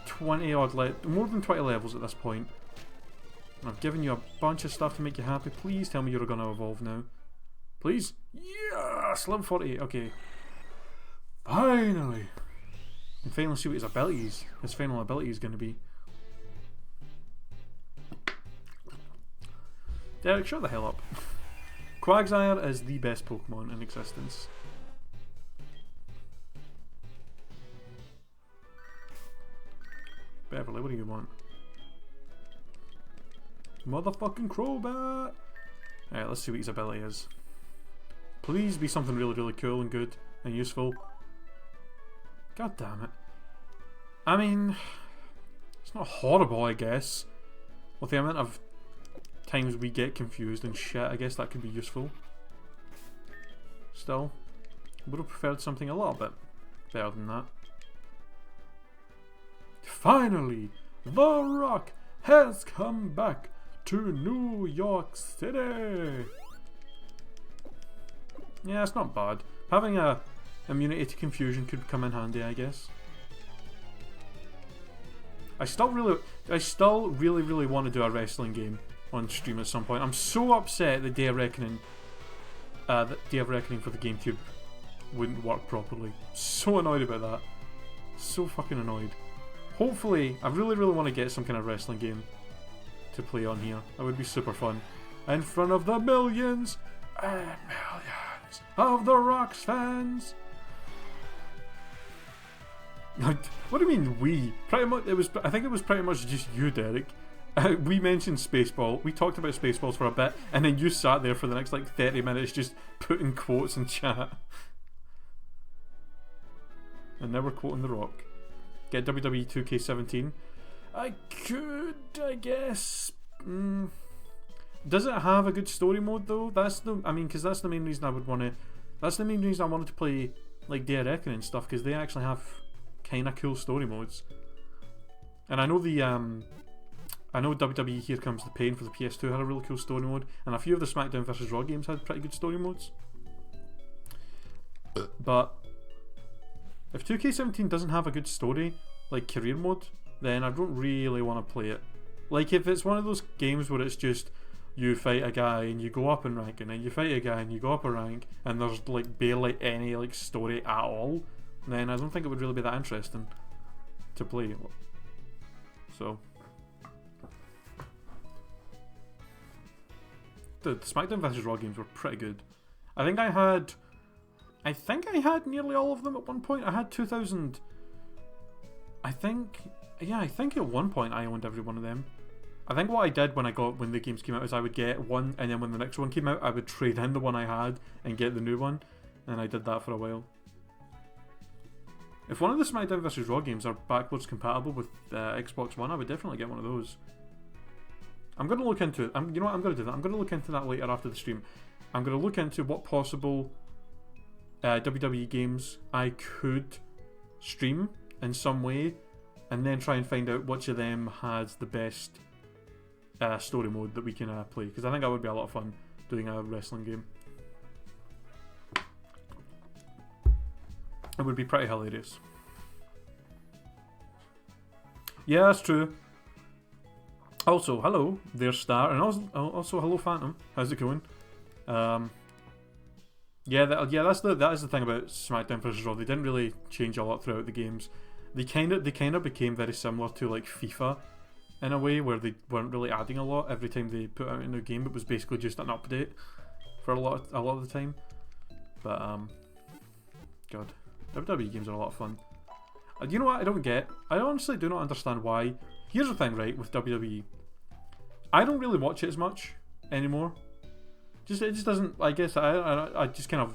20 odd more than 20 levels at this point. And I've given you a bunch of stuff to make you happy. Please tell me you're going to evolve now. Please? Yes! Level 48, okay. Finally! And finally see what his final ability is going to be. Derek, shut the hell up. Quagsire is the best Pokemon in existence. Beverly, what do you want? Motherfucking Crobat! Alright, let's see what his ability is. Please be something really, really cool and good and useful. God damn it. I mean, it's not horrible, I guess. With the amount of times we get confused and shit, I guess that could be useful. Still, would have preferred something a little bit better than that. Finally, The Rock has come back to New York City! Yeah, it's not bad. Having a immunity to confusion could come in handy, I guess. I still really want to do a wrestling game on stream at some point. I'm so upset the Day of Reckoning for the GameCube wouldn't work properly. So annoyed about that. So fucking annoyed. Hopefully, I really want to get some kind of wrestling game to play on here. That would be super fun. In front of the millions and millions of The Rock's fans. What do you mean we? Pretty much I think it was pretty much just you, Derek. We mentioned Spaceball. We talked about Spaceballs for a bit, and then you sat there for the next like 30 minutes just putting quotes in chat. And now we're quoting The Rock. Get WWE 2K17. I could, I guess. Does it have a good story mode though? Because that's the main reason I would want to. That's the main reason I wanted to play like Day of Reckoning and stuff, because they actually have kind of cool story modes. And I know the I know WWE Here Comes the Pain for the PS2 had a really cool story mode, and a few of the SmackDown vs Raw games had pretty good story modes. But if 2K17 doesn't have a good story, like career mode, then I don't really want to play it. Like if it's one of those games where it's just you fight a guy and you go up in rank, and then you fight a guy and you go up a rank, and there's like barely any like story at all, then I don't think it would really be that interesting to play. So the SmackDown vs Raw games were pretty good. I think I had nearly all of them at one point. I had 2000. I think at one point I owned every one of them. I think what I did when the games came out is I would get one, and then when the next one came out, I would trade in the one I had and get the new one, and I did that for a while. If one of the SmackDown vs Raw games are backwards compatible with Xbox One, I would definitely get one of those. I'm going to look into it. You know what? I'm going to do that. I'm going to look into that later after the stream. I'm going to look into what possible WWE games I could stream in some way, and then try and find out which of them has the best story mode that we can play, because I think that would be a lot of fun doing a wrestling game. It would be pretty hilarious. Yeah, that's true. Also, hello, there's Star, and also hello Phantom. How's it going? Yeah, that is the thing about SmackDown vs Raw. They didn't really change a lot throughout the games. They kind of became very similar to like FIFA in a way, where they weren't really adding a lot every time they put out a new game. It was basically just an update for a lot of the time. But God, WWE games are a lot of fun. You know what I don't get? I honestly do not understand why. Here's the thing, right, with WWE. I don't really watch it as much anymore. It just doesn't. I guess I just kind of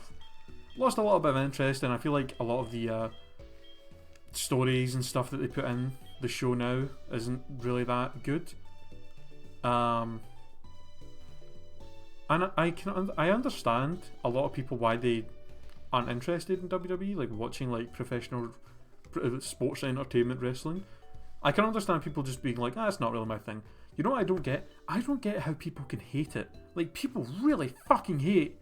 lost a little bit of interest, and I feel like a lot of the stories and stuff that they put in the show now isn't really that good. And I understand a lot of people why they aren't interested in WWE, like watching like professional sports entertainment wrestling. I can understand people just being like, that's not really my thing. You know what I don't get? I don't get how people can hate it. Like, people really fucking hate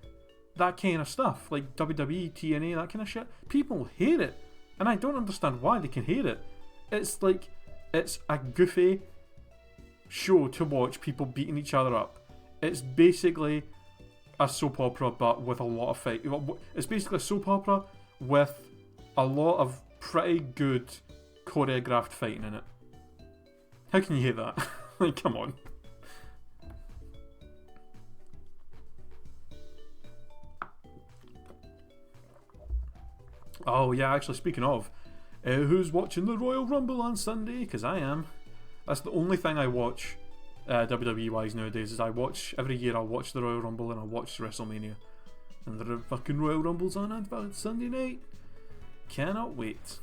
that kind of stuff. Like WWE, TNA, that kind of shit. People hate it. And I don't understand why they can hate it. It's like, it's a goofy show to watch people beating each other up. It's basically a soap opera, but with a lot of fight. It's basically a soap opera with a lot of pretty good choreographed fighting in it. How can you hate that? Like, come on. Oh yeah, actually, speaking of, who's watching the Royal Rumble on Sunday? Because I am. That's the only thing I watch WWE wise nowadays. Is every year I'll watch the Royal Rumble and I'll watch WrestleMania, and the fucking Royal Rumble's on Sunday night. Cannot wait.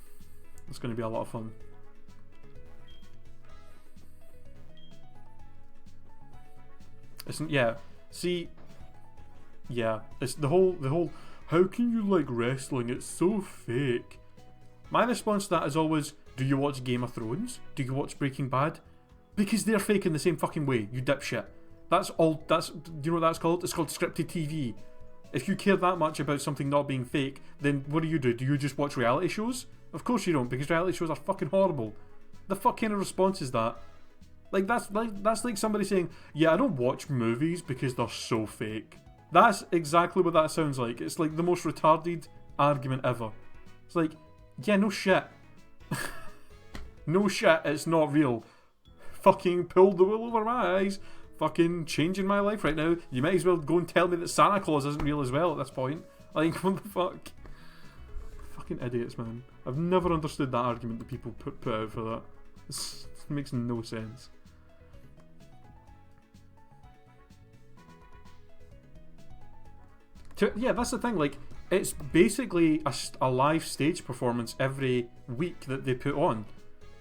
It's going to be a lot of fun. It's the whole how can you like wrestling? It's so fake. My response to that is always, do you watch Game of Thrones? Do you watch Breaking Bad? Because they're fake in the same fucking way, you dipshit. Do you know what that's called? It's called scripted TV. If you care that much about something not being fake, then what do? Do you just watch reality shows? Of course you don't, because reality shows are fucking horrible. The fuck kind of response is that? That's like somebody saying, yeah, I don't watch movies because they're so fake. That's exactly what that sounds like. It's like the most retarded argument ever. It's like, yeah, no shit. No shit, it's not real. Fucking pulled the wool over my eyes. Fucking changing my life right now. You might as well go and tell me that Santa Claus isn't real as well at this point. Like, what the fuck? Fucking idiots, man. I've never understood that argument that people put out for that. It makes no sense. Yeah, that's the thing. Like, it's basically a live stage performance every week that they put on.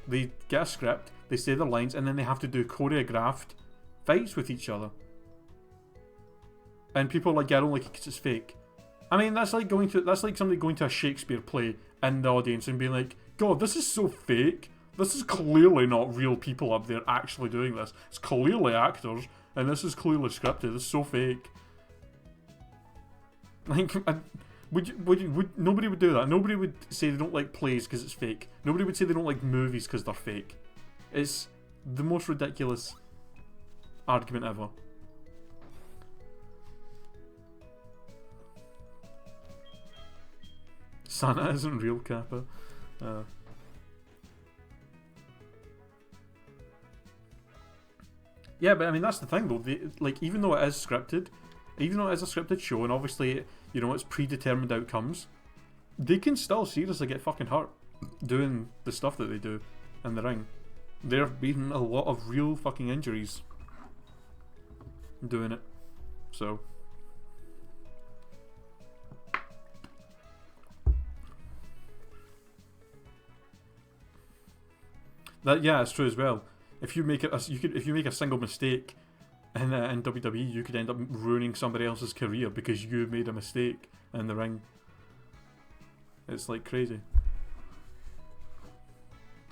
They get a script, they say their lines, and then they have to do choreographed fights with each other. And people like, I don't like it because it's fake. I mean, that's like somebody going to a Shakespeare play in the audience and being like, God, this is so fake. This is clearly not real people up there actually doing this. It's clearly actors, and this is clearly scripted. It's so fake. Like, nobody would do that. Nobody would say they don't like plays because it's fake. Nobody would say they don't like movies because they're fake. It's the most ridiculous argument ever. Santa isn't real, Kappa. Yeah, but I mean that's the thing though. Like even though it is scripted, even though it is a scripted show, and obviously you know it's predetermined outcomes, they can still seriously get fucking hurt doing the stuff that they do in the ring. There have been a lot of real fucking injuries doing it. So that, yeah, it's true as well. If you make it, if you make a single mistake in WWE, you could end up ruining somebody else's career because you made a mistake in the ring. It's like crazy.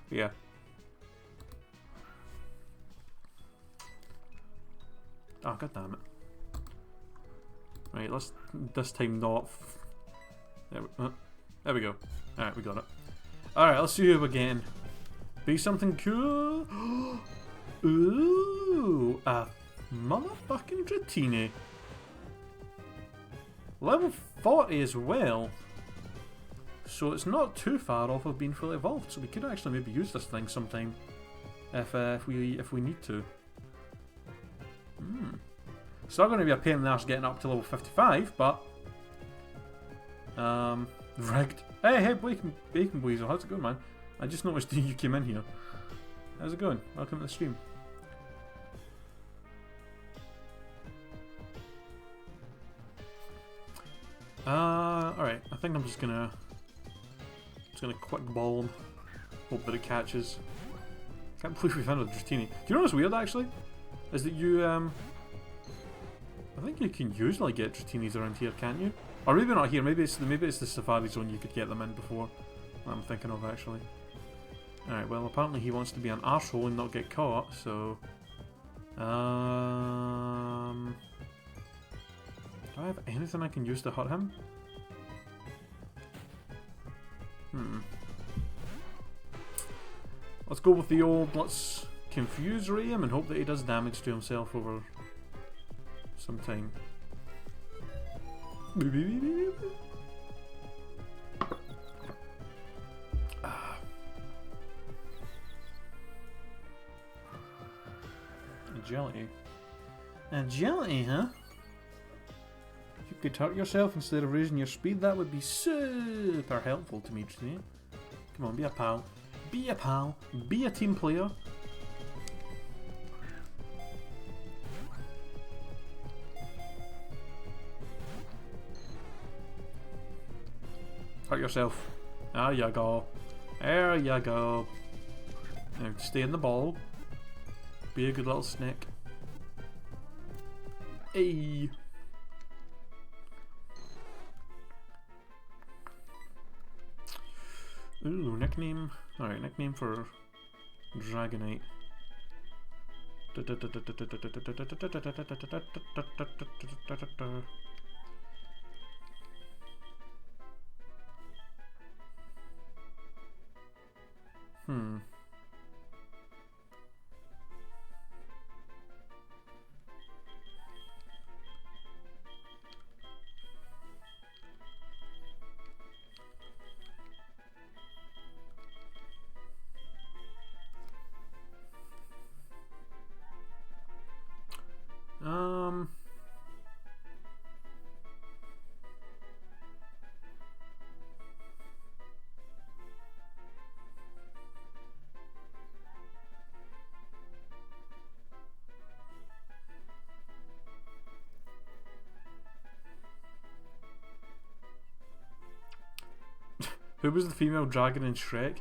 Yeah. Oh, god damn it. Right, let's this time not. There we go. Alright, we got it. Alright, let's see you again. Be something cool. Ooh, a motherfucking Dratini. Level 40 as well. So it's not too far off of being fully evolved. So we could actually maybe use this thing sometime if we need to. It's not going to be a pain in the arse getting up to level 55, but rigged. Hey, Bacon Weasel, how's it going, man? I just noticed you came in here. How's it going? Welcome to the stream. Alright, I think I'm just gonna quick ball him. Hope that it catches. Can't believe we found a Dratini. Do you know what's weird actually? Is that you I think you can usually get Dratinis around here, can't you? Or maybe not here, maybe it's the Safari Zone you could get them in before. I'm thinking of actually. Alright, well apparently he wants to be an arsehole and not get caught, so do I have anything I can use to hurt him? Let's go with the old, let's confuse Ray him and hope that he does damage to himself over some time. Agility. Agility, huh? If you could hurt yourself instead of raising your speed, that would be super helpful to me today. Come on, be a pal. Be a pal. Be a team player. Hurt yourself. There you go. There you go. Now stay in the ball. Be a good little snake. Hey. Ooh, nickname. Alright, nickname for Dragonite. Who was the female dragon in Shrek?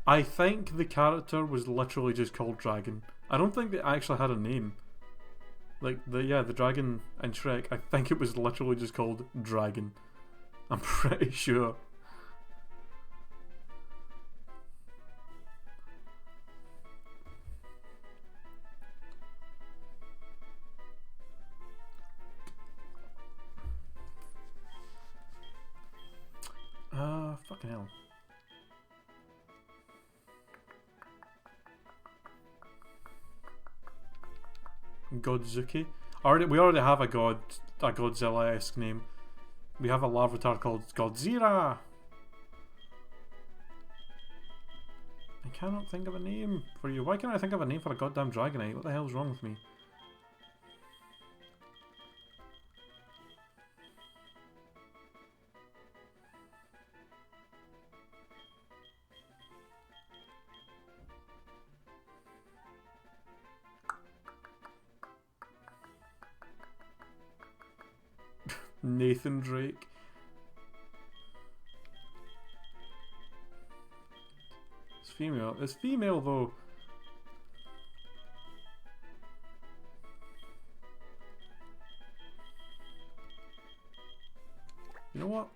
I think the character was literally just called Dragon. I don't think they actually had a name. Like, the dragon in Shrek, I think it was literally just called Dragon. I'm pretty sure. Godzuki. We already have a Godzilla-esque name. We have a Larvitar called Godzilla. I cannot think of a name for you. Why can't I think of a name for a goddamn Dragonite? What the hell's wrong with me? Nathan Drake. It's female. It's female though. You know what?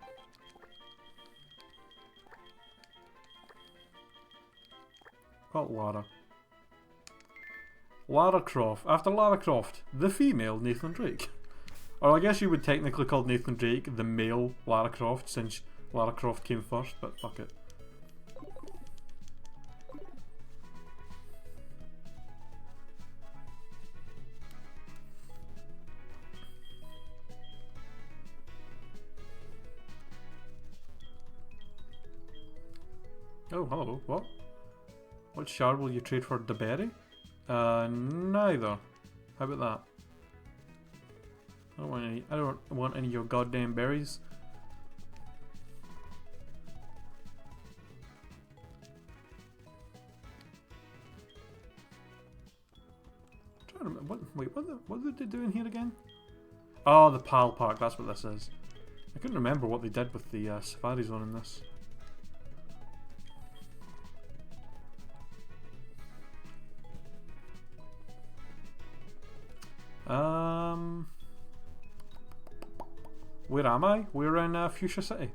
Call it Lara. Lara Croft. After Lara Croft, the female Nathan Drake. Or I guess you would technically call Nathan Drake the male Lara Croft, since Lara Croft came first, but fuck it. Oh, hello. What? What shard will you trade for the berry? Neither. How about that? I don't want any of your goddamn berries. I'm trying to remember, what did they do in here again? Oh, the PAL Park, that's what this is. I couldn't remember what they did with the Safari Zone in this. Where am I? We're in Fuchsia City.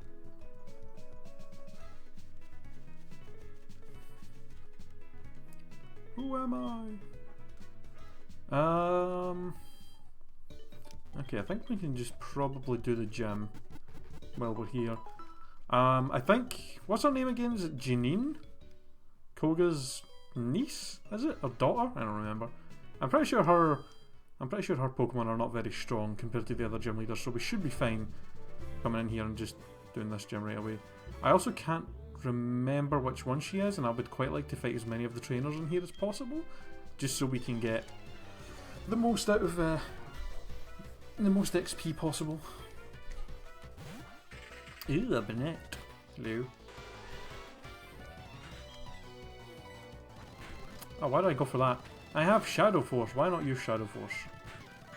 Who am I? Okay, I think we can just probably do the gym while we're here. I think, what's her name again? Is it Janine? Koga's niece? Is it? Or daughter? I don't remember. I'm pretty sure her Pokemon are not very strong compared to the other gym leaders, so we should be fine coming in here and just doing this gym right away. I also can't remember which one she is, and I would quite like to fight as many of the trainers in here as possible, just so we can get the most out of the most XP possible. Ooh, a Bennett. Hello. Oh, why did I go for that? I have Shadow Force. Why not use Shadow Force?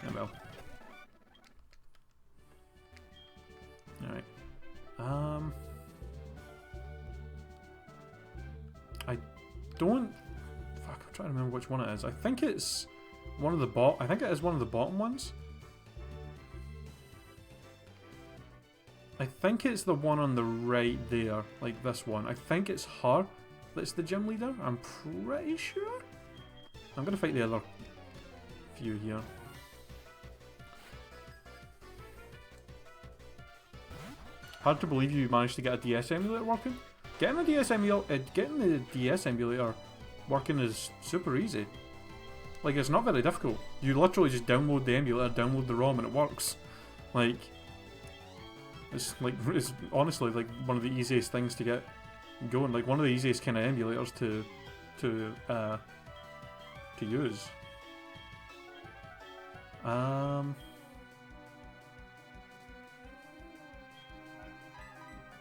Yeah, well. Alright. I don't... Fuck, I'm trying to remember which one it is. I think it's one of the I think it is one of the bottom ones. I think it's the one on the right there. Like this one. I think it's her that's the gym leader. I'm pretty sure. I'm gonna fight the other few here. Hard to believe you managed to get a DS emulator working. Getting the DS emulator working is super easy. Like, it's not very difficult. You literally just download the emulator, download the ROM, and it works. Like, it's honestly like one of the easiest things to get going. Like one of the easiest kind of emulators to use.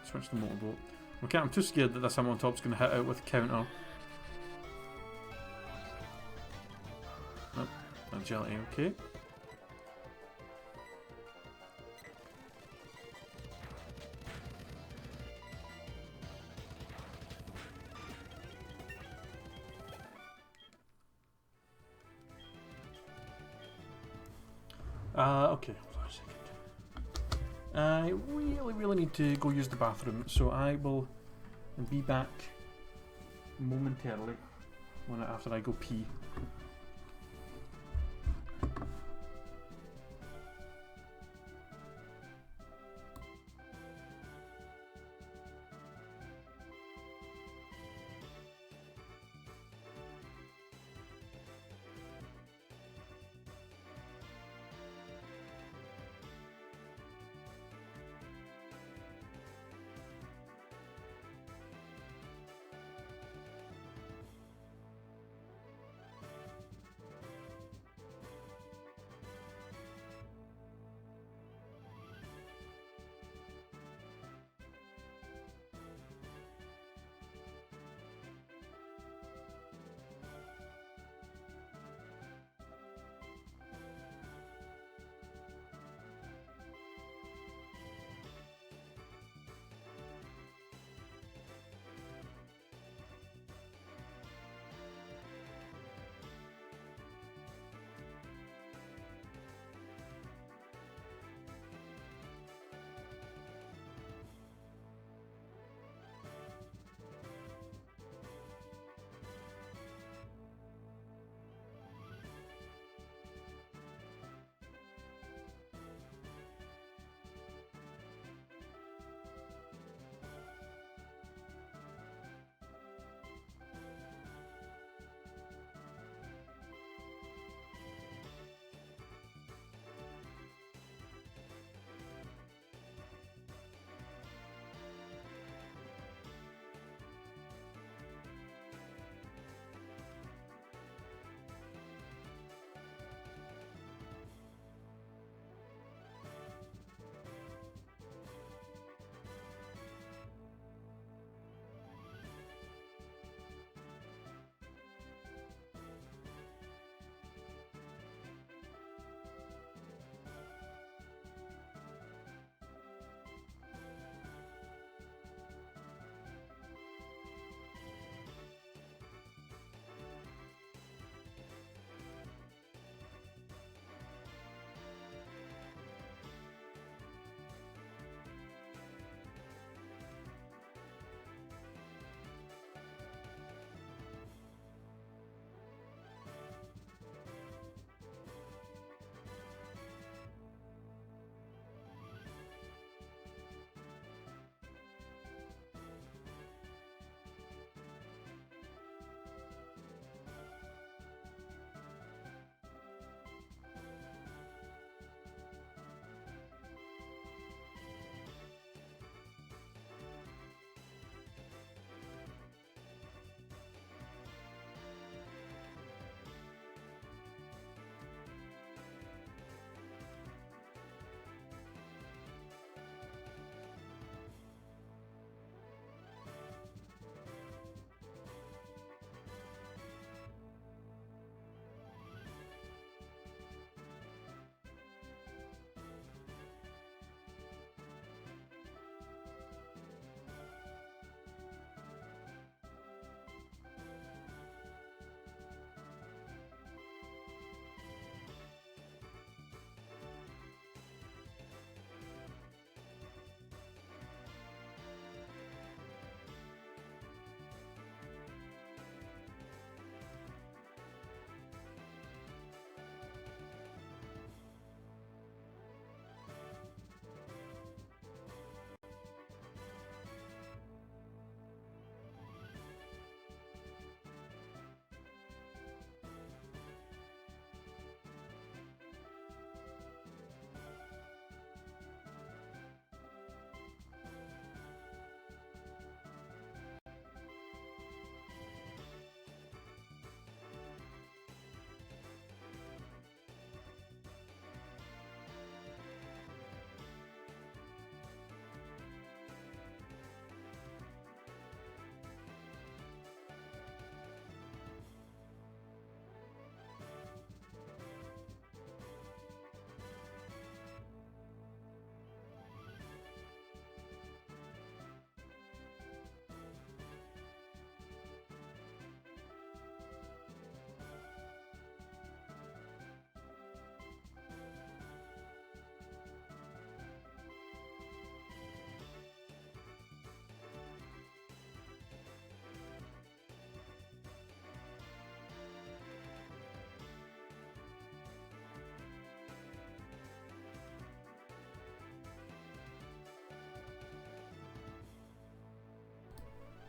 Switch to motorboat. Okay, I'm too scared that this I'm on top's going to hit out with counter. Nope, agility, okay. Okay, hold on a second. I really need to go use the bathroom, so I will be back momentarily after I go pee.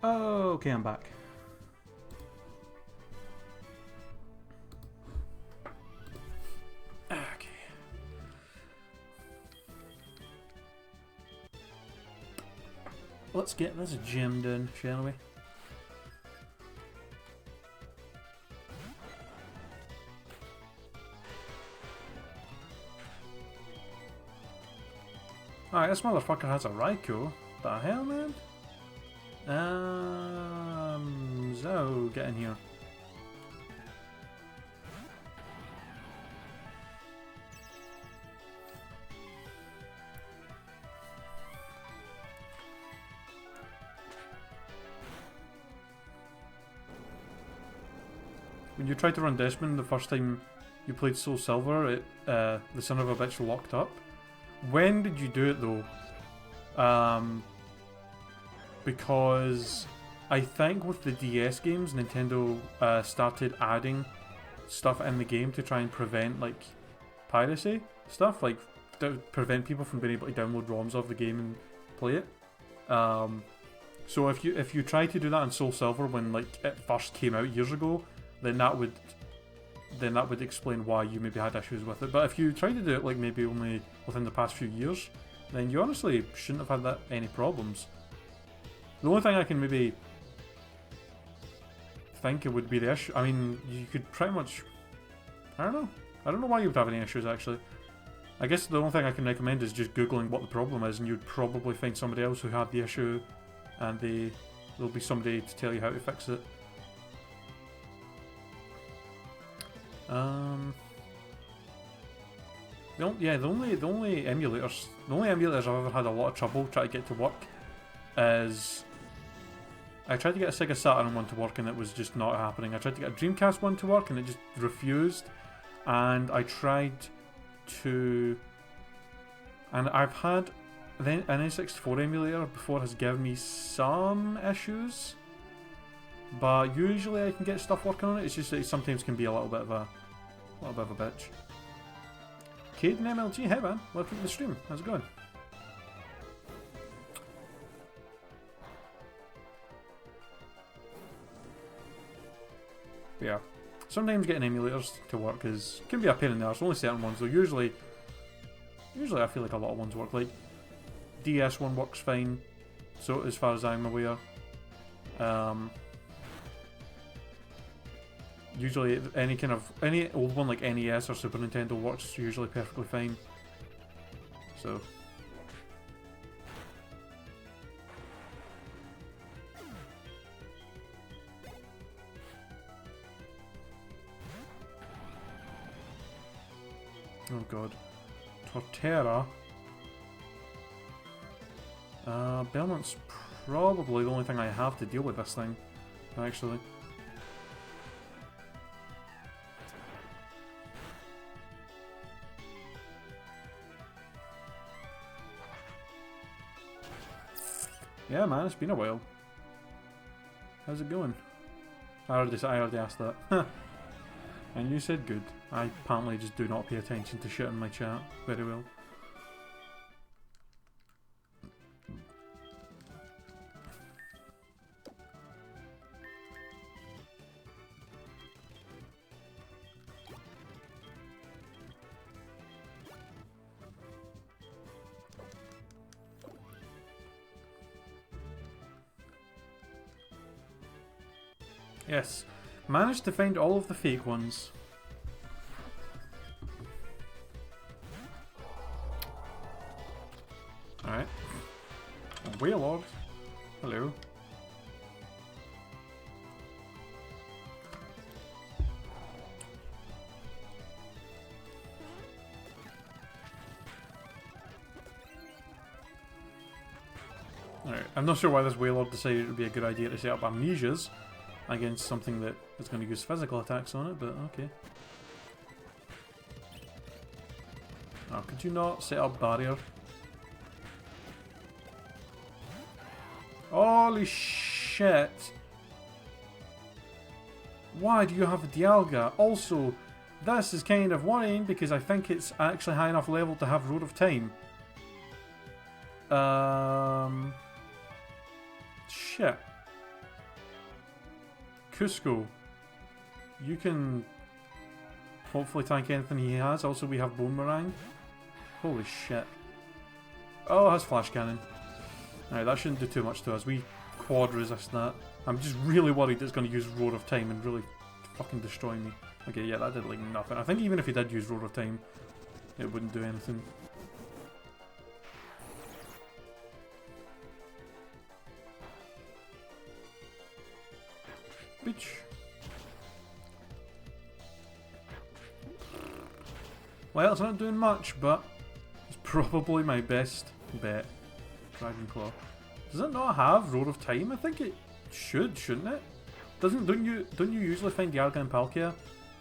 Oh, okay, I'm back. Okay. Let's get this gym done, shall we? Alright, this motherfucker has a Raikou. The hell, man? So get in here. When you tried to run Desmond the first time you played Soul Silver, the son of a bitch locked up. When did you do it though? Because I think with the DS games, Nintendo started adding stuff in the game to try and prevent like piracy stuff, like prevent people from being able to download ROMs of the game and play it. So if you try to do that in Soul Silver when like it first came out years ago, then that would explain why you maybe had issues with it. But if you try to do it like maybe only within the past few years, then you honestly shouldn't have had any problems. The only thing I can maybe think it would be the issue. I mean, you could pretty much. I don't know why you would have any issues actually. I guess the only thing I can recommend is just googling what the problem is, and you'd probably find somebody else who had the issue, and there'll be somebody to tell you how to fix it. The only emulators I've ever had a lot of trouble trying to get to work is I tried to get a Sega Saturn one to work and it was just not happening. I tried to get a Dreamcast one to work and it just refused. And I tried to, and I've had an N64 emulator before has given me some issues, but usually I can get stuff working on it. It's just that it sometimes can be a little bit of a bitch. Caden MLG, hey man, welcome to the stream. How's it going? But yeah, sometimes getting emulators to work can be a pain in the arse. Only certain ones though. Usually I feel like a lot of ones work. Like DS one works fine, so as far as I'm aware. Usually any old one like NES or Super Nintendo works usually perfectly fine. So oh god. Torterra. Belmont's probably the only thing I have to deal with this thing, actually. Yeah man, it's been a while. How's it going? I already asked that. And you said good. I apparently just do not pay attention to shit in my chat very well. Yes, managed to find all of the fake ones. Alright. Wailord. Hello. Alright, I'm not sure why this Wailord decided it would be a good idea to set up amnesias against something that is going to use physical attacks on it, but okay. Oh, could you not set up barrier? Holy shit! Why do you have a Dialga? Also, this is kind of worrying because I think it's actually high enough level to have Road of Time. Shit. Cusco, you can hopefully tank anything he has. Also, we have Boomerang. Holy shit. Oh, it has Flash Cannon. Alright, that shouldn't do too much to us. We quad resist that. I'm just really worried it's going to use Roar of Time and really fucking destroy me. Okay, yeah, that did like nothing. I think even if he did use Roar of Time, it wouldn't do anything. Bitch. Well, it's not doing much, but it's probably my best bet. Dragon Claw. Does it not have Roar of Time? I think it should, shouldn't it? Don't you usually find Dialga and Palkia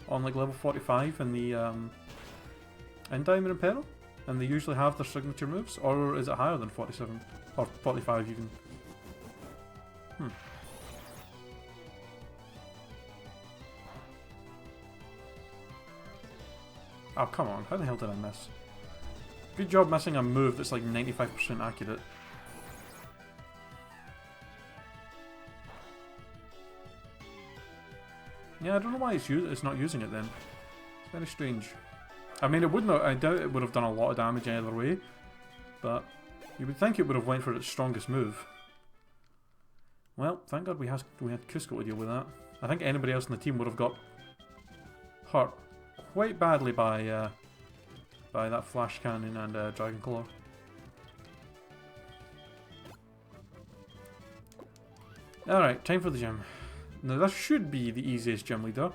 on like level 45 in the in Diamond and Pearl? And they usually have their signature moves? Or is it higher than 47? Or 45 even? Oh, come on. How the hell did I miss? Good job missing a move that's like 95% accurate. Yeah, I don't know why it's not using it then. It's very strange. I mean, it would not. I doubt it would have done a lot of damage either way. But you would think it would have went for its strongest move. Well, thank God we had Cusco to deal with that. I think anybody else in the team would have got hurt quite badly by that Flash Cannon and Dragon Claw. Alright, time for the gym. Now this should be the easiest gym leader.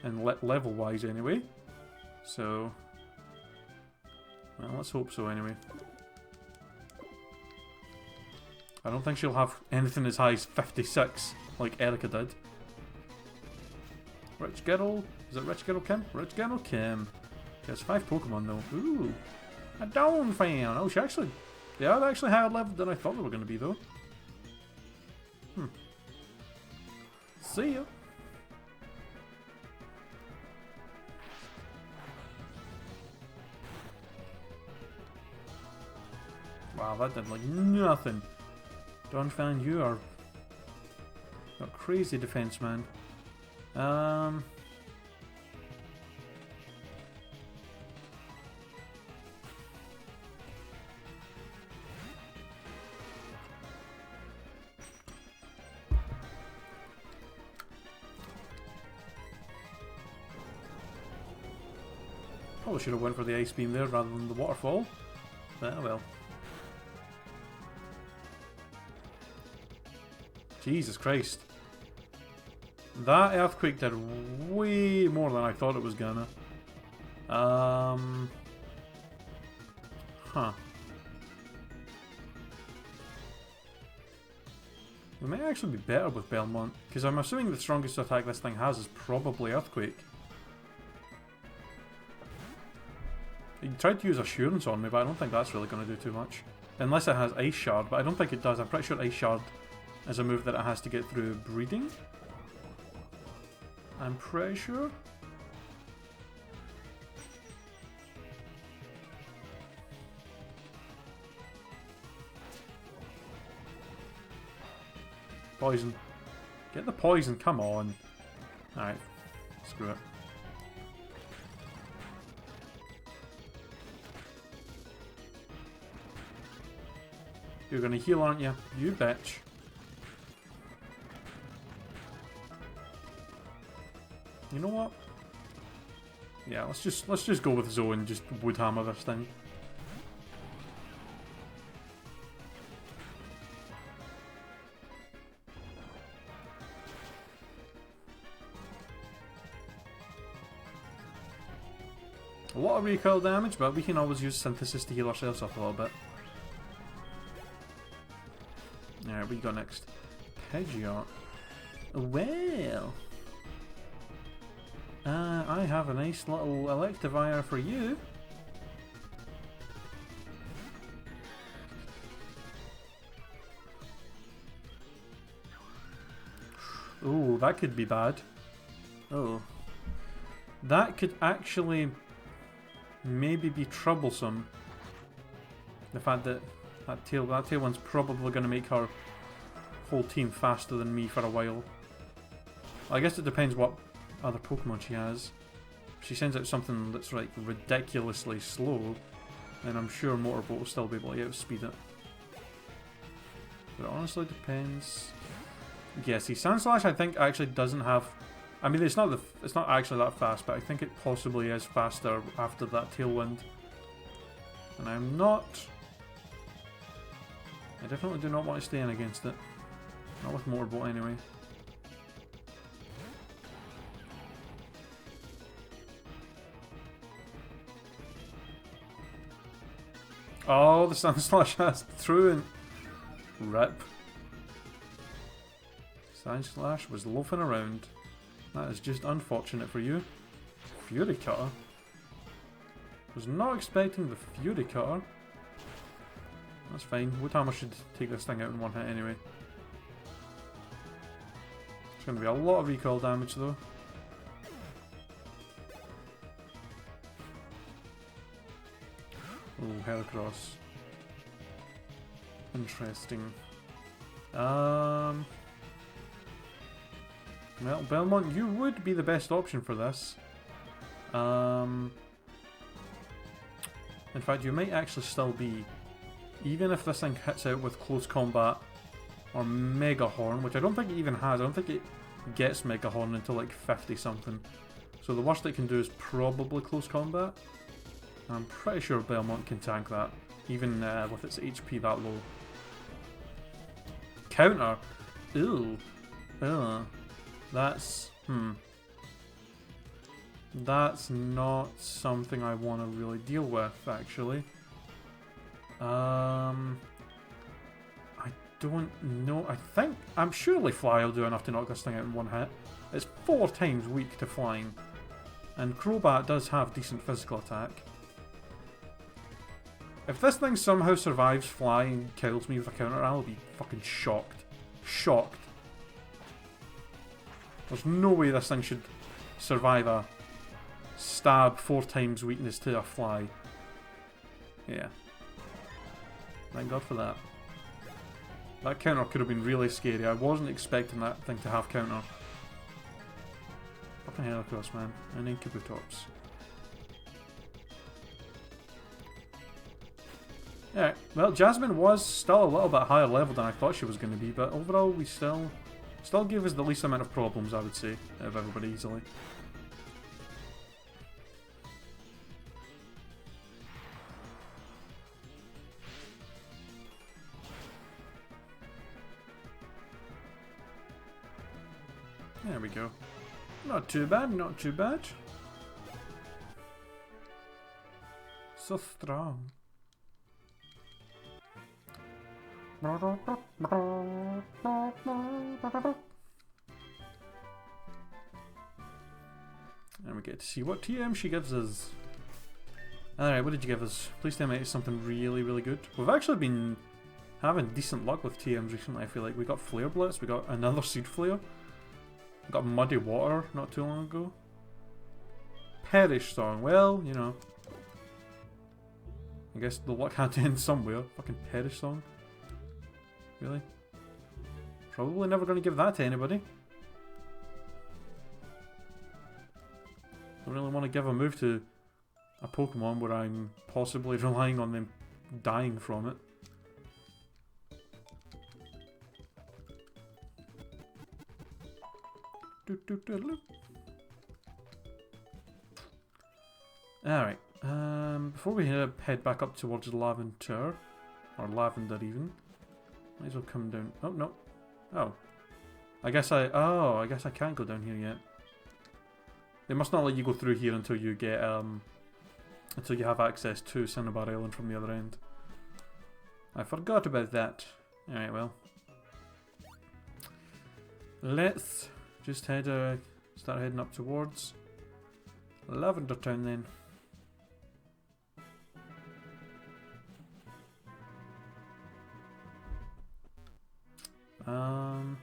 And level wise anyway. So, well, let's hope so anyway. I don't think she'll have anything as high as 56 like Erica did. Rich Girl? Is it Rich Girl Kim? Rich Girl Kim. There's 5 Pokemon though. Ooh. A Dawn fan. Oh, they are actually higher level than I thought they were going to be though. See ya. Wow, that did like nothing. Dawn fan, you are a crazy defense, man. Probably should have went for the Ice Beam there rather than the Waterfall. But oh well. Jesus Christ. That Earthquake did way more than I thought it was gonna. Huh. We might actually be better with Belmont, because I'm assuming the strongest attack this thing has is probably Earthquake. He tried to use Assurance on me, but I don't think that's really going to do too much. Unless it has Ice Shard, but I don't think it does. I'm pretty sure Ice Shard is a move that it has to get through breeding. I'm pretty sure. Poison. Get the poison, come on. Alright, screw it. You're gonna heal, aren't you? You bitch. You know what? Yeah, let's just go with Zoe and just wood hammer this thing. A lot of recoil damage, but we can always use Synthesis to heal ourselves up a little bit. Alright, what you got next? Pidgeot. Well. I have a nice little Electivire for you. Oh, that could be bad. Oh. That could actually maybe be troublesome. The fact that that Tailwind's probably going to make her whole team faster than me for a while. I guess it depends what other Pokemon she has. If she sends out something that's like ridiculously slow, then I'm sure Motorbolt will still be able to outspeed it. But it honestly depends. Yeah, see, Sandslash I think actually doesn't have. I mean, it's not actually that fast, but I think it possibly is faster after that Tailwind. And I'm not. I definitely do not want to stay in against it. Not with Motorbolt anyway. Oh, the Sandslash has through and rip. Sandslash was loafing around. That is just unfortunate for you. Fury Cutter. Was not expecting the Fury Cutter. That's fine. Woodhammer should take this thing out in one hit anyway. It's going to be a lot of recoil damage though. Oh, Heracross. Interesting. Well, Belmont, you would be the best option for this. In fact, you might actually still be. Even if this thing hits out with Close Combat or Mega Horn, which I don't think it even has. I don't think it gets Mega Horn until like 50 something. So the worst it can do is probably Close Combat. I'm pretty sure Belmont can tank that, even with its HP that low. Counter? Ew. That's... That's not something I want to really deal with, actually. I don't know. I'm surely Fly will do enough to knock this thing out in one hit. It's 4 times weak to flying. And Crobat does have decent physical attack. If this thing somehow survives Fly and kills me with a counter, I'll be fucking shocked. Shocked. There's no way this thing should survive a stab 4 times weakness to a Fly. Yeah. Thank God for that. That counter could have been really scary. I wasn't expecting that thing to have counter. Fucking Heracross, man. And then Kabutops. Yeah, well, Jasmine was still a little bit higher level than I thought she was going to be, but overall we still gave us the least amount of problems, I would say, out of everybody easily. There we go. Not too bad, not too bad. So strong. And we get to see what TM she gives us. Alright, what did you give us? Please tell me it's something really, really good. We've actually been having decent luck with TMs recently, I feel like. We got Flare Blitz, we got another Seed Flare. We got Muddy Water not too long ago. Perish Song, well, you know. I guess the luck had to end somewhere. Fucking Perish Song. Really? Probably never going to give that to anybody. Don't really want to give a move to a Pokemon where I'm possibly relying on them dying from it. Alright, before we head back up towards Lavender, or Lavender even, might as well come down. Oh, no. Oh. I guess I can't go down here yet. They must not let you go through here until you get, until you have access to Cinnabar Island from the other end. I forgot about that. Alright, well. Let's just start heading up towards Lavender Town then. And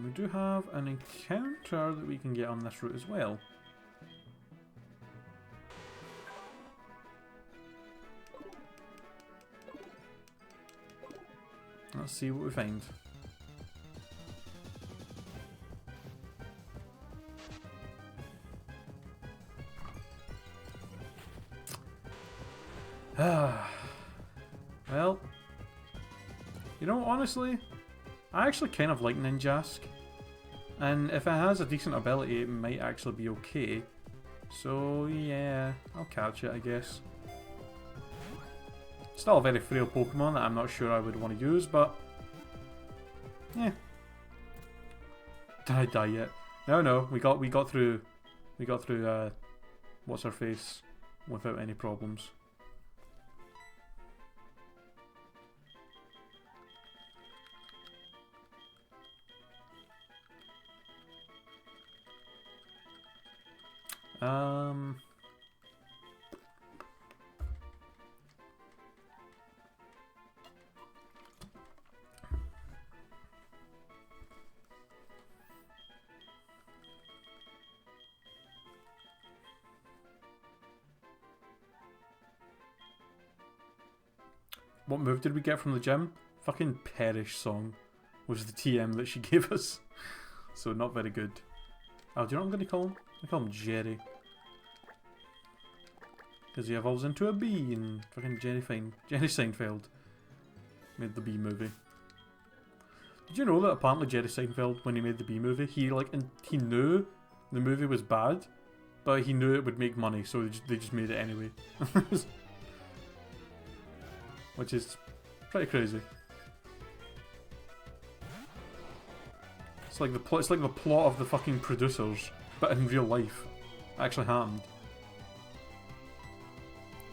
we do have an encounter that we can get on this route as well. Let's see what we find. Well, you know, honestly, I actually kind of like Ninjask. And if it has a decent ability, it might actually be okay. So, yeah, I'll catch it, I guess. Still a very frail Pokemon that I'm not sure I would want to use, but... yeah. Did I die yet? No, we got through... what's her face without any problems. What move did we get from the gym? Fucking Perish Song was the TM that she gave us. So not very good. Oh, do you know what I'm going to call him? I call him Jerry. Because he evolves into a bee and fucking Jerry Seinfeld made the Bee movie. Did you know that apparently Jerry Seinfeld, when he made the Bee movie, he knew the movie was bad, but he knew it would make money, so they just made it anyway. Which is pretty crazy. It's like the plot of the fucking producers, but in real life. Actually happened.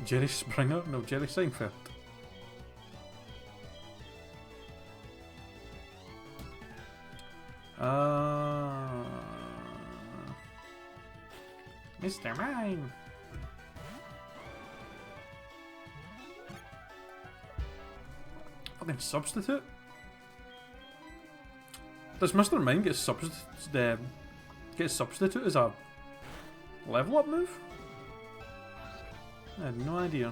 Jerry Springer? No, Jerry Seinfeld. Mr. Mime! Fucking substitute? Does Mr. Mime get substitute as a level up move? I had no idea.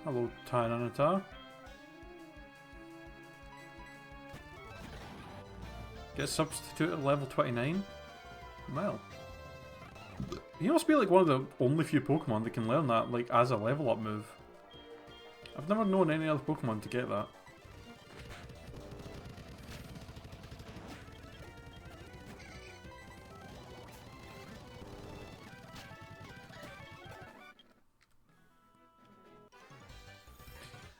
Hello, Tyranitar. Get substitute at level 29? Well. He must be like one of the only few Pokemon that can learn that, like, as a level up move. I've never known any other Pokemon to get that.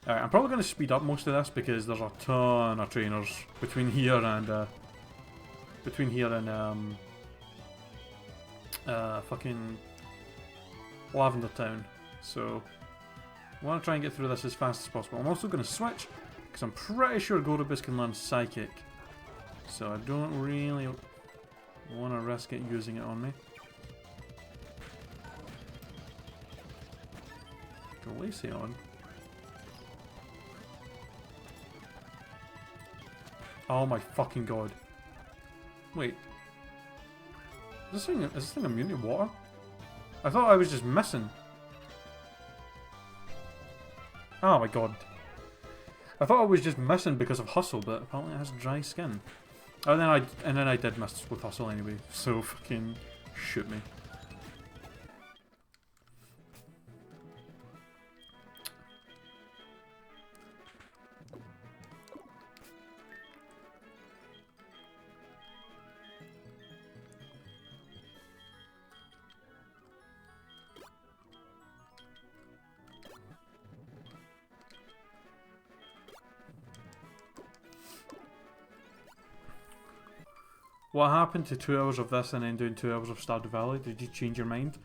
Alright, I'm probably going to speed up most of this because there's a ton of trainers between here and fucking Lavender Town. So I want to try and get through this as fast as possible. I'm also going to switch because I'm pretty sure Gorobus can learn Psychic. So I don't really want to risk it using it on me. Glaceon. Oh my fucking god. Wait. Is this thing immune to water? I thought I was just missing. Oh my god. I thought I was just missing because of Hustle, but apparently it has dry skin. And then I did miss with Hustle anyway, so fucking shoot me. What happened to 2 hours of this and then doing 2 hours of Stardew Valley? Did you change your mind?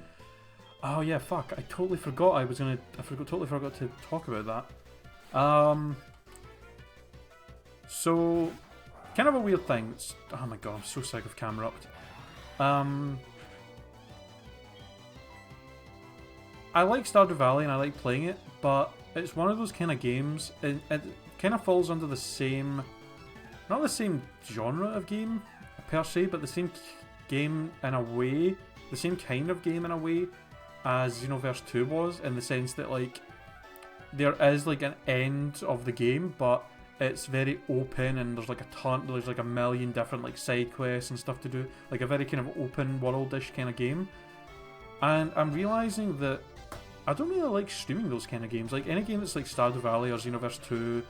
Oh yeah, fuck. I totally forgot totally forgot to talk about that. So kind of a weird thing. Oh my god, I'm so sick of Camrupt. I like Stardew Valley and I like playing it, but it's one of those kind of games. It kind of falls under the same, not the same genre of game per se, but the same game in a way, the same kind of game in a way as Xenoverse 2 was, in the sense that like there is like an end of the game, but it's very open and there's like a million different like side quests and stuff to do, like a very kind of open world-ish kind of game. And I'm realizing that I don't really like streaming those kind of games. Like any game that's like Stardew Valley or Xenoverse 2,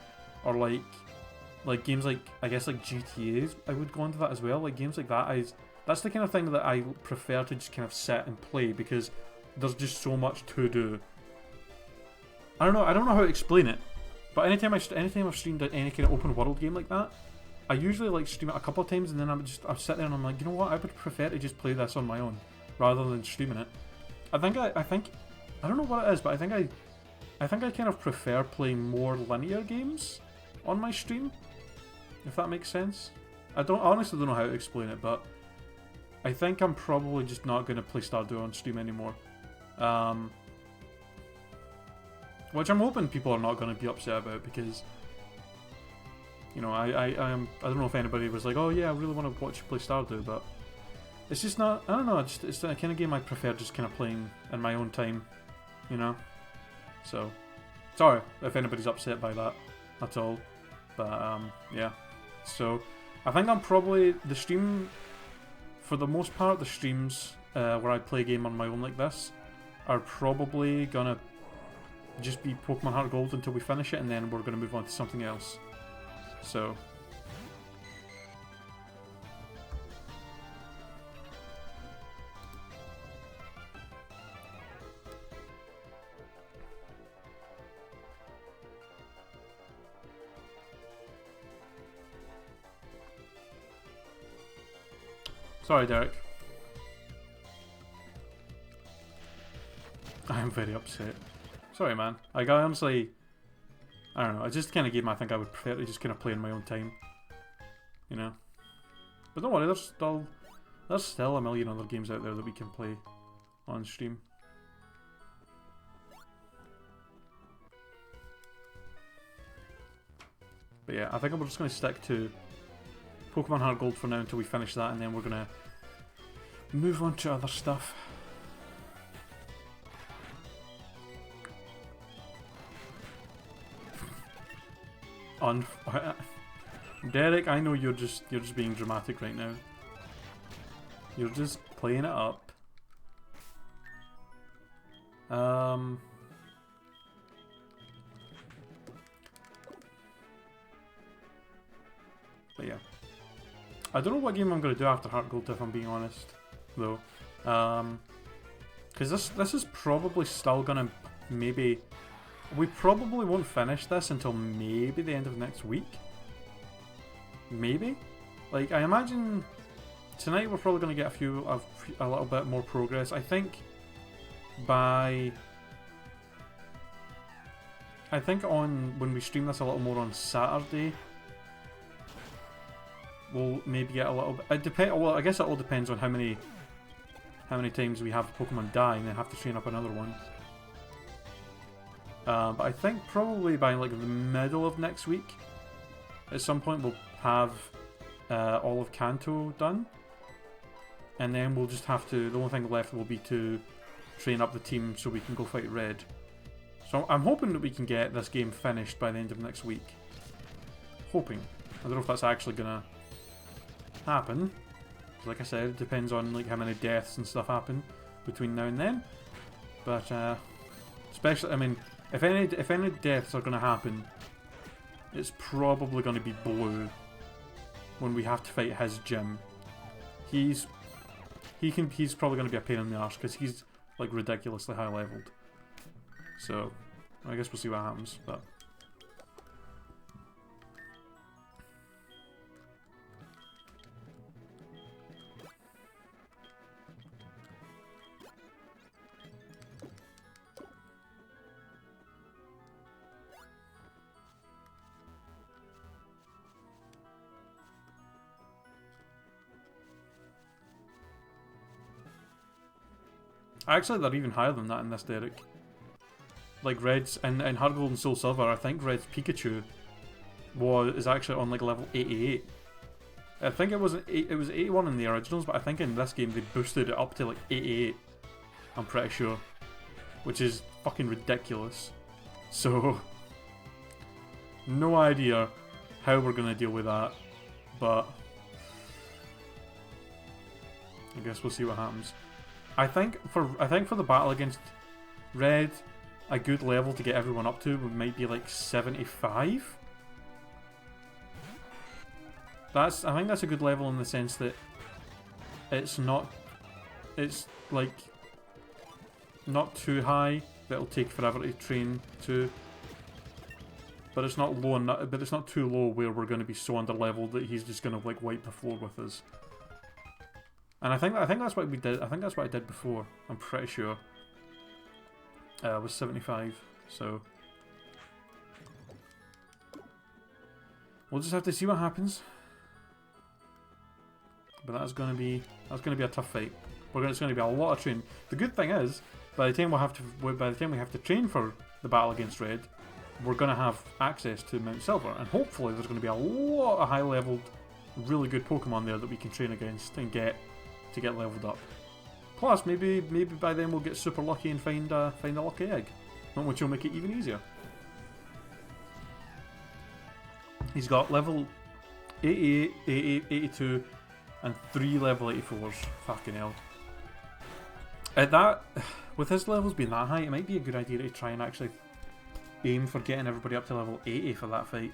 or like games like, I guess like GTA's, I would go into that as well. Like games like that, that's the kind of thing that I prefer to just kind of sit and play, because there's just so much to do. I don't know how to explain it, but anytime I've streamed any kind of open world game like that, I usually like stream it a couple of times, and then I'll sit there and I'm like, you know what, I would prefer to just play this on my own rather than streaming it. I think I don't know what it is, but I think I kind of prefer playing more linear games on my stream, if that makes sense. I honestly don't know how to explain it, but I think I'm probably just not going to play Stardew on stream anymore. Which I'm hoping people are not going to be upset about, because, you know, I don't know if anybody was like, oh yeah, I really want to watch you play Stardew, but it's just not, I don't know, it's the kind of game I prefer just kind of playing in my own time, you know? So, sorry if anybody's upset by that at all, but yeah. So, I think I'm probably, the stream, for the most part, the streams where I play a game on my own like this are probably gonna just be Pokemon Heart Gold until we finish it, and then we're gonna move on to something else. So, sorry, Derek. I am very upset. Sorry, man. Like, I honestly, I don't know. It's just the kind of game I think I would prefer to just kind of play in my own time. You know? But don't worry, there's still a million other games out there that we can play on stream. But yeah, I think we're just going to stick to Pokemon Heart Gold for now until we finish that, and then we're going to move on to other stuff. Derek, I know you're just being dramatic right now. You're just playing it up. But yeah, I don't know what game I'm gonna do after Heart Gold, if I'm being honest, though. Because this is probably still gonna maybe. We probably won't finish this until maybe the end of next week. Maybe? Like, I imagine tonight we're probably going to get a little bit more progress. I think when we stream this a little more on Saturday, we'll maybe get a little bit. Well, I guess it all depends on how many times we have Pokemon die and then have to train up another one. But I think probably by like the middle of next week, at some point we'll have all of Kanto done, and then we'll just have to. The only thing left will be to train up the team so we can go fight Red. So I'm hoping that we can get this game finished by the end of next week. Hoping. I don't know if that's actually gonna happen. Like I said, it depends on like how many deaths and stuff happen between now and then. But especially, I mean. If any deaths are going to happen, it's probably going to be Blue when we have to fight his gym. He's probably going to be a pain in the arse because he's like ridiculously high leveled. So I guess we'll see what happens. But Actually, they're even higher than that in this, Derek. Like Red's in Heart Gold and Soul Silver, I think Red's Pikachu is actually on like level 88. I think it was 81 in the originals, but I think in this game they boosted it up to like 88. I'm pretty sure, which is fucking ridiculous. So no idea how we're gonna deal with that, but I guess we'll see what happens. I think for the battle against Red, a good level to get everyone up to might be like 75. I think that's a good level in the sense that it's like not too high that it'll take forever to train to, but it's not low enough, but it's not too low where we're going to be so under leveled that he's just going to like wipe the floor with us. And I think that's what we did. I think that's what I did before. I'm pretty sure. It was 75, so we'll just have to see what happens. But that's gonna be a tough fight. It's gonna be a lot of training. The good thing is, by the time we have to train for the battle against Red, we're gonna have access to Mount Silver, and hopefully there's gonna be a lot of high-leveled, really good Pokemon there that we can train against and get leveled up. Plus, maybe by then we'll get super lucky and find a lucky egg, which will make it even easier. He's got level 88, 82. And 3 level 84s. Fucking hell. With his levels being that high, it might be a good idea to try and actually aim for getting everybody up to level 80 for that fight.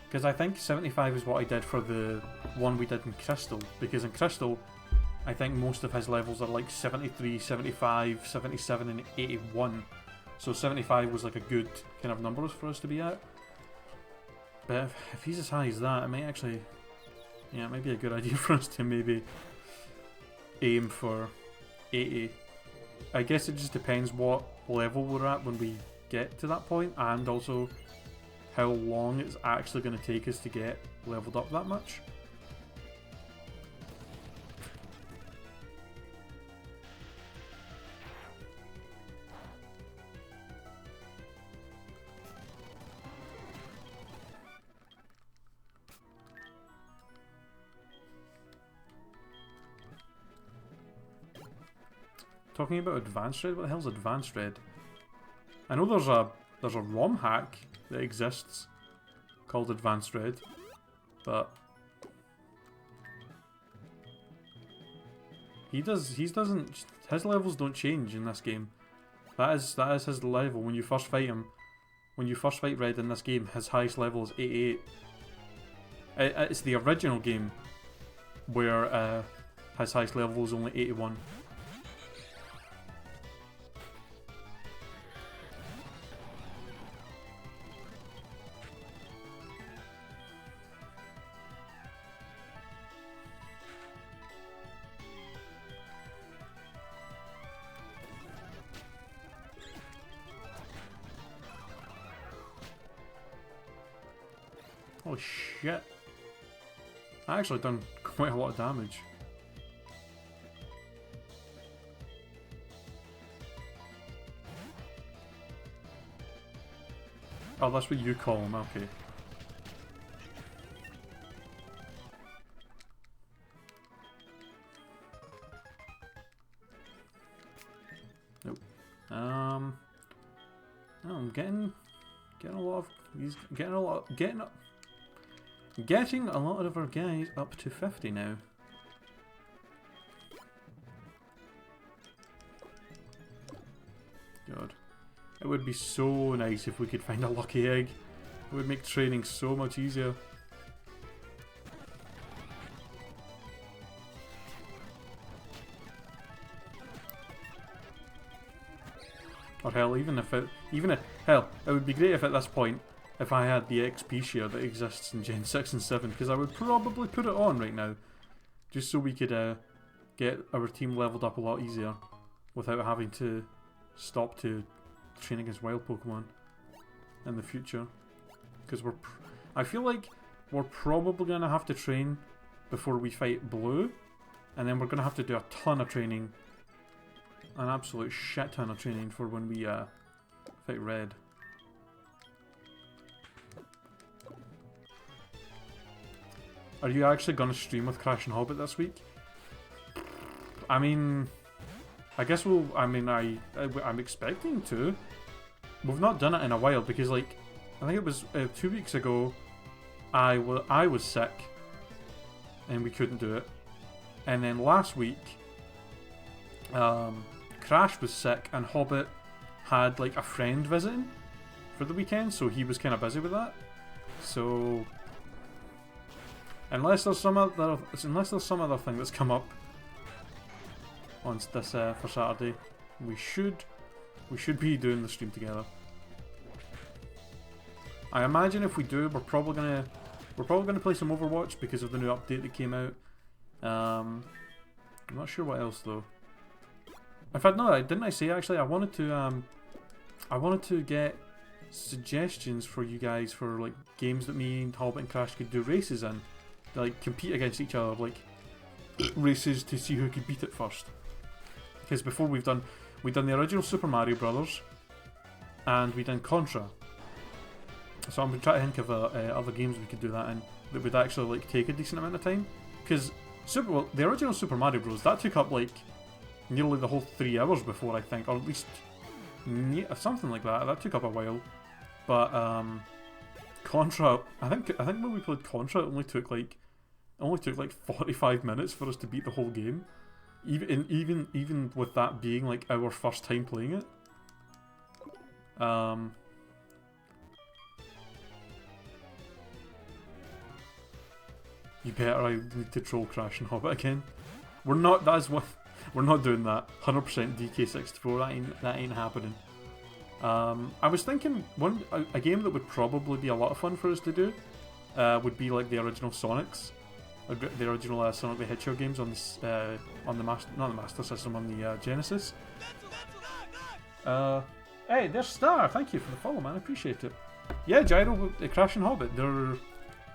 Because I think 75 is what I did for the one we did in Crystal. Because in Crystal, I think most of his levels are like 73, 75, 77 and 81. So 75 was like a good kind of numbers for us to be at. But if he's as high as that, it might actually... Yeah, it might be a good idea for us to maybe aim for 80. I guess it just depends what level we're at when we get to that point, and also how long it's actually going to take us to get leveled up that much. Talking about Advanced Red? What the hell's Advanced Red? I know there's a ROM hack that exists called Advanced Red, but his levels don't change in this game. That is his level when you first fight him. When you first fight Red in this game, his highest level is 88. It's the original game where his highest level is only 81. Oh shit. I actually done quite a lot of damage. Oh, that's what you call him, okay. Nope. Oh, I'm getting a lot of... He's getting a lot... Getting a lot of our guys up to 50 now. God. It would be so nice if we could find a lucky egg. It would make training so much easier. Or hell, hell, it would be great if at this point, if I had the XP share that exists in Gen 6 and 7, because I would probably put it on right now, just so we could get our team leveled up a lot easier, without having to stop to train against wild Pokemon in the future. Because I feel like we're probably going to have to train before we fight Blue, and then we're going to have to do a ton of training an absolute shit ton of training for when we fight Red. Are you actually going to stream with Crash and Hobbit this week? I mean, I guess we'll. I mean, I'm expecting to. We've not done it in a while because, like, I think it was 2 weeks ago. I was sick, and we couldn't do it. And then last week, Crash was sick, and Hobbit had like a friend visiting for the weekend, so he was kind of busy with that. So unless there's some other thing that's come up on this for Saturday, we should be doing the stream together. I imagine if we do, we're probably gonna play some Overwatch because of the new update that came out. I'm not sure what else though. In fact, no, didn't I say actually I wanted to get suggestions for you guys for like games that me and Hobbit and Crash could do races in, like compete against each other, like races to see who could beat it first. Because before we've done the original Super Mario Brothers, and we done Contra. So I'm trying to think of other games we could do that in that would actually like take a decent amount of time. Because the original Super Mario Bros. That took up like nearly the whole 3 hours before, I think, or at least something like that. That took up a while. But Contra, I think when we played Contra, it only took like 45 minutes for us to beat the whole game. Even with that being like our first time playing it. You better. I need to troll Crash and Hobbit again. We're not. We're not doing that. 100% DK64. That ain't happening. I was thinking a game that would probably be a lot of fun for us to do would be like the original Sonics, the original Sonic the Hedgehog games on this on the not the Master System, on the Genesis. Hey, there's Star. Thank you for the follow, man. I appreciate it. Yeah, Gyro, Crash and Hobbit. They're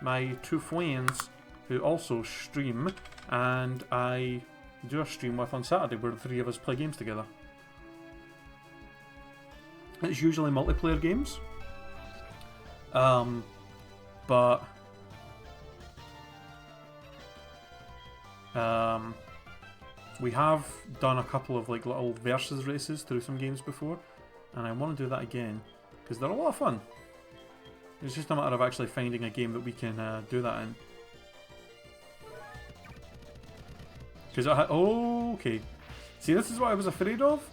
my two friends who also stream, and I do a stream with on Saturday where the 3 of us play games together. It's usually multiplayer games, but we have done a couple of like little versus races through some games before, and I want to do that again because they're a lot of fun. It's just a matter of actually finding a game that we can do that in. Because okay. See, this is what I was afraid of.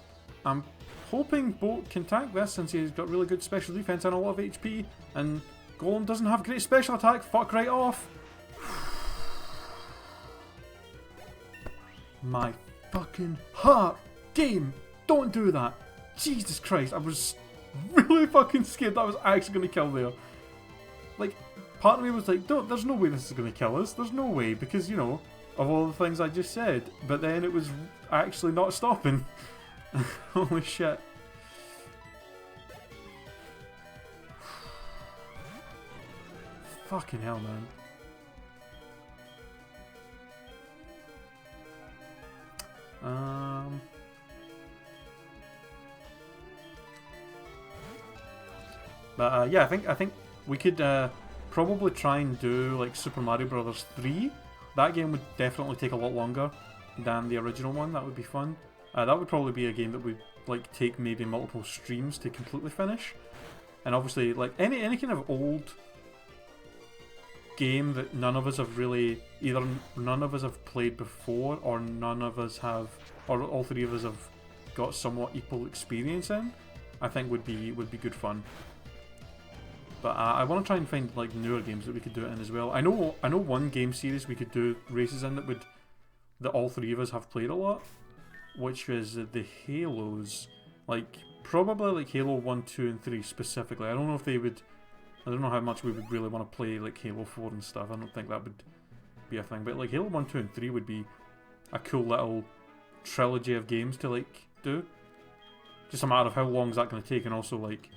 I'm hoping Boat can tank this since he's got really good special defense and a lot of HP, and Golem doesn't have great special attack. Fuck right off. My fucking heart. Game, don't do that. Jesus Christ, I was really fucking scared that I was actually going to kill there. Like, part of me was like, there's no way this is going to kill us. There's no way, because, you know, of all the things I just said. But then it was actually not stopping. Holy shit. Fucking hell, man. But yeah, I think we could probably try and do like Super Mario Brothers 3. That game would definitely take a lot longer than the original one. That would be fun. That would probably be a game that would like take maybe multiple streams to completely finish. And obviously, like any kind of old game that none of us have really, either none of us have played before, or none of us have, or all 3 of us have got somewhat equal experience in, I think would be good fun. But I want to try and find like newer games that we could do it in as well. I know one game series we could do races in that all 3 of us have played a lot, which is the Halos. Like probably like Halo 1, 2, and 3 specifically. I don't know if they would. I don't know how much we would really want to play like Halo 4 and stuff. I don't think that would be a thing. But like Halo 1, 2, and 3 would be a cool little trilogy of games to like do. Just a matter of how long is that going to take, and also like,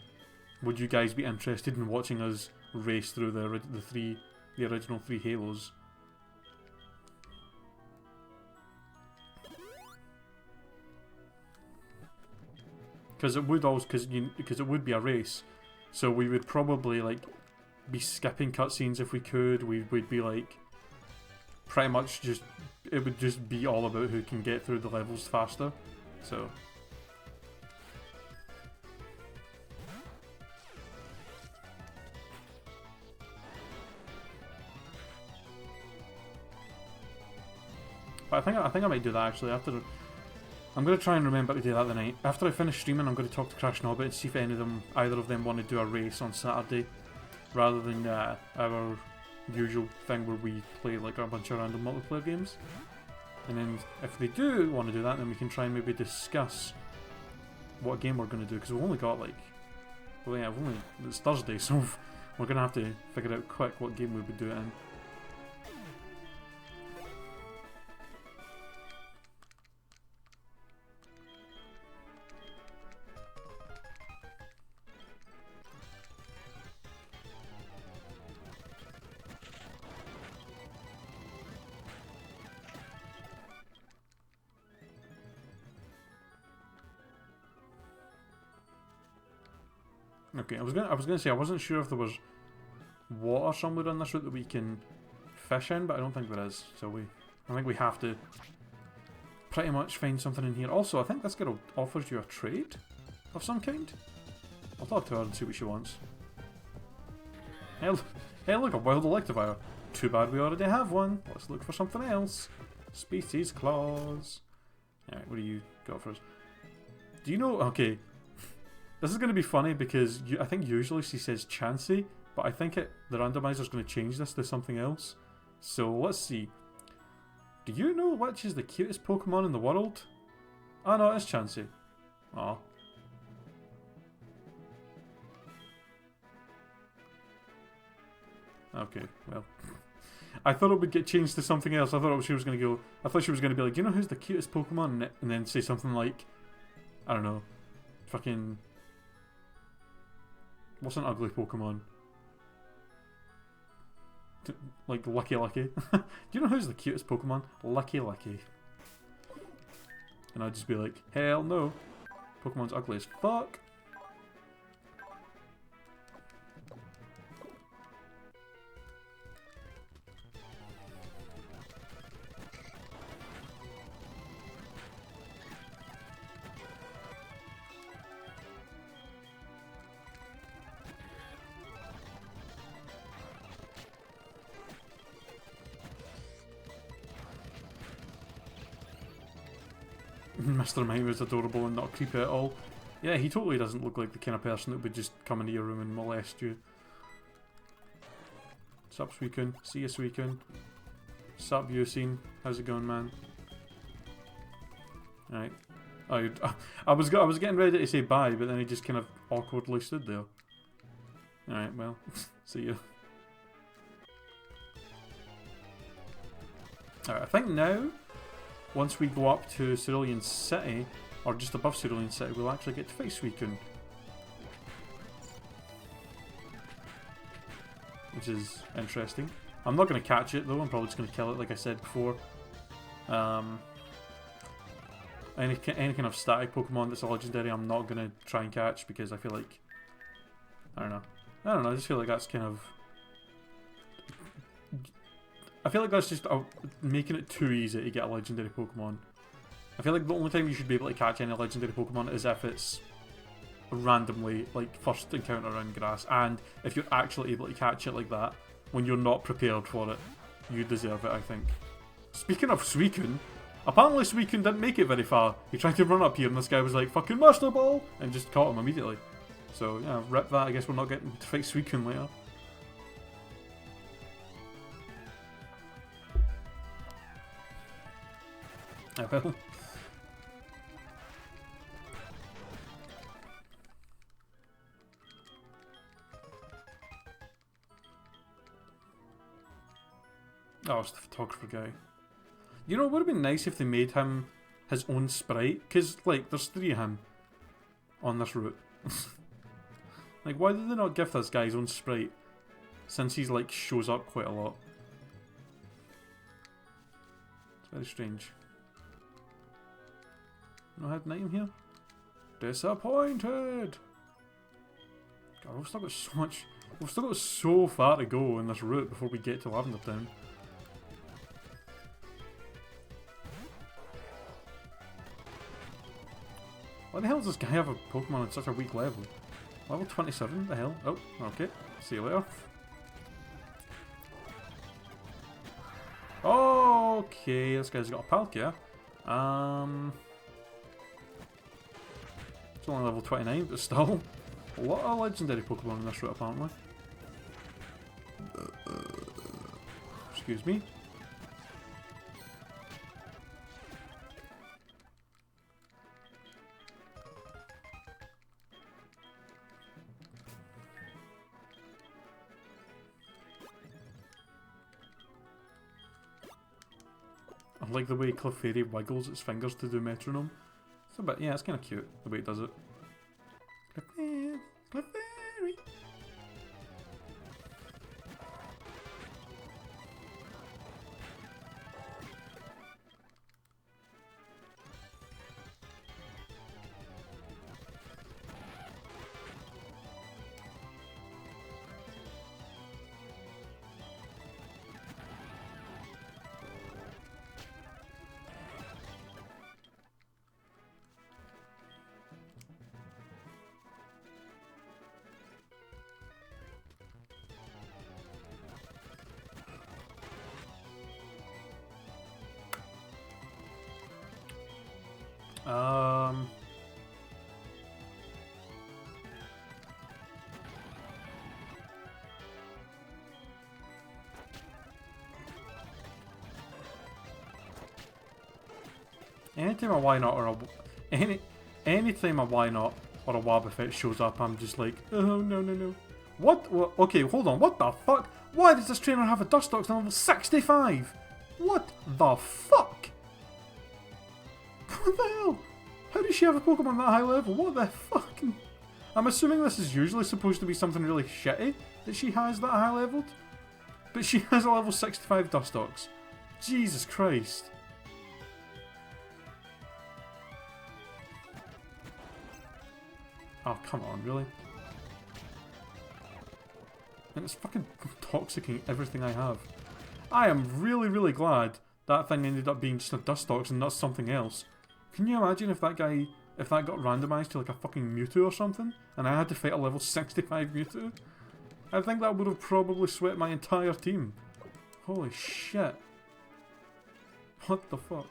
would you guys be interested in watching us race through the original 3 Halos? because it would always because it would be a race, so we would probably like be skipping cutscenes if we could. We'd be like pretty much just it would just be all about who can get through the levels faster. So. But I think I might do that actually after. I'm gonna try and remember to do that tonight. After I finish streaming, I'm gonna talk to Crash and Hobbit and see if either of them want to do a race on Saturday, rather than our usual thing where we play like a bunch of random multiplayer games. And then if they do want to do that, then we can try and maybe discuss what game we're gonna do, because we've only got like, well yeah, it's Thursday, so we're gonna have to figure out quick what game we would do it in. Okay, I was gonna say I wasn't sure if there was water somewhere on this route that we can fish in, but I don't think there is. So I think we have to pretty much find something in here. Also, I think this girl offers you a trade of some kind. I'll talk to her and see what she wants. Hey, look, a wild electivire. Too bad we already have one. Let's look for something else. Species clause. Alright, what do you got for us? Do you know... Okay. This is going to be funny because I think usually she says Chansey, but I think the randomizer's going to change this to something else. So let's see. Do you know which is the cutest Pokemon in the world? Oh no, it's Chansey. Aw. Okay, well. I thought it would get changed to something else. I thought she was going to go... I thought she was going to be like, do you know who's the cutest Pokemon? And then say something like... I don't know. Fucking... What's an ugly Pokemon? Like Lucky Lucky. Do you know who's the cutest Pokemon? Lucky Lucky. And I'd just be like, hell no. Pokemon's ugly as fuck. Mr. Mime is adorable and not creepy at all. Yeah, he totally doesn't look like the kind of person that would just come into your room and molest you. Sup, Suicune? See ya, Suicune. Sup, Yucine? How's it going, man? Alright. I was getting ready to say bye, but then he just kind of awkwardly stood there. Alright, well, see ya. Alright, I think now... Once we go up to Cerulean City, or just above Cerulean City, we'll actually get to fight Suicune. Which is interesting. I'm not going to catch it though, I'm probably just going to kill it like I said before. Any kind of static Pokemon that's a legendary I'm not going to try and catch because I feel like... I don't know, I just feel like that's kind of... I feel like that's just making it too easy to get a legendary Pokemon. I feel like the only time you should be able to catch any legendary Pokemon is if it's randomly, like, first encounter in grass. And if you're actually able to catch it like that, when you're not prepared for it, you deserve it, I think. Speaking of Suicune, apparently Suicune didn't make it very far. He tried to run up here and this guy was like, fucking Master Ball! And just caught him immediately. So, yeah, rip that. I guess we're not getting to fight Suicune later. I will. Oh, it's the photographer guy. You know, it would have been nice if they made him his own sprite, because, like, there's 3 of him on this route. Like, why did they not give this guy his own sprite, since he's, like, shows up quite a lot? It's very strange. No head item here? Disappointed! God, we've still got so much... We've still got so far to go in this route before we get to Lavender Town. Why the hell does this guy have a Pokemon on such a weak level? Level 27? What the hell? Oh, okay. See you later. Okay, this guy's got a Palkia. It's only level 29, but still. A lot of legendary Pokemon in this route, apparently. Excuse me. I like the way Clefairy wiggles its fingers to do metronome. It's a bit, yeah, it's kind of cute the way it does it. Clefairy, Clefairy. Anytime a why not or a anytime a why not or a Wobbuffet shows up, I'm just like, oh no. What? Okay, hold on. What the fuck? Why does this trainer have a Dustox on level 65? What the fuck? What the hell? How does she have a Pokemon that high level? What the fucking... I'm assuming this is usually supposed to be something really shitty that she has that high leveled. But she has a level 65 Dustox. Jesus Christ. Oh, come on, really? And it's fucking toxicking everything I have. I am really glad that thing ended up being just a Dustox and not something else. Can you imagine if that got randomised to like a fucking Mewtwo or something, and I had to fight a level 65 Mewtwo? I think that would have probably swept my entire team. Holy shit. What the fuck?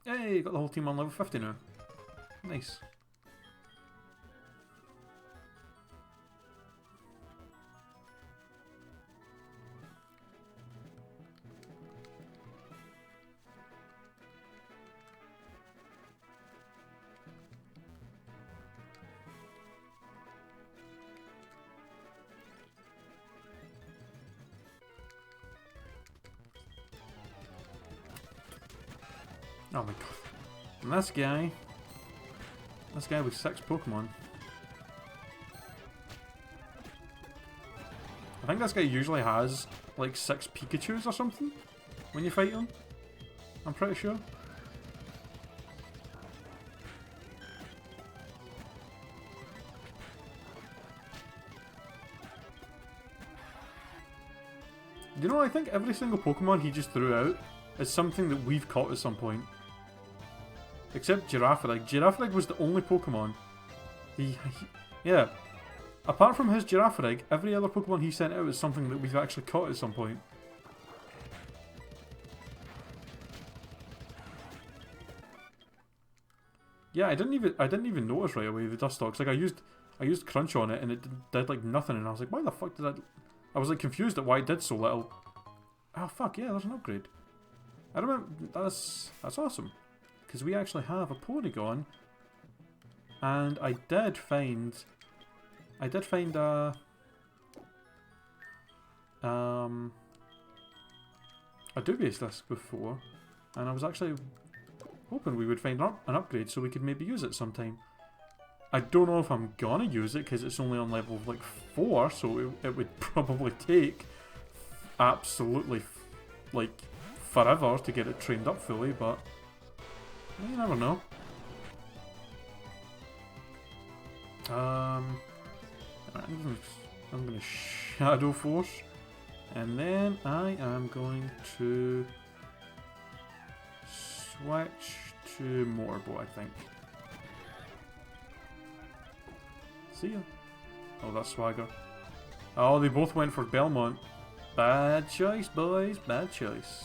Hey, got the whole team on level 50 now. Nice. Oh my god. And this guy with 6 Pokemon. I think this guy usually has like 6 Pikachus or something when you fight him. I'm pretty sure. You know, I think every single Pokemon he just threw out is something that we've caught at some point. Except Girafarig. Girafarig was the only Pokemon. Yeah. Apart from his Girafarig, every other Pokemon he sent out is something that we've actually caught at some point. Yeah, I didn't even notice right away the Dustox. Like I used Crunch on it and it did like nothing, and I was like, why the fuck did that? I was like confused at why it did so little. Oh fuck yeah, there's an upgrade. I remember that's awesome. Because we actually have a Porygon, and I did find a Dubious Disc before, and I was actually hoping we would find an upgrade so we could maybe use it sometime. I don't know if I'm gonna use it because it's only on level like 4, so it would probably take absolutely, like, forever to get it trained up fully, but you never know. I'm gonna Shadow Force, and then I am going to switch to Motorboat, I think. See ya. Oh, that's Swagger. Oh, they both went for Belmont. Bad choice, boys. Bad choice.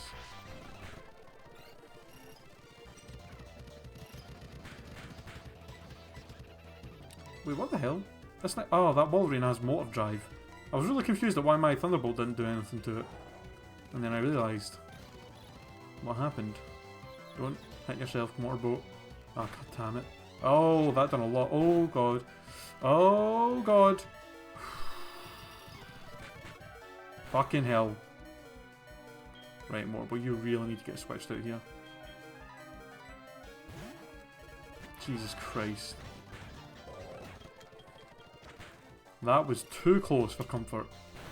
Wait, what the hell? That's not. Oh, that Wolverine has motor drive. I was really confused at why my Thunderbolt didn't do anything to it. And then I realised what happened. Don't hit yourself, Motorboat. Ah, oh, god damn it. Oh, that done a lot. Oh, god. Oh, god. Fucking hell. Right, Motorboat, you really need to get switched out here. Jesus Christ. That was too close for comfort.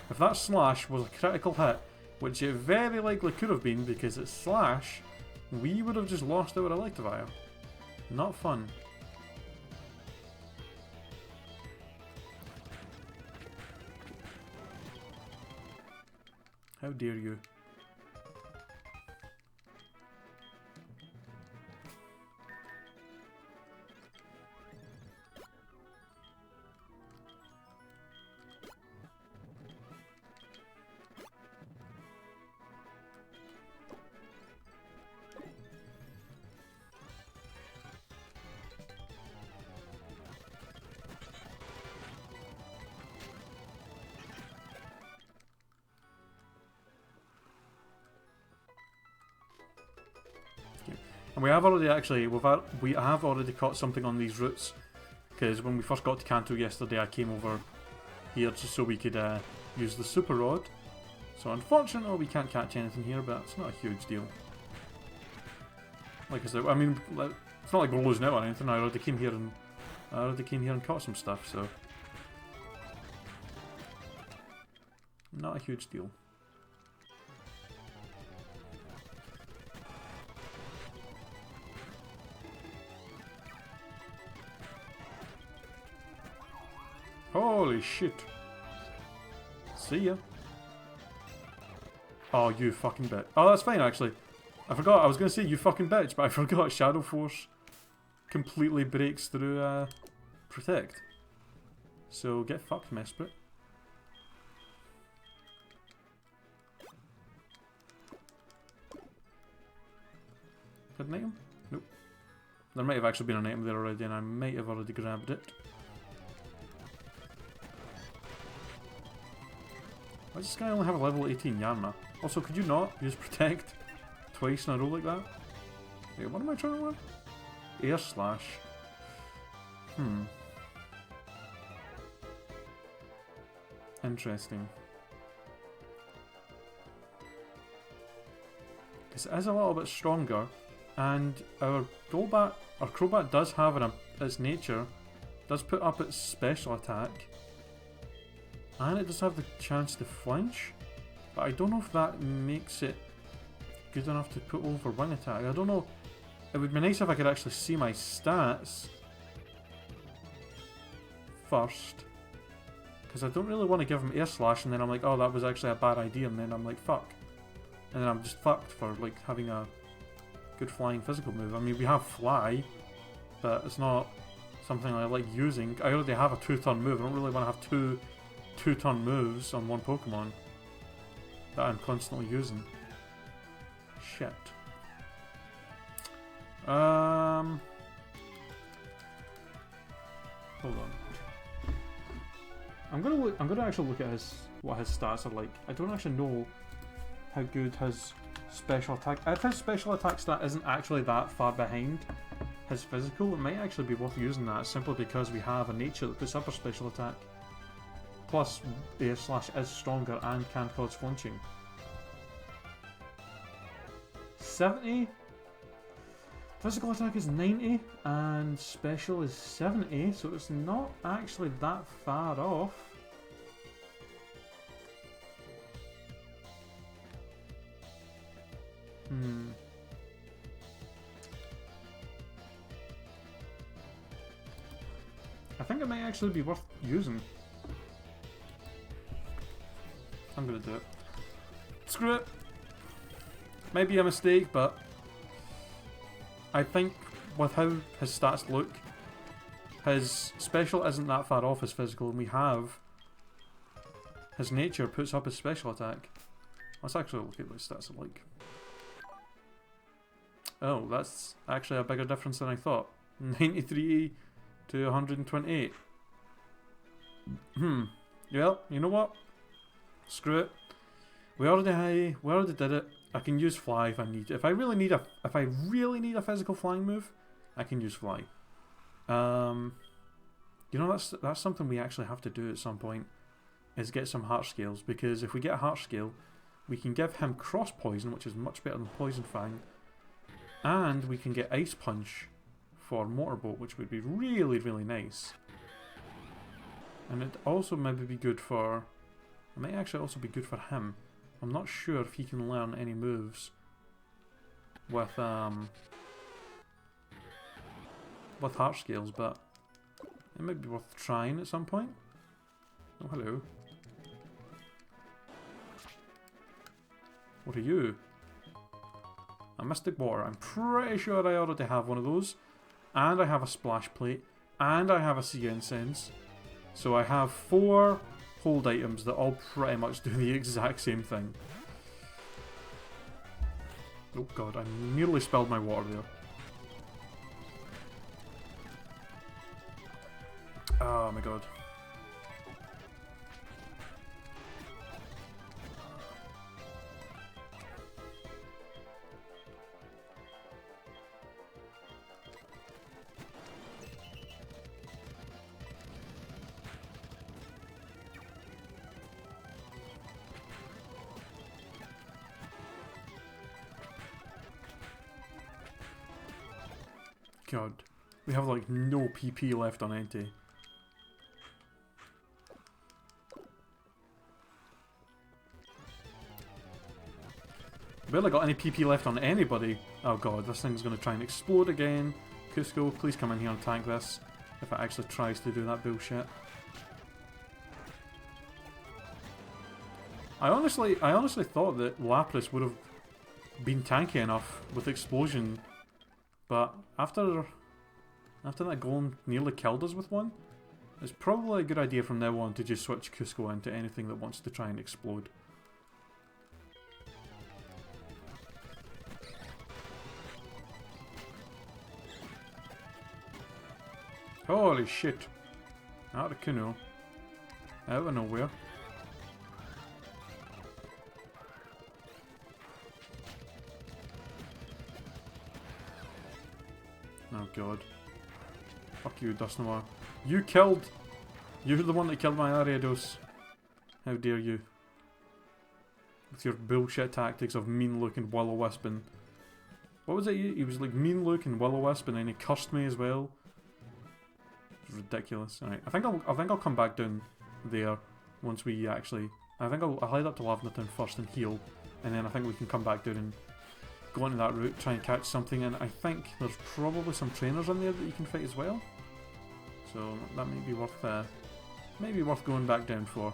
If that slash was a critical hit, which it very likely could have been because it's slash, we would have just lost our Electivire. Not fun. How dare you? And we have already we have already caught something on these routes, because when we first got to Kanto yesterday, I came over here just so we could use the Super Rod. So unfortunately, we can't catch anything here, but it's not a huge deal. Like I said, I mean, it's not like we're losing out on anything. I already came here and caught some stuff, so not a huge deal. Holy shit. See ya. Oh, you fucking bitch. Oh, that's fine, actually. I forgot, I was going to say you fucking bitch, but I forgot Shadow Force completely breaks through Protect. So get fucked, Mesprit. Got an item? Nope. There might have actually been an item there already, and I might have already grabbed it. Why does this guy only have a level 18 Yanma? Also, could you not use Protect twice in a row like that? Wait, what am I trying to learn? Air Slash. Interesting. Because it is a little bit stronger, and our Crobat does have its nature, does put up its special attack. And it does have the chance to flinch, but I don't know if that makes it good enough to put over wing attack. I don't know. It would be nice if I could actually see my stats first, because I don't really want to give him Air Slash and then I'm like, oh, that was actually a bad idea, and then I'm like, fuck. And then I'm just fucked for like having a good flying physical move. I mean, we have Fly, but it's not something I like using. I already have a 2-turn move. I don't really want to have two-turn moves on one Pokemon that I'm constantly using. Shit. Hold on. I'm gonna actually look at what his stats are like. I don't actually know how good his special attack. If his special attack stat isn't actually that far behind his physical, it might actually be worth using that simply because we have a nature that puts up a special attack. Plus, Air Slash is stronger and can cause flinching. 70? Physical attack is 90 and special is 70, so it's not actually that far off. I think it might actually be worth using. I'm gonna do it. Screw it! Might be a mistake, but I think with how his stats look, his special isn't that far off his physical, and we have his nature puts up his special attack. Let's actually look at what his stats are like. Oh, that's actually a bigger difference than I thought. 93 to 128. Well, you know what? Screw it. We already did it. I can use fly if I need. If I really need a physical flying move, I can use fly. You know, that's something we actually have to do at some point, is get some heart scales, because if we get a heart scale, we can give him cross poison, which is much better than poison fang, and we can get ice punch for motorboat, which would be really, really nice. And it also maybe be good for, it might actually also be good for him. I'm not sure if he can learn any moves with heart scales, but it might be worth trying at some point. Oh, hello. What are you? A Mystic Water. I'm pretty sure I already have one of those. And I have a Splash Plate. And I have a Sea Incense. So I have 4 hold items that all pretty much do the exact same thing. Oh god, I nearly spilled my water there. Oh my god. God, we have like no PP left on Entei. Barely got any PP left on anybody. Oh god, this thing's gonna try and explode again. Cusco, please come in here and tank this. If it actually tries to do that bullshit. I honestly thought that Lapras would have been tanky enough with Explosion, but after that golem nearly killed us with one, it's probably a good idea from now on to just switch Cusco into anything that wants to try and explode. Holy shit. Out of Kuno. Out of nowhere. Oh god. Fuck you, Dusknoir. You're the one that killed my Ariados. How dare you. With your bullshit tactics of mean look and will-o-wisping. What was it? He was like mean look and will-o-wisp, and then he cursed me as well. Ridiculous. Alright, I think I'll come back down there once we actually. I think I'll head up to Lavender first and heal, and then I think we can come back down and go into that route, try and catch something, and I think there's probably some trainers in there that you can fight as well. So that may be worth going back down for.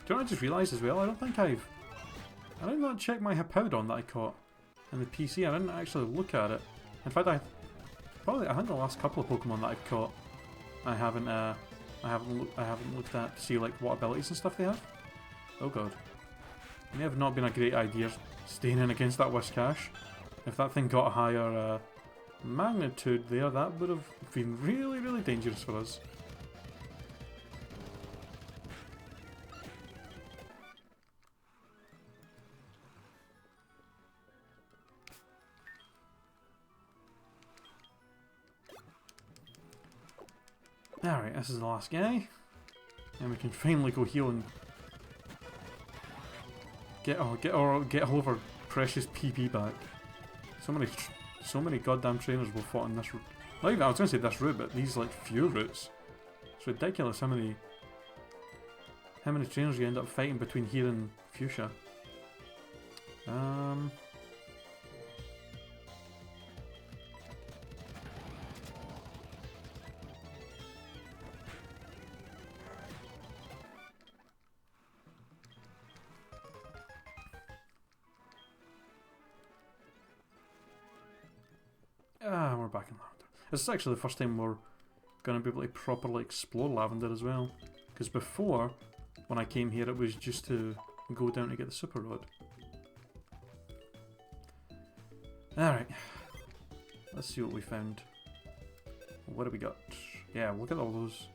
Do you know what I just realised as well? I did not check my Hippowdon that I caught in the PC. I didn't actually look at it. In fact, I think the last couple of Pokemon that I've caught, I haven't looked at to see like what abilities and stuff they have. Oh god, it may have not been a great idea staying in against that Whiscash. If that thing got a higher magnitude there, that would have been really, really dangerous for us. Alright, this is the last guy. And we can finally go heal and get all of our precious PP back. So many goddamn trainers were fought on this route. Not even, I was going to say this route, but these like few routes. It's ridiculous how many trainers you end up fighting between here and Fuchsia. We're back in Lavender. This is actually the first time we're going to be able to properly explore Lavender as well. Because before, when I came here, it was just to go down to get the super rod. Alright. Let's see what we found. What do we got? Yeah, look at all those.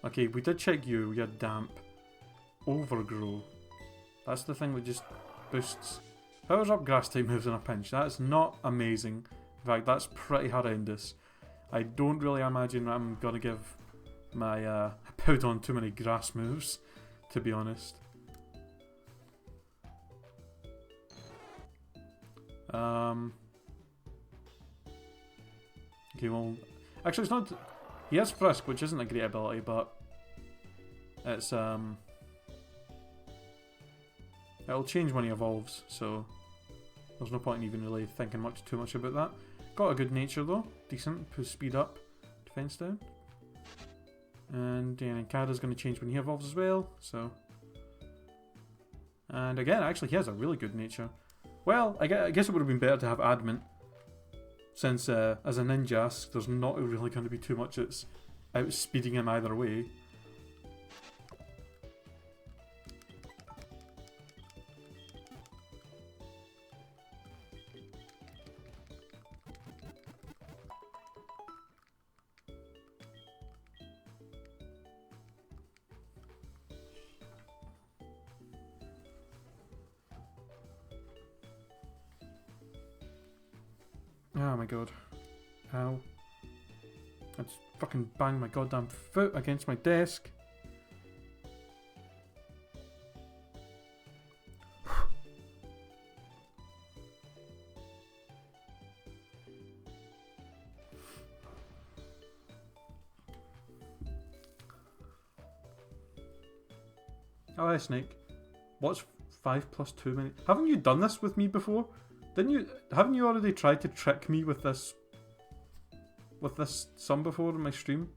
Okay, we did check you. We had damp. Overgrow. That's the thing that just boosts. Powers up grass type moves in a pinch. That's not amazing. In fact, that's pretty horrendous. I don't really imagine I'm going to give my Powdon too many grass moves, to be honest. Okay, well, actually it's not. He has Frisk, which isn't a great ability, but it's it'll change when he evolves, so there's no point in even really thinking too much about that. Got a good nature though, decent. Push speed up, defense down, and yeah, Kada's going to change when he evolves as well. So, and again, actually, he has a really good nature. Well, I guess it would have been better to have Adamant, since as a ninja, there's not really going to be too much that's outspeeding him either way. Oh my god. Ow. I just fucking banged my goddamn foot against my desk. Oh, hi, Snake. What's 5 plus 2 minutes? Haven't you done this with me before? Didn't you? Haven't you already tried to trick me with this sum before in my stream?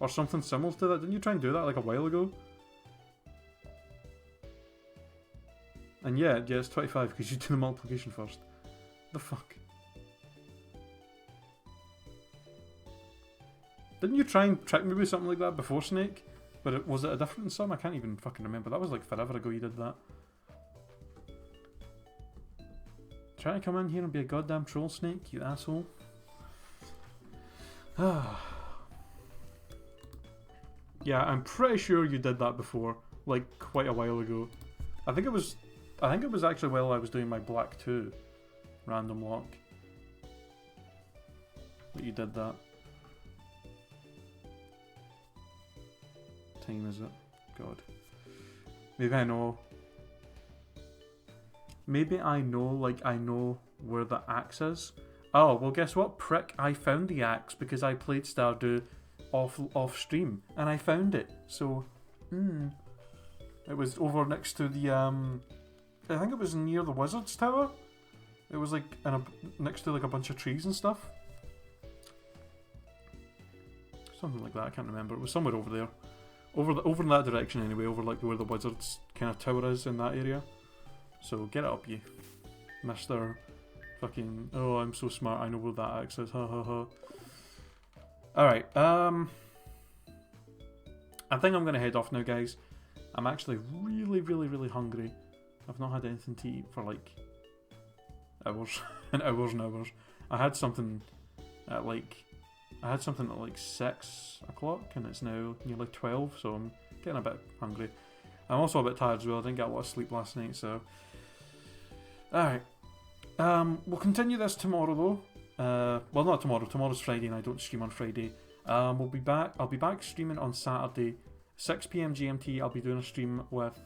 Or something similar to that? Didn't you try and do that like a while ago? And yeah, it's 25 because you do the multiplication first. The fuck? Didn't you try and trick me with something like that before, Snake? But was it a different sum? I can't even fucking remember. That was like forever ago you did that. Trying to come in here and be a goddamn troll, Snake, you asshole. Yeah, I'm pretty sure you did that before, like quite a while ago. I think it was actually while I was doing my Black 2 Randomlocke that you did that. Time is it? God. Maybe I know. Maybe I know where the axe is. Oh, well guess what, prick? I found the axe because I played Stardew off stream and I found it. So, it was over next to the I think it was near the Wizard's Tower. It was like next to like a bunch of trees and stuff. Something like that, I can't remember. It was somewhere over there. Over in that direction anyway, over like where the Wizard's kind of tower is in that area. So get it up, you Mr. Fucking, oh, I'm so smart, I know where that axe is, ha ha ha. Alright, I think I'm gonna head off now, guys. I'm actually really hungry. I've not had anything to eat for like hours and hours and hours. I had something at like 6 o'clock and it's now nearly 12, so I'm getting a bit hungry. I'm also a bit tired as well, I didn't get a lot of sleep last night, so... Alright. We'll continue this tomorrow though. Well, not tomorrow, tomorrow's Friday and I don't stream on Friday. We'll be back. I'll be back streaming on Saturday, 6 p.m. GMT. I'll be doing a stream with,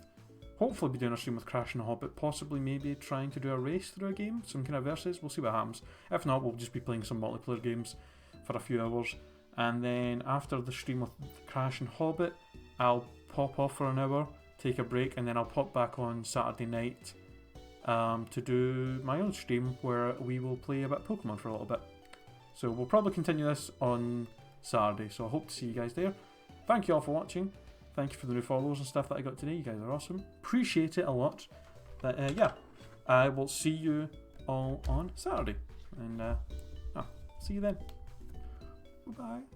hopefully, be doing a stream with Crash and Hobbit. Possibly, maybe trying to do a race through a game, some kind of versus. We'll see what happens. If not, we'll just be playing some multiplayer games for a few hours. And then after the stream with Crash and Hobbit, I'll pop off for an hour, take a break, and then I'll pop back on Saturday night to do my own stream where we will play a bit of Pokemon for a little bit. So we'll probably continue this on Saturday, so I hope to see you guys there. Thank you all for watching. Thank you for the new followers and stuff that I got today. You guys are awesome. Appreciate it a lot. But yeah, I will see you all on Saturday. And see you then. Bye-bye.